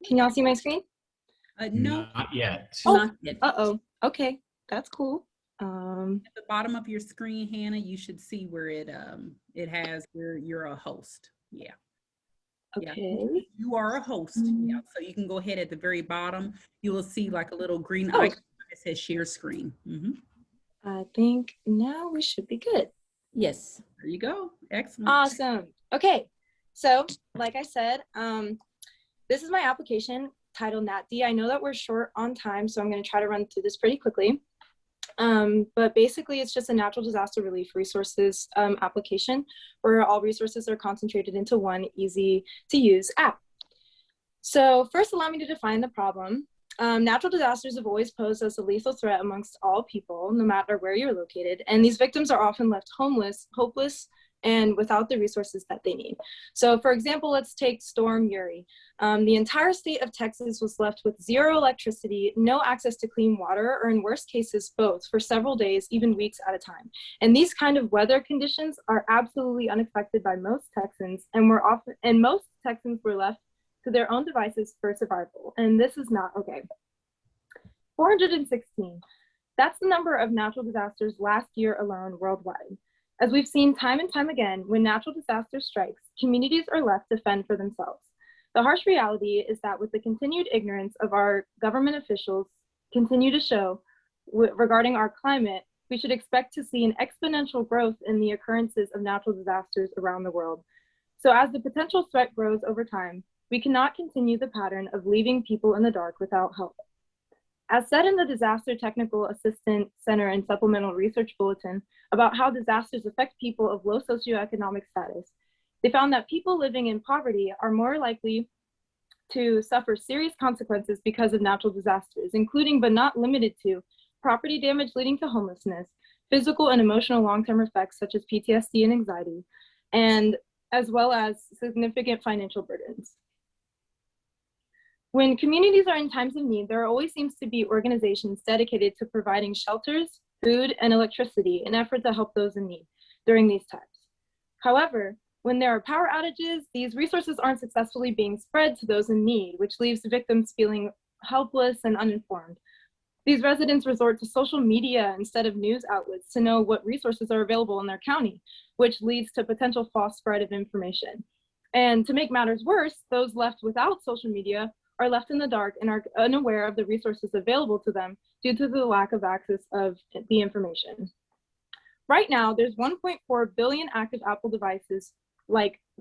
S14: Can y'all see my screen?
S1: No.
S19: Not yet.
S14: Oh,
S2: not yet.
S14: Uh-oh. Okay, that's cool.
S1: At the bottom of your screen, Hannah, you should see where it has where you're a host. Yeah.
S14: Okay.
S1: Yeah. You are a host. Yeah. So you can go ahead at the very bottom. You will see like a little green icon that says share screen.
S14: I think now we should be good.
S2: Yes.
S1: There you go. Excellent.
S14: Awesome. Okay. So like I said, this is my application titled NatD. I know that we're short on time, so I'm going to try to run through this pretty quickly. But basically, it's just a natural disaster relief resources application where all resources are concentrated into one easy to use app. So first, allow me to define the problem. Natural disasters have always posed as a lethal threat amongst all people, no matter where you're located. And these victims are often left homeless, hopeless, and without the resources that they need. So for example, let's take Storm Uri. The entire state of Texas was left with zero electricity, no access to clean water, or in worst cases, both for several days, even weeks at a time. And these kind of weather conditions are absolutely unexpected by most Texans, and most Texans were left to their own devices for survival. And this is not okay. 416, that's the number of natural disasters last year alone worldwide. As we've seen time and time again, when natural disaster strikes, communities are left to fend for themselves. The harsh reality is that with the continued ignorance of our government officials continue to show regarding our climate, we should expect to see an exponential growth in the occurrences of natural disasters around the world. So as the potential threat grows over time, we cannot continue the pattern of leaving people in the dark without help. As said in the Disaster Technical Assistance Center and Supplemental Research Bulletin about how disasters affect people of low socioeconomic status, they found that people living in poverty are more likely to suffer serious consequences because of natural disasters, including but not limited to property damage leading to homelessness, physical and emotional long-term effects such as PTSD and anxiety, and as well as significant financial burdens. When communities are in times of need, there always seems to be organizations dedicated to providing shelters, food, and electricity in an effort to help those in need during these times. However, when there are power outages, these resources aren't successfully being spread to those in need, which leaves the victims feeling helpless and uninformed. These residents resort to social media instead of news outlets to know what resources are available in their county, which leads to potential false spread of information. And to make matters worse, those left without social media are left in the dark and are unaware of the resources available to them due to the lack of access of the information. Right now, there's 1.4 billion active Apple devices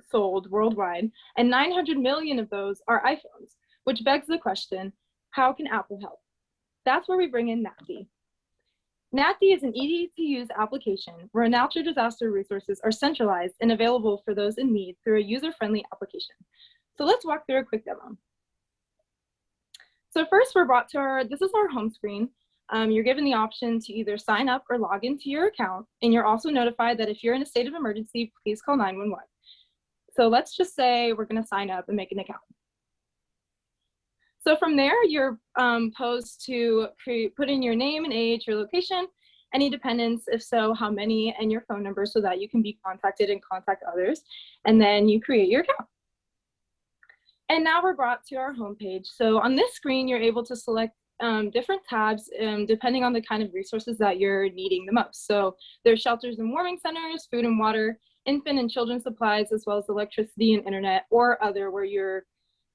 S14: sold worldwide, and 900 million of those are iPhones, which begs the question, how can Apple help? That's where we bring in NATD. NATD is an easy-to-use application where natural disaster resources are centralized and available for those in need through a user-friendly application. So let's walk through a quick demo. So first we're brought to this is our home screen. You're given the option to either sign up or log into your account, and you're also notified that if you're in a state of emergency, please call 911. So let's just say we're gonna sign up and make an account. So from there, you're posed to put in your name and age, your location, any dependents, if so, how many, and your phone number so that you can be contacted and contact others, and then you create your account. And now we're brought to our homepage. So on this screen, you're able to select different tabs depending on the kind of resources that you're needing the most. So there's shelters and warming centers, food and water, infant and children's supplies, as well as electricity and internet, or other where you're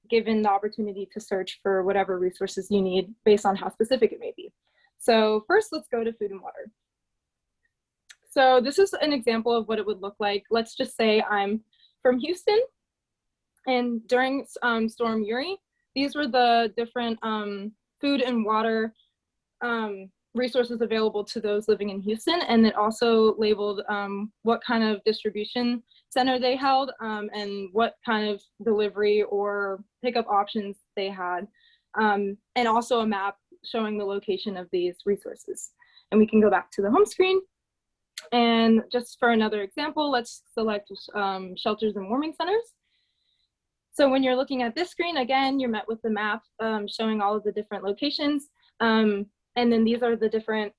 S14: given the opportunity to search for whatever resources you need based on how specific it may be. So first, let's go to food and water. So this is an example of what it would look like. Let's just say I'm from Houston, and during Storm Uri, these were the different food and water resources available to those living in Houston, and it also labeled what kind of distribution center they held and what kind of delivery or pickup options they had, and also a map showing the location of these resources. And we can go back to the home screen. And just for another example, let's select shelters and warming centers. So when you're looking at this screen, again, you're met with the map showing all of the different locations. And then these are the different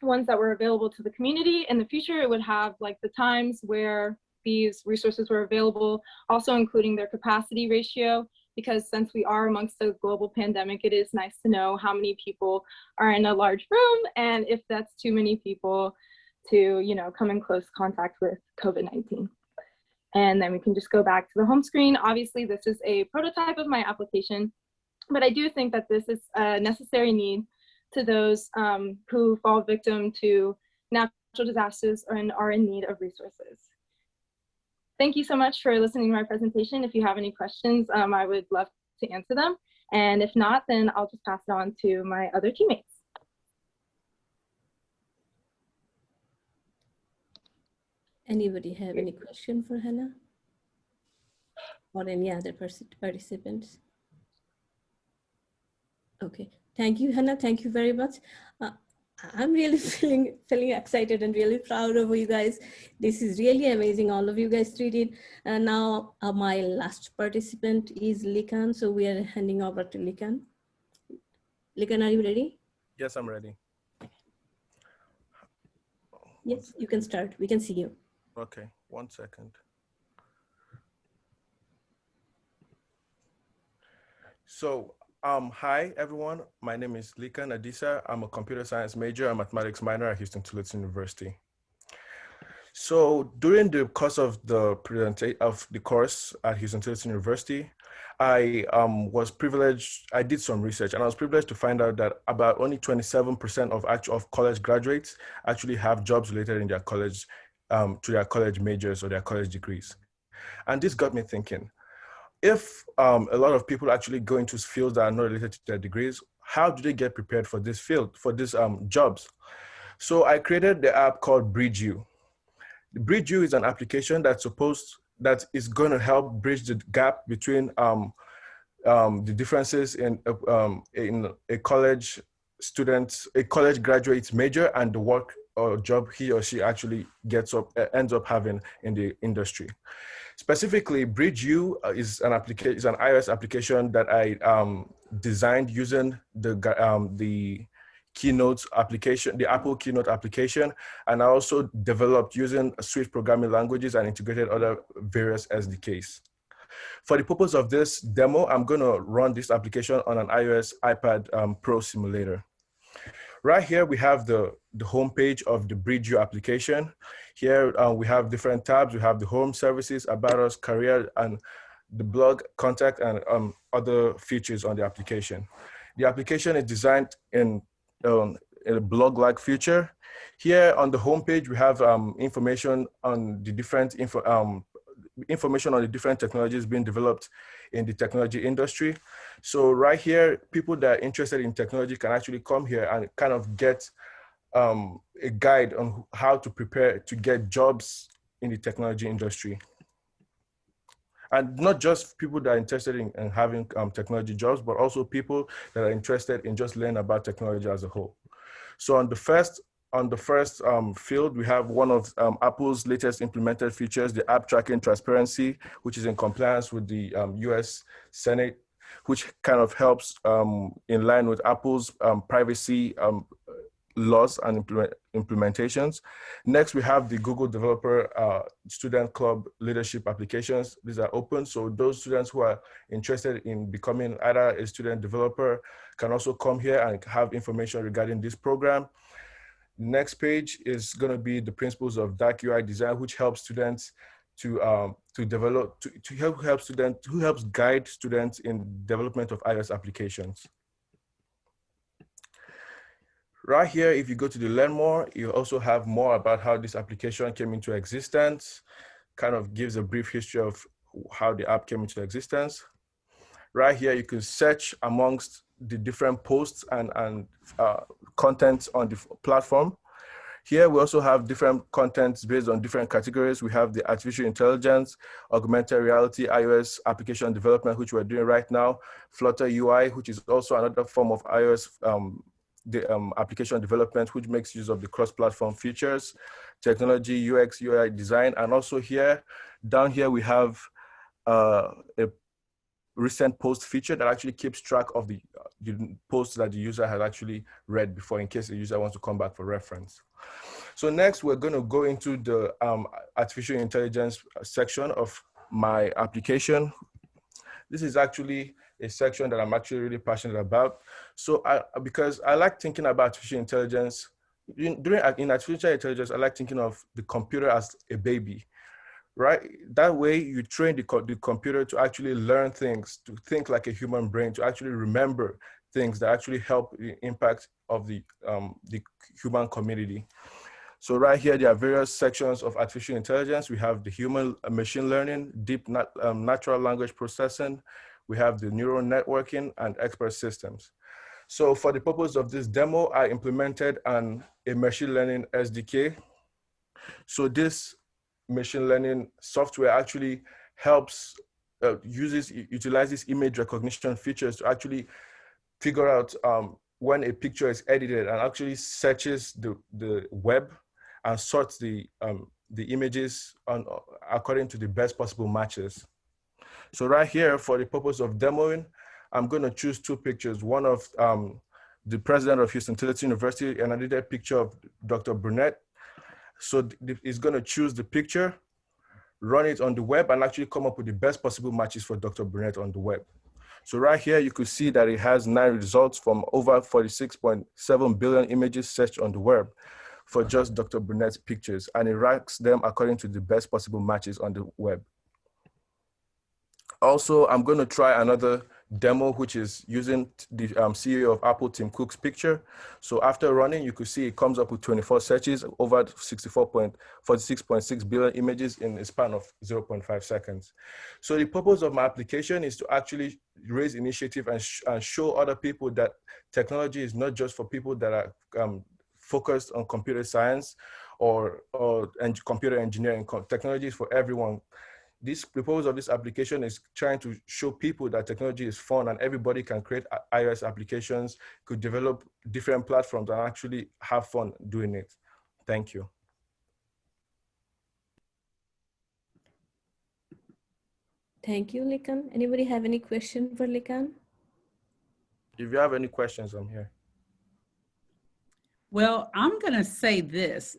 S14: ones that were available to the community. In the future, it would have like the times where these resources were available, also including their capacity ratio, because since we are amongst a global pandemic, it is nice to know how many people are in a large room and if that's too many people to, you know, come in close contact with COVID-19. And then we can just go back to the home screen. Obviously, this is a prototype of my application, but I do think that this is a necessary need to those who fall victim to natural disasters and are in need of resources. Thank you so much for listening to my presentation. If you have any questions, I would love to answer them. And if not, then I'll just pass it on to my other teammates.
S2: Anybody have any question for Hannah or any other participants? Okay, thank you, Hannah. Thank you very much. I'm really feeling excited and really proud of you guys. This is really amazing. All of you guys treated. And now my last participant is Likan. So we are handing over to Likan. Likan, are you ready?
S19: Yes, I'm ready.
S2: Yes, you can start. We can see you.
S19: Okay, 1 second. So, hi everyone. My name is Likan Adisa. I'm a computer science major and mathematics minor at Huston-Tillotson University. So during the course of the course at Huston-Tillotson University, I was privileged. I did some research, and I was privileged to find out that about only 27% of college graduates actually have jobs related in their college to their college majors or their college degrees. And this got me thinking: if a lot of people actually go into fields that are not related to their degrees, how do they get prepared for this field, for these jobs? So I created the app called BridgeU. BridgeU is an application that is going to help bridge the gap between the differences in a college student, a college graduate's major, and the work or job he or she actually ends up having in the industry. Specifically, BridgeU is an iOS application that I designed using the Keynote application, the Apple Keynote application, and I also developed using Swift programming languages and integrated other various SDKs. For the purpose of this demo, I'm going to run this application on an iOS iPad Pro simulator. Right here, we have the homepage of the BridgeU application. Here, we have different tabs. We have the home services, about us, career, and the blog, contact, and other features on the application. The application is designed in a blog-like feature. Here on the homepage, we have information on the different information on the different technologies being developed in the technology industry. So right here, people that are interested in technology can actually come here and kind of get a guide on how to prepare to get jobs in the technology industry. And not just people that are interested in having technology jobs, but also people that are interested in just learning about technology as a whole. So on the first field, we have one of Apple's latest implemented features, the app tracking transparency, which is in compliance with the US Senate, which kind of helps in line with Apple's privacy laws and implementations. Next, we have the Google Developer Student Club Leadership applications. These are open, so those students who are interested in becoming either a student developer can also come here and have information regarding this program. Next page is going to be the principles of dark UI design, which helps students to helps guide students in development of iOS applications. Right here, if you go to the Learn More, you also have more about how this application came into existence, kind of gives a brief history of how the app came into existence. Right here, you can search amongst the different posts and contents on the platform. Here, we also have different contents based on different categories. We have the artificial intelligence, augmented reality, iOS application development, which we're doing right now, Flutter UI, which is also another form of iOS application development, which makes use of the cross-platform features, technology, UX, UI design, and also here, down here, we have a recent post feature that actually keeps track of the posts that the user has actually read before, in case the user wants to come back for reference. So next, we're going to go into the artificial intelligence section of my application. This is actually a section that I'm actually really passionate about. So because I like thinking about artificial intelligence, in artificial intelligence, I like thinking of the computer as a baby, right? That way you train the computer to actually learn things, to think like a human brain, to actually remember things that actually help the impact of the human community. So right here, there are various sections of artificial intelligence. We have the human machine learning, deep natural language processing. We have the neural networking and expert systems. So for the purpose of this demo, I implemented a machine learning SDK. So this machine learning software actually helps, utilizes image recognition features to actually figure out when a picture is edited and actually searches the web and sorts the images according to the best possible matches. So right here, for the purpose of demoing, I'm going to choose two pictures, one of the president of Huston-Tillotson University and another picture of Dr. Burnett. So it's going to choose the picture, run it on the web, and actually come up with the best possible matches for Dr. Burnett on the web. So right here, you could see that it has 9 results from over 46.7 billion images searched on the web for just Dr. Burnett's pictures, and it ranks them according to the best possible matches on the web. Also, I'm going to try another demo, which is using the CEO of Apple, Tim Cook's picture. So after running, you could see it comes up with 24 searches over 46.6 billion images in a span of 0.5 seconds. So the purpose of my application is to actually raise initiative and show other people that technology is not just for people that are focused on computer science or computer engineering. Technology is for everyone. The purpose of this application is trying to show people that technology is fun and everybody can create iOS applications, could develop different platforms and actually have fun doing it. Thank you.
S2: Thank you, Likan. Anybody have any question for Likan?
S19: If you have any questions, I'm here.
S1: Well, I'm going to say this.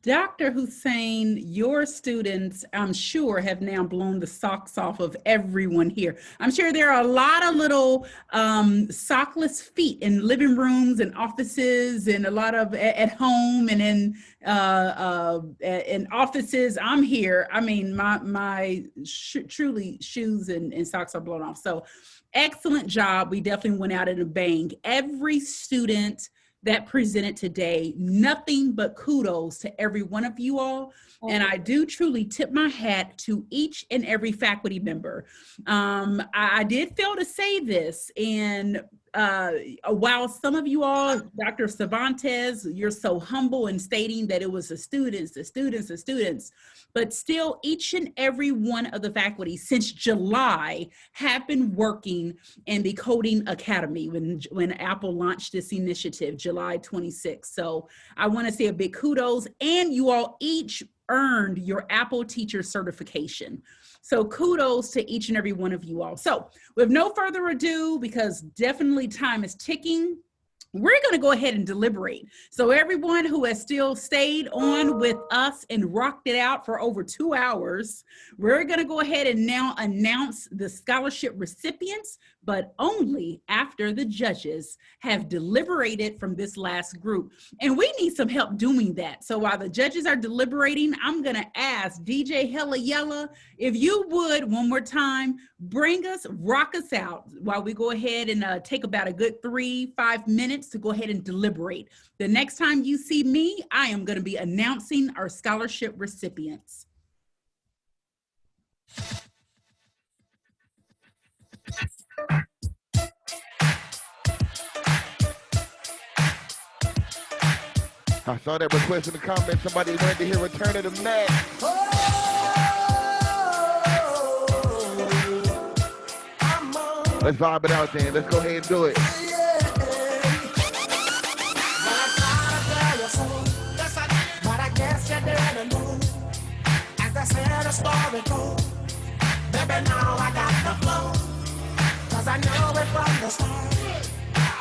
S1: Dr. Hussein, your students, I'm sure, have now blown the socks off of everyone here. I'm sure there are a lot of little sockless feet in living rooms and offices and a lot of at home and in offices. I'm here. I mean, my truly shoes and socks are blown off. So excellent job. We definitely went out in a bang. Every student that presented today, nothing but kudos to every one of you all. And I do truly tip my hat to each and every faculty member. I did fail to say this, and while some of you all, Dr. Cervantes, you're so humble in stating that it was the students, but still each and every one of the faculty since July have been working in the Coding Academy when Apple launched this initiative, July 26th. So I want to say a big kudos, and you all each earned your Apple Teacher Certification. So kudos to each and every one of you all. So with no further ado, because definitely time is ticking, we're going to go ahead and deliberate. So everyone who has still stayed on with us and rocked it out for over 2 hours, we're going to go ahead and now announce the scholarship recipients, but only after the judges have deliberated from this last group. And we need some help doing that. So while the judges are deliberating, I'm going to ask DJ Hella Yella, if you would, one more time, rock us out while we go ahead and take about a good 3-5 minutes to go ahead and deliberate. The next time you see me, I am going to be announcing our scholarship recipients.
S12: I saw that request in the comments. Somebody wanted to hear Return of the Mac. Let's vibe it out then. Let's go ahead and do it.
S13: But I guess you didn't know. As I said, a story goes. Baby, now I got the flow. 'Cause I know it from the start.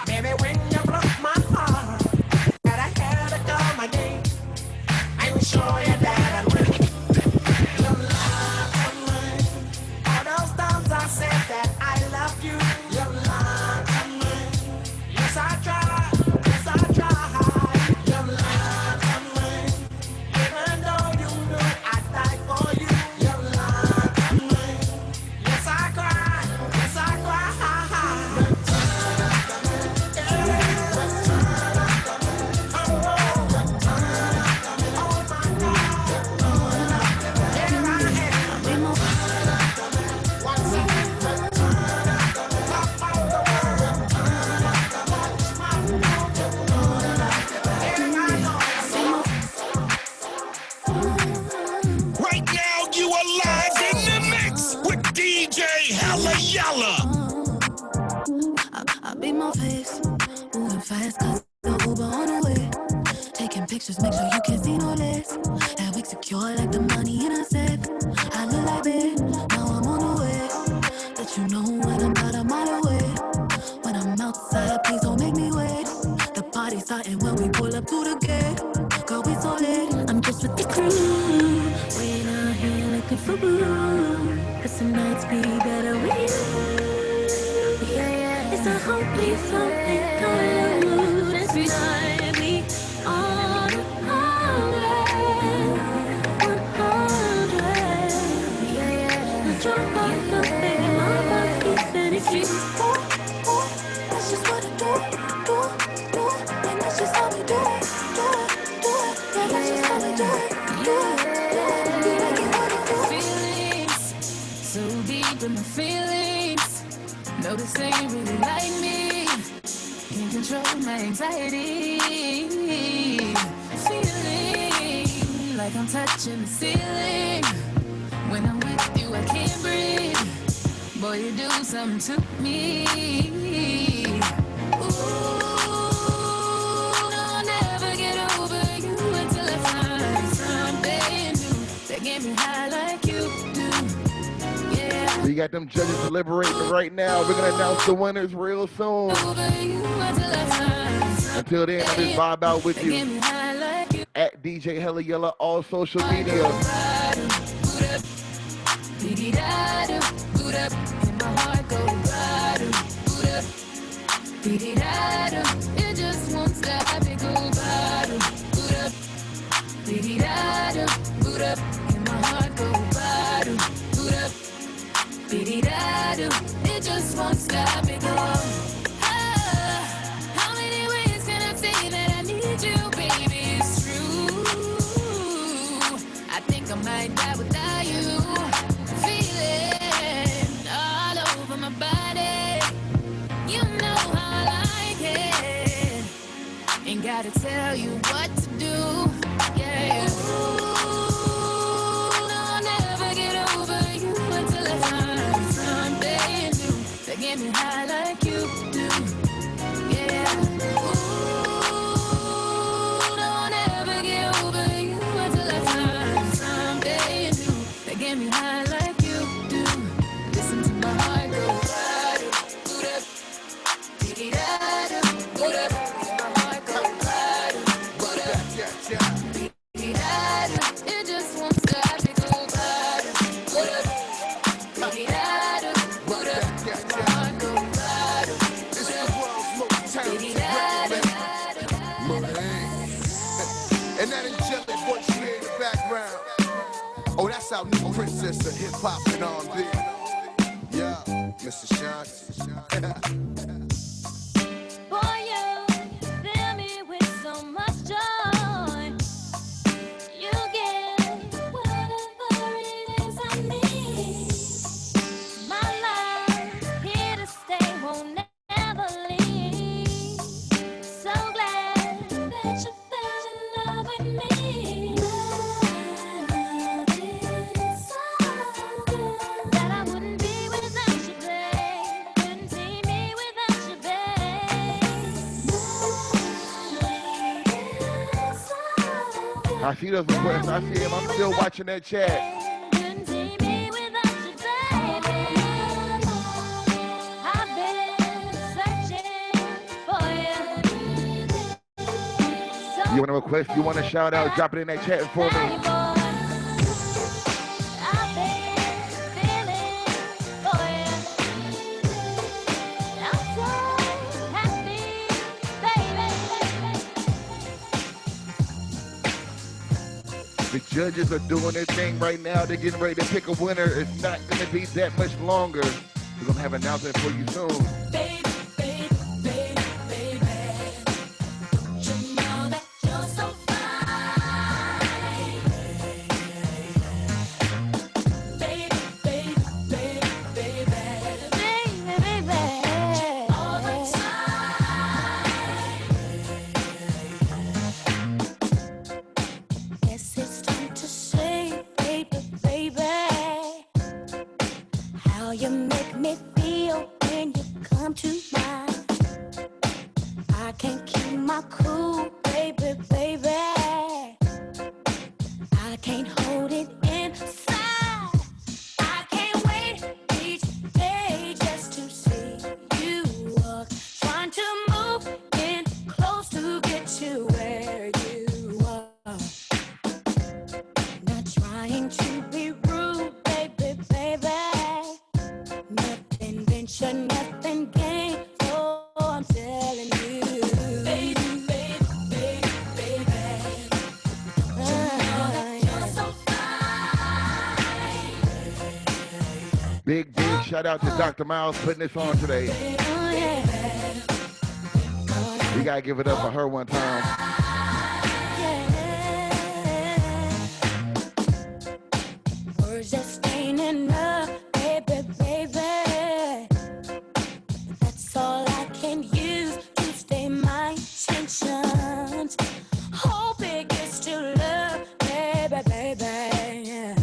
S13: Baby, when you broke my heart, that I had to come again. I will show you that I will. Your love of mine. All those times I said that I love you. Your love of mine. Yes, I tried. Yes, I tried. Your love of mine. Even though you know I died for you. Your love of mine. Yes, I cried. Yes, I cried.
S21: Right now, you are live in the mix with DJ Hella Yella.
S13: be my face. Moving fast, cause the Uber on the way. Taking pictures, make sure you can see no less. That wig secure like the money in a safe. I look like big, now I'm on the way. Let you know when I'm about a mile away. When I'm outside, please don't make me wait. The party's starting when we pull up to the gate. Girl, we so late, I'm just with the crew. We out here looking for blue. Cause some nights be better with you. Yeah, it's a hope we something kind of mood. It's behind me on 100. Yeah, I drop off the baby, my boss keeps sending keys. That's just what I do, and that's just how we do it, yeah, that's just how we do it, we make it what we do. Feelings, so deep in my feelings, no, this ain't really like me, can't control my anxiety, feeling like I'm touching the ceiling, when I'm with you I can't breathe, boy you do something to me. I'll never get over you until I find something new that get me high like you do. Yeah.
S12: We got them judges deliberating right now. We're gonna announce the winners real soon. Until then, I just vibe out with you at DJ Hella Yella, all social media.
S13: It just won't stop, it go bottom, boot up, be-dee-da-da, boot up, and my heart go bottom, boot up, be-dee-da-da, it just won't stop, it go. How many ways can I say that I need you, baby, it's true, I think I might die without you, feeling all over my body, you know how I like it. Ain't gotta tell you what to do. Yeah. Ooh, no, I'll never get over you until I find something new that get me high like you do. Yeah. Ooh, no, I'll never get over you until I find something new that get me high like you do. Listen to my heart go bottom, boot up. It just won't stop, it go bottom, boot up, be-dee-da-da, boot up, my heart go bottom, boot up, be-dee-da-da.
S10: And that angelic voice you hear in the background. Oh, that's our new princess of hip hop and R&B. Yeah, Mr. Shanti.
S13: Boy, you fill me with so much joy. You get whatever it is I need. My life here to stay, won't never leave. So glad that you fell in love with me. Love is so good that I wouldn't be without you, babe. Couldn't see me without you, babe.
S12: I see those requests. I see him. I'm still watching that chat.
S13: Couldn't see me without you, baby. I've been searching for you.
S12: You want to request? You want to shout out? Drop it in that chat for me.
S13: I've been feeling for you. I'm so happy, baby.
S12: The judges are doing their thing right now. They're getting ready to pick a winner. It's not going to be that much longer. We're going to have an announcement for you soon.
S13: Baby, baby, baby, baby. Don't you know that you're so fine? Baby, baby, baby, baby. Baby, baby. All the time. Guess it's time to say, baby, baby, how you make me feel when you come to mind.
S16: I can't keep my cool, baby, baby. I can't hold it inside. I can't wait each day just to see you walk. Trying to move in close to get to where you are. Not trying to be rude, baby, baby. Nothing venture, nothing gain. So I'm telling you, baby, baby, baby, baby. You're so fine.
S12: Big shout out to Dr. Miles putting this on today. We gotta give it up for her one time.
S16: Words just ain't enough, baby, baby. That's all I can use to stay my tensions. Hope it gets to love, baby, baby.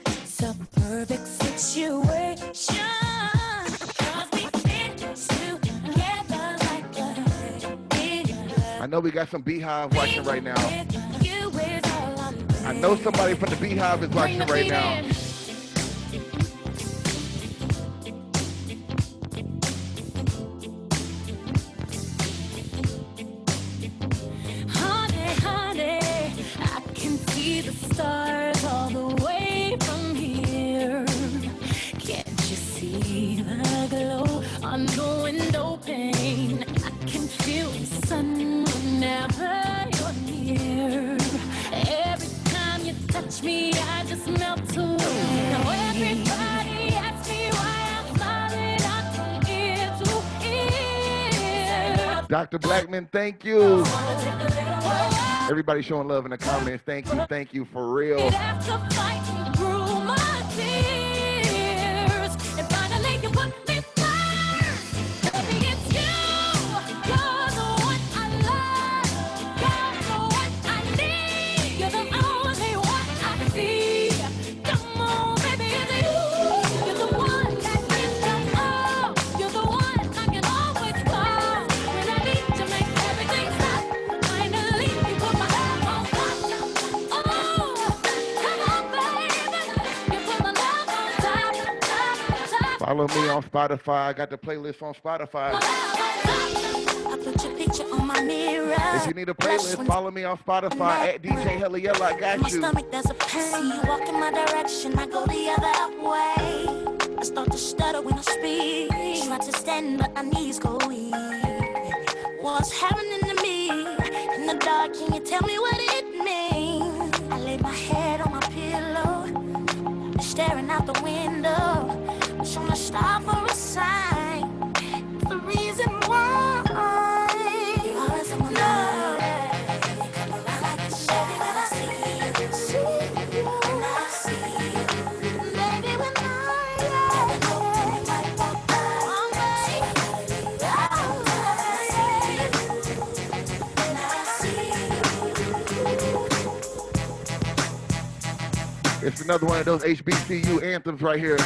S16: It's a perfect situation. 'Cause we fit together like a
S12: I know we got some Beehive watching right now.
S16: you is all I'm
S12: I know somebody from the Beehive is watching right now.
S16: Honey, honey, I can see the stars all the way from here. Can't you see the glow on the window pane? I can feel the sun whenever you're near. Every time you touch me, I just melt away. Now everybody asks me why I'm smiling up from ear to ear.
S12: Dr. Blackman, thank you. Everybody showing love in the comments. Thank you for real.
S16: After fighting through my tears, and finally you put me first. Baby, it's you. You're the one I love. You're the one I need. You're the only one I see. Come on, baby, it's you. You're the one that gives them all. You're the one I can always call when I need to make everything stop. Finally, you put my love on top. Oh, come on, baby. You put my love on top, top, top.
S12: Follow me on Spotify. I got the playlist on Spotify.
S16: I put your picture on my mirror.
S12: If you need a playlist, follow me on Spotify at DJ Hella Yella. I
S16: My
S12: got you.
S16: stomach, there's a pain. See you walk in my direction, I go the other way. I start to stutter when I speak. Try to stand, but my knees go weak. What's happening to me? In the dark, can you tell me what it means? I lay my head on my pillow, staring out the window. I'm trying to stop for a sign. The reason why. You always in my mind. You come around like a shady when I see you. When I see you. Baby, when I
S12: It's another one of those HBCU anthems right here.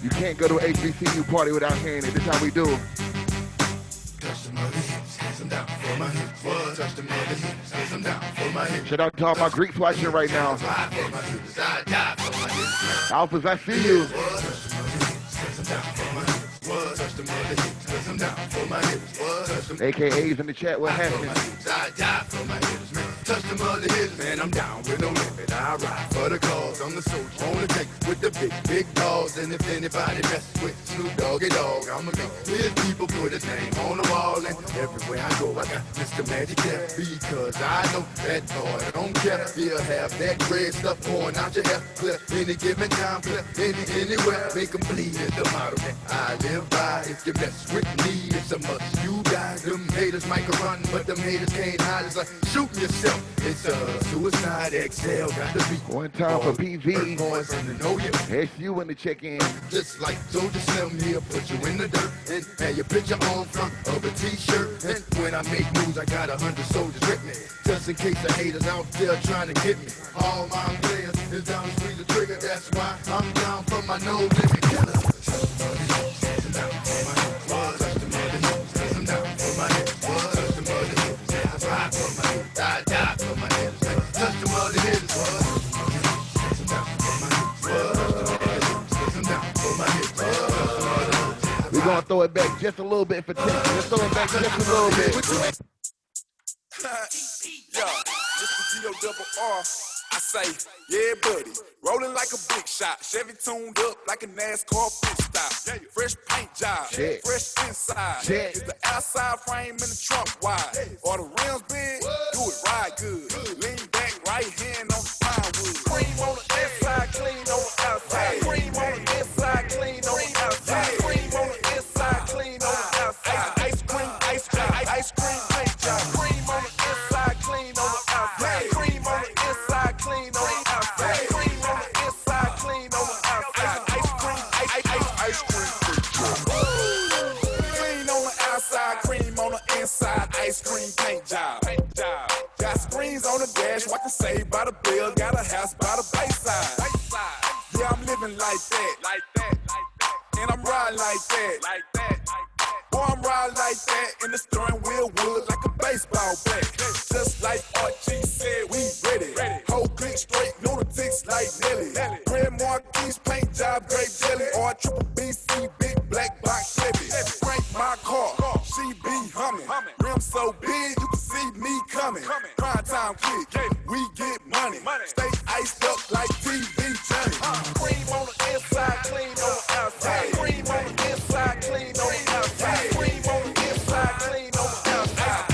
S12: You can't go to an HBCU party without hearing it. This is how we do.
S10: Touch the mother hips, hands them down for my hips. What? Touch the mother hips, hands them down for my hips.
S12: Shout out to all my Greeks watching right now.
S10: I die for my hips.
S12: Alphas, I see you.
S10: Touch the mother hips, hands them down for my hips. What? Touch the mother hips, hands them down for my hips. What? Touch them
S12: AKAs in the chat, what happened?
S10: I die for my hips, man. Touch the mother hips, man. I'm down with no limit. I ride for the cause. I'm the soldier on the tank with the big dogs. And if anybody messes with Snoop Doggy Dogg, I'ma make his people put his name on the wall. And everywhere I go, I got Mr. Magic there. Because I know that boy don't care. He'll have that red stuff pouring out your hair. Clear any given time, clear anywhere. Make them bleed is the motto that I live by. If you mess with me, it's a must. You die. Them haters might run, but them haters can't hide. It's like shooting yourself. It's a suicide exhale. Got to be
S12: one time for PV.
S10: Boys in the know you.
S12: SU in the check-in.
S10: Just like Soldier Slim here, put you in the dirt and have your picture on front of a t-shirt. And when I make moves, I got 100 soldiers with me, just in case the haters out there trying to get me. All my players is down to squeeze the trigger. That's why I'm down for my nose. Let me kill her. Touch the mother hips, hands them down for my hips. Touch the mother hips, hands them down for my hips.
S12: gonna throw it back just a little bit for tension. Let's throw it back just a little bit.
S6: Yeah, Mr. G-O-double-R. I say, yeah, buddy, rolling like a big shot. Chevy tuned up like a NASCAR pit stop. Fresh paint job, fresh inside. Is the outside frame in the trunk wide? Or the rims big? Do it ride good. Lean back, right hand on the pine wood. Cream on the inside, clean on the outside. Cream on the inside, clean on the outside. Cream on the inside, clean on the outside. Ice cream paint job. Cream on the inside, clean on the outside. Cream on the inside, clean on the outside. Cream on the inside, clean on the outside. Ice cream clean on the outside, cream on the inside. Ice cream paint job. Got screens on the dash, watching Saved by the Bell. Got a house by the bayside. Yeah, I'm living like that. And I'm riding like that. Boy, I'm riding like that, and the steering wheel wood like a baseball bat. Just like Archie said, we ready. Whole click straight, lunatics like Nelly. Grand Marquis paint job, grape jelly, or triple BC, big black box Chevy. Crank my car, she be humming. Rim so big, you can see me coming. Prime time click, we get money. Stay iced up like TV Johnny. Cream on the inside, clean on the outside. Cream on the inside, clean on the outside. Cream on the inside, clean on the outside.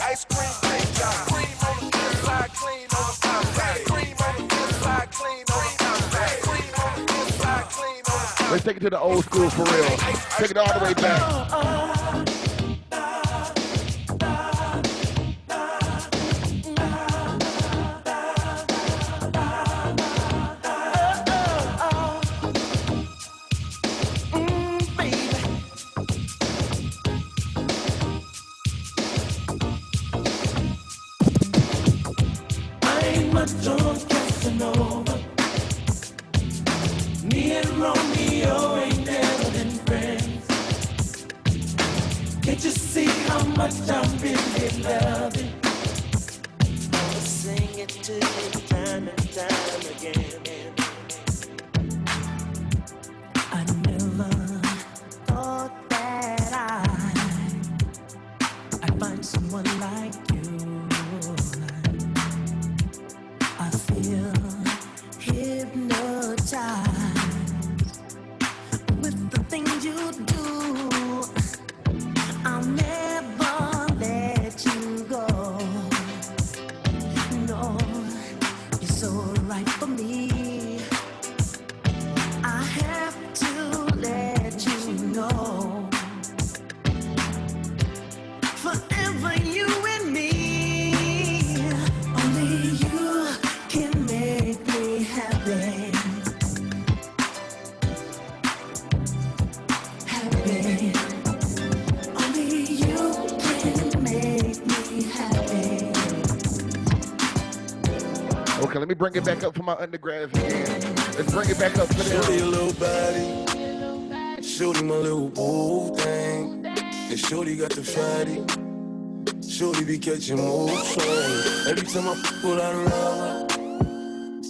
S6: Ice cream paint job. Cream on the inside, clean on the outside. Cream on the inside, clean on the outside. Cream on the inside, clean on the outside.
S12: Let's take it to the old school for real. Take it all the way back.
S13: Jones Casanova. Me and Romeo ain't never been friends. Can't you see how much I'm really loving? I'll sing it to you time and time again. I never thought that I'd find someone like you. I feel hypnotized with the things you do. I'll never let you go. No, you're so right for me. I have to let you know. Forever you and me. Only you can make me happy. Happy. Only you can make me happy.
S12: Okay, let me bring it back up for my undergrads again. Let's bring it back up for them.
S6: Shorty, a little body. Shorty, my little boo thing. And Shorty got the fatty. Shorty be catching moves. Every time I pull out a rubber,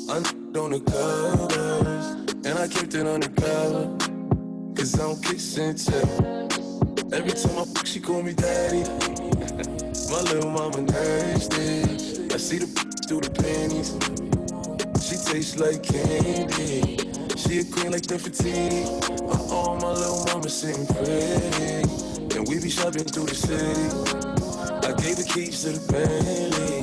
S6: I'm on the covers. And I kept it undercover. Cause I don't kiss and tell. Every time I fuck, she call me daddy. My little mama nasty. I see the through the panties. She tastes like candy. She a queen like Nefertiti. Oh, my little mama sitting pretty. And we be shopping through the city. I gave the keys to the Bentley.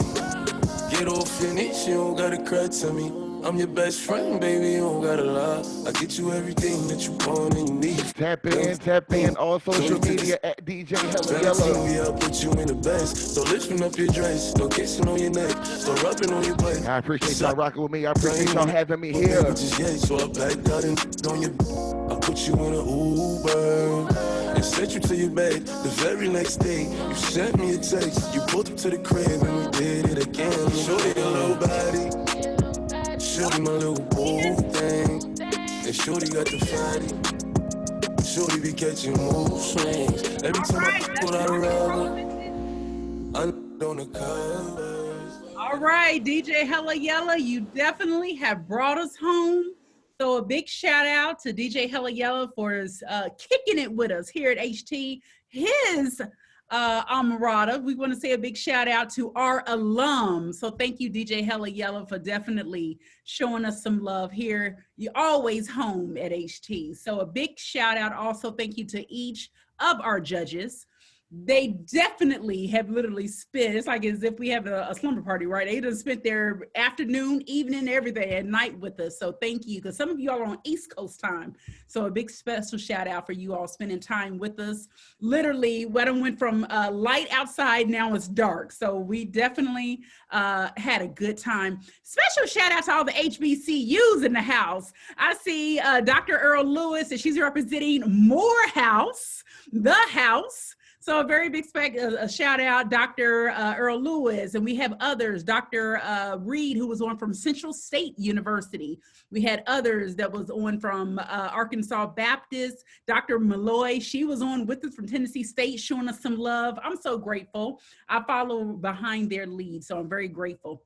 S6: Get off in it, you don't gotta cry to me. I'm your best friend, baby, you don't gotta lie. I get you everything that you want and you need.
S12: Tap in on social media at DJ Hella Yellow.
S6: I'll put you in the best. So lifting up your dress, start kissing on your neck, start rubbing on your butt.
S12: I appreciate y'all rocking with me. I appreciate y'all having me here.
S6: So I backed out and on your. I put you in an Uber and sent you to your bed. The very next day, you sent me a text. You pulled up to the crib and we did it again. Shorty, a little body. Shorty, my little boo thing. And Shorty got the fatty. Shorty be catching mood swings. Every time I pull out a rubber, I'm on the covers.
S1: All right, DJ Hella Yella, you definitely have brought us home. So a big shout out to DJ Hella Yella for kicking it with us here at HT. His Amarada. We want to say a big shout out to our alums. So thank you, DJ Hella Yella, for definitely showing us some love here. You're always home at HT. So a big shout out also, thank you to each of our judges. They definitely have literally spent, it's like as if we have a slumber party, right? They just spent their afternoon, evening, everything at night with us. So thank you, because some of you all are on East Coast time. So a big special shout out for you all spending time with us. Literally, what I went from light outside, now it's dark. So we definitely had a good time. Special shout out to all the HBCUs in the house. I see Dr. Earl Lewis, and she's representing Morehouse, the house. So a very big a shout out, Dr. Earl Lewis, and we have others, Dr. Reed, who was on from Central State University. We had others that was on from Arkansas Baptist, Dr. Malloy, she was on with us from Tennessee State, showing us some love. I'm so grateful. I follow behind their lead, so I'm very grateful.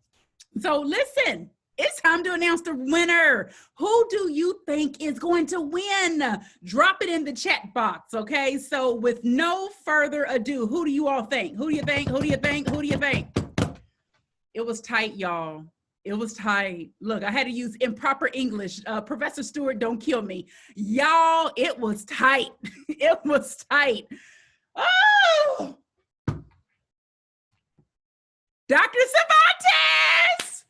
S1: So listen, it's time to announce the winner. Who do you think is going to win? Drop it in the chat box, okay? So with no further ado, who do you all think? Who do you think? Who do you think? Who do you think? It was tight, y'all. It was tight. Look, I had to use improper English. Professor Stewart, don't kill me. Y'all, it was tight. It was tight. Oh! Dr. Cervantes!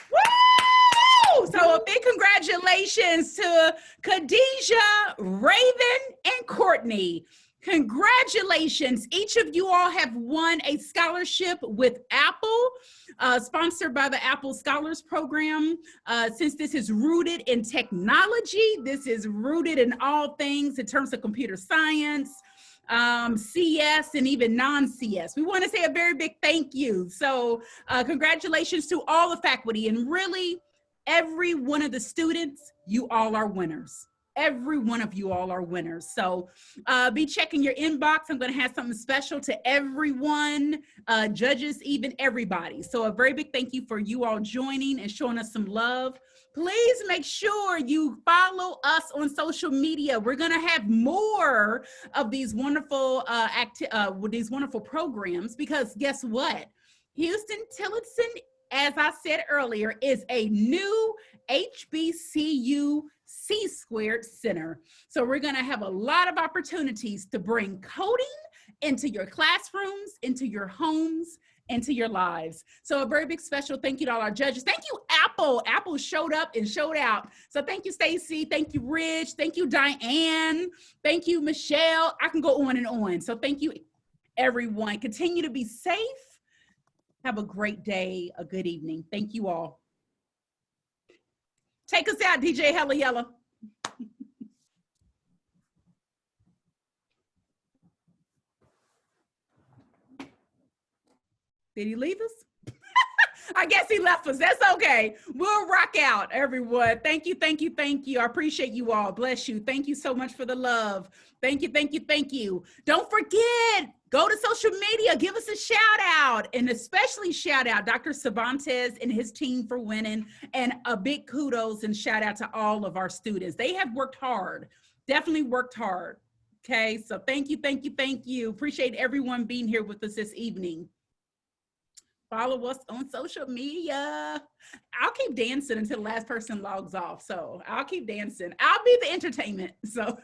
S1: Woo! So a big congratulations to Khadijah, Raven, and Courtney. Congratulations. Each of you all have won a scholarship with Apple, sponsored by the Apple Scholars Program. Since this is rooted in technology, this is rooted in all things in terms of computer science, CS, and even non-CS. We want to say a very big thank you. So congratulations to all the faculty, and really every one of the students. You all are winners. Every one of you all are winners. So be checking your inbox. I'm going to have something special to everyone, judges, even everybody. So a very big thank you for you all joining and showing us some love. Please make sure you follow us on social media. We're going to have more of these wonderful programs, because guess what? Huston-Tillotson, as I said earlier, is a new HBCU C-squared center. So we're going to have a lot of opportunities to bring coding into your classrooms, into your homes, into your lives. So a very big special thank you to all our judges. Thank you, Apple. Apple showed up and showed out. So thank you, Stacy. Thank you, Rich. Thank you, Diane. Thank you, Michelle. I can go on and on. So thank you, everyone. Continue to be safe. Have a great day, a good evening. Thank you all. Take us out, DJ Hella Yella. Did he leave us? I guess he left us. That's okay. We'll rock out, everyone. Thank you, thank you, thank you. I appreciate you all. Bless you. Thank you so much for the love. Thank you, thank you, thank you. Don't forget, go to social media, give us a shout out, and especially shout out Dr. Cervantes and his team for winning, and a big kudos and shout out to all of our students. They have worked hard, definitely worked hard. Okay, so thank you, thank you, thank you. Appreciate everyone being here with us this evening. Follow us on social media. I'll keep dancing until the last person logs off. So I'll keep dancing. I'll be the entertainment. So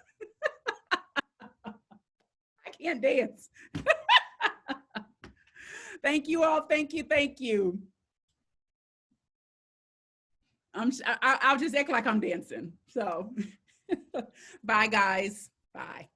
S1: I can't dance. Thank you all. Thank you. Thank you. I'll just act like I'm dancing. So bye, guys. Bye.